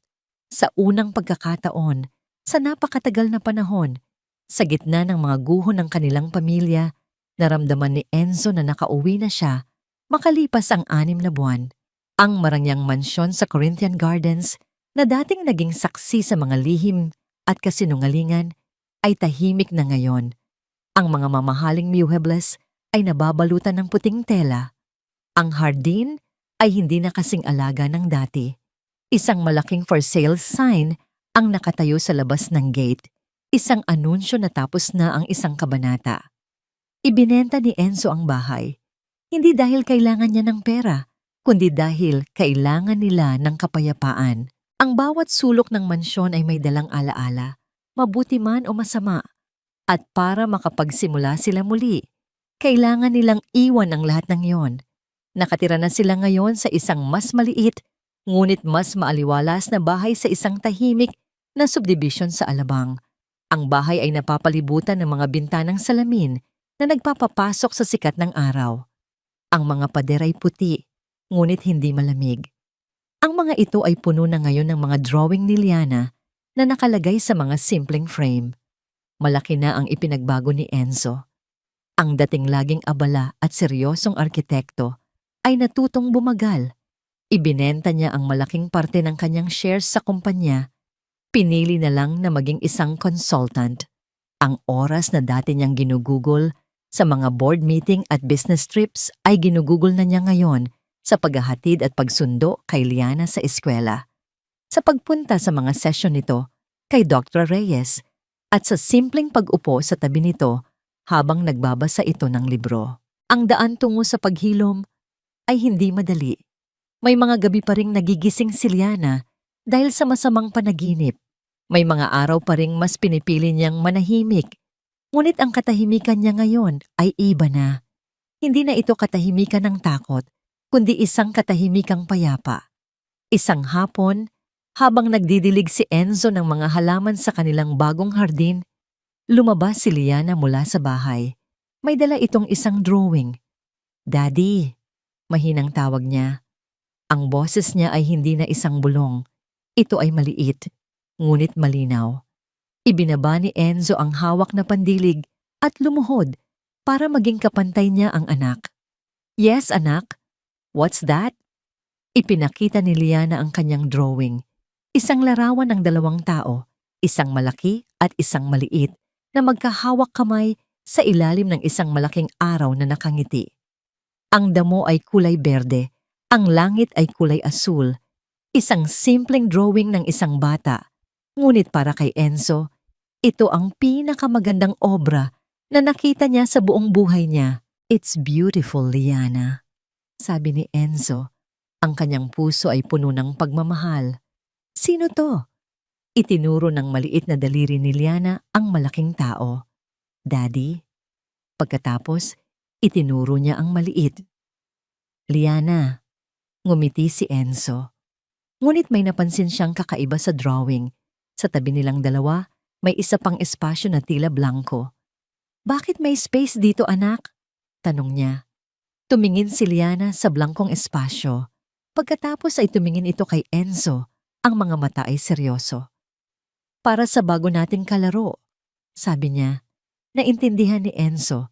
Sa unang pagkakataon, sa napakatagal na panahon, sa gitna ng mga guho ng kanilang pamilya, naramdaman ni Enzo na nakauwi na siya makalipas ang 6 na buwan. Ang marangyang mansyon sa Corinthian Gardens na dating naging saksi sa mga lihim at kasinungalingan ay tahimik na ngayon. Ang mga mamahaling muebles ay nababalutan ng puting tela. Ang hardin ay hindi na kasing alaga ng dati. Isang malaking for sale sign ang nakatayo sa labas ng gate. Isang anunsyo na tapos na ang isang kabanata. Ibinenta ni Enzo ang bahay. Hindi dahil kailangan niya ng pera, kundi dahil kailangan nila ng kapayapaan. Ang bawat sulok ng mansyon ay may dalang alaala, mabuti man o masama. At para makapagsimula sila muli, kailangan nilang iwan ang lahat ng yon. Nakatira na sila ngayon sa isang mas maliit, ngunit mas maaliwalas na bahay sa isang tahimik na subdivision sa Alabang. Ang bahay ay napapalibutan ng mga bintanang salamin na nagpapapasok sa sikat ng araw. Ang mga pader ay puti, ngunit hindi malamig. Ang mga ito ay puno na ngayon ng mga drawing ni Liana na nakalagay sa mga simpleng frame. Malaki na ang ipinagbago ni Enzo. Ang dating laging abala at seryosong arkitekto ay natutong bumagal. Ibinenta niya ang malaking parte ng kanyang shares sa kumpanya. Pinili na lang na maging isang consultant. Ang oras na dati niyang ginugugol sa mga board meeting at business trips ay ginugugol na niya ngayon sa paghahatid at pagsundo kay Liana sa eskwela, sa pagpunta sa mga session nito kay Dr. Reyes at sa simpleng pag-upo sa tabi nito habang nagbabasa ito ng libro. Ang daan tungo sa paghilom ay hindi madali. May mga gabi pa ring nagigising si Liana dahil sa masamang panaginip. May mga araw pa ring mas pinipili niyang manahimik. Ngunit ang katahimikan niya ngayon ay iba na. Hindi na ito katahimikan ng takot, kundi isang katahimikang payapa. Isang hapon, habang nagdidilig si Enzo ng mga halaman sa kanilang bagong hardin, lumabas si Liana mula sa bahay. May dala itong isang drawing. "Daddy," mahinang tawag niya. Ang boses niya ay hindi na isang bulong. Ito ay maliit, ngunit malinaw. Ibinaba ni Enzo ang hawak na pandilig at lumuhod para maging kapantay niya ang anak. "Yes, anak. What's that?" Ipinakita ni Liana ang kanyang drawing. Isang larawan ng dalawang tao, isang malaki at isang maliit, na magkahawak kamay sa ilalim ng isang malaking araw na nakangiti. Ang damo ay kulay berde, ang langit ay kulay asul. Isang simpleng drawing ng isang bata. Ngunit para kay Enzo, ito ang pinakamagandang obra na nakita niya sa buong buhay niya. "It's beautiful, Liana," sabi ni Enzo. Ang kanyang puso ay puno ng pagmamahal. "Sino to?" Itinuro ng maliit na daliri ni Liana ang malaking tao. "Daddy." Pagkatapos, itinuro niya ang maliit. "Liana." Ngumiti si Enzo. Ngunit may napansin siyang kakaiba sa drawing. Sa tabi nilang dalawa, may isa pang espasyo na tila blanco. "Bakit may space dito, anak?" tanong niya. Tumingin si Liana sa blankong espasyo. Pagkatapos ay tumingin ito kay Enzo. Ang mga mata ay seryoso. "Para sa bago nating kalaro," sabi niya. Naintindihan ni Enzo.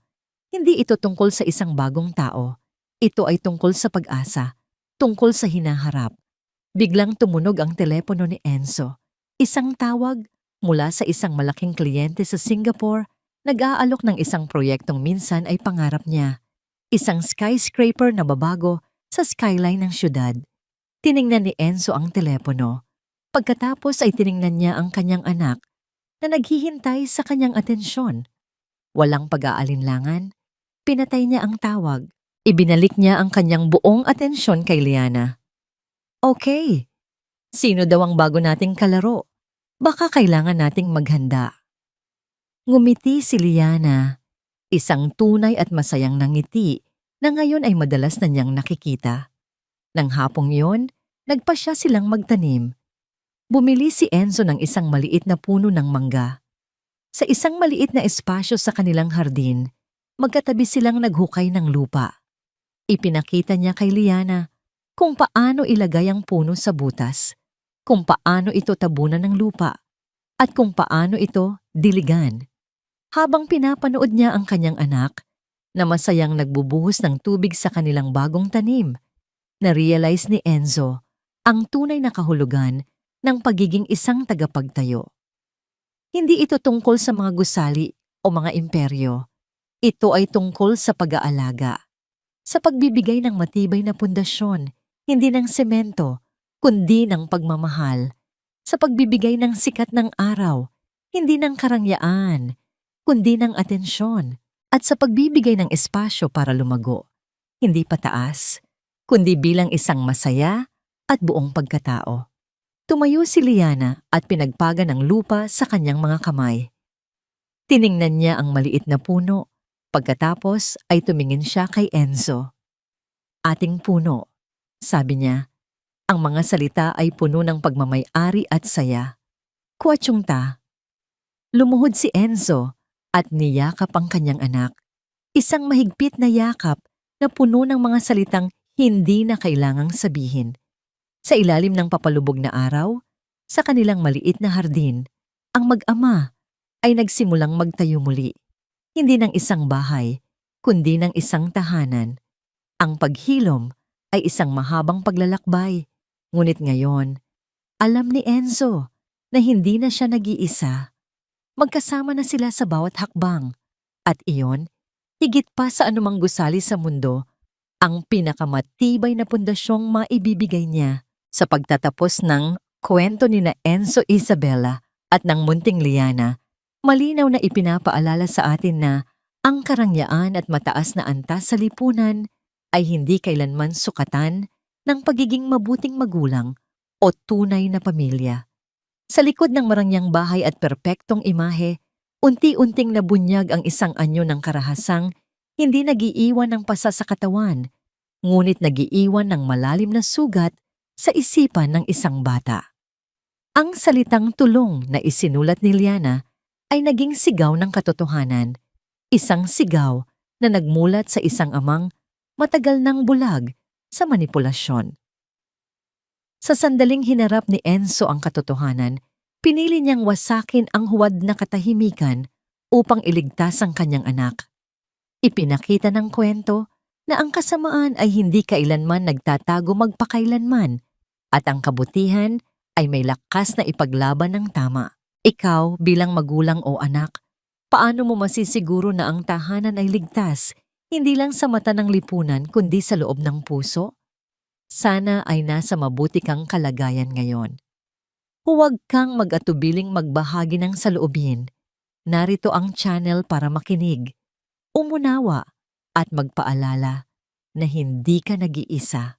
Hindi ito tungkol sa isang bagong tao. Ito ay tungkol sa pag-asa, tungkol sa hinaharap. Biglang tumunog ang telepono ni Enzo. Isang tawag mula sa isang malaking kliyente sa Singapore, nag-aalok ng isang proyektong minsan ay pangarap niya. Isang skyscraper na babago sa skyline ng syudad. Tiningnan ni Enzo ang telepono. Pagkatapos ay tiningnan niya ang kanyang anak na naghihintay sa kanyang atensyon. Walang pag-aalinlangan, pinatay niya ang tawag. Ibinalik niya ang kanyang buong atensyon kay Liana. "Okay, sino daw ang bago nating kalaro? Baka kailangan nating maghanda." Ngumiti si Liana, isang tunay at masayang nangiti na ngayon ay madalas na niyang nakikita. Nang hapong yon, nagpasya silang magtanim. Bumili si Enzo ng isang maliit na puno ng mangga. Sa isang maliit na espasyo sa kanilang hardin, magkatabi silang naghukay ng lupa. Ipinakita niya kay Liana kung paano ilagay ang puno sa butas, kung paano ito tabunan ng lupa, at kung paano ito diligan. Habang pinapanood niya ang kanyang anak, na masayang nagbubuhos ng tubig sa kanilang bagong tanim, na-realize ni Enzo ang tunay na kahulugan ng pagiging isang tagapagtayo. Hindi ito tungkol sa mga gusali o mga imperyo. Ito ay tungkol sa pag-aalaga, sa pagbibigay ng matibay na pundasyon, hindi ng semento, kundi ng pagmamahal, sa pagbibigay ng sikat ng araw, hindi ng karangyaan, kundi ng atensyon, at sa pagbibigay ng espasyo para lumago, hindi pataas, kundi bilang isang masaya at buong pagkatao. Tumayo si Liana at pinagpaga ng lupa sa kanyang mga kamay. Tiningnan niya ang maliit na puno, pagkatapos ay tumingin siya kay Enzo. "Ating puno," sabi niya. Ang mga salita ay puno ng pagmamay-ari at saya. "Kuwatsungta." Lumuhod si Enzo at niyakap ang kanyang anak. Isang mahigpit na yakap na puno ng mga salitang hindi na kailangang sabihin. Sa ilalim ng papalubog na araw, sa kanilang maliit na hardin, ang mag-ama ay nagsimulang magtayo muli. Hindi ng isang bahay, kundi ng isang tahanan. Ang paghilom ay isang mahabang paglalakbay. Ngunit ngayon, alam ni Enzo na hindi na siya nag-iisa. Magkasama na sila sa bawat hakbang. At iyon, higit pa sa anumang gusali sa mundo, ang pinakamatibay na pundasyong maibibigay niya sa pagtatapos ng kwento ni na Enzo Isabella at ng Munting Liana. Malinaw na ipinapaalala sa atin na ang karangyaan at mataas na antas sa lipunan ay hindi kailanman sukatan ng pagiging mabuting magulang o tunay na pamilya. Sa likod ng marangyang bahay at perpektong imahe, unti-unting nabunyag ang isang anyo ng karahasang hindi nagiiwan ng pasa sa katawan, ngunit nagiiwan ng malalim na sugat sa isipan ng isang bata. Ang salitang tulong na isinulat ni Liana ay naging sigaw ng katotohanan, isang sigaw na nagmulat sa isang amang matagal ng bulag sa manipulasyon. Sa sandaling hinarap ni Enzo ang katotohanan, pinili niyang wasakin ang huwad na katahimikan upang iligtas ang kanyang anak. Ipinakita ng kwento na ang kasamaan ay hindi kailanman nagtatago magpakailanman at ang kabutihan ay may lakas na ipaglaban ng tama. Ikaw bilang magulang o anak, paano mo masisiguro na ang tahanan ay ligtas, hindi lang sa mata ng lipunan kundi sa loob ng puso? Sana ay nasa mabuti kang kalagayan ngayon. Huwag kang mag-atubiling magbahagi ng saloobin. Narito ang channel para makinig, umunawa at magpaalala na hindi ka nag-iisa.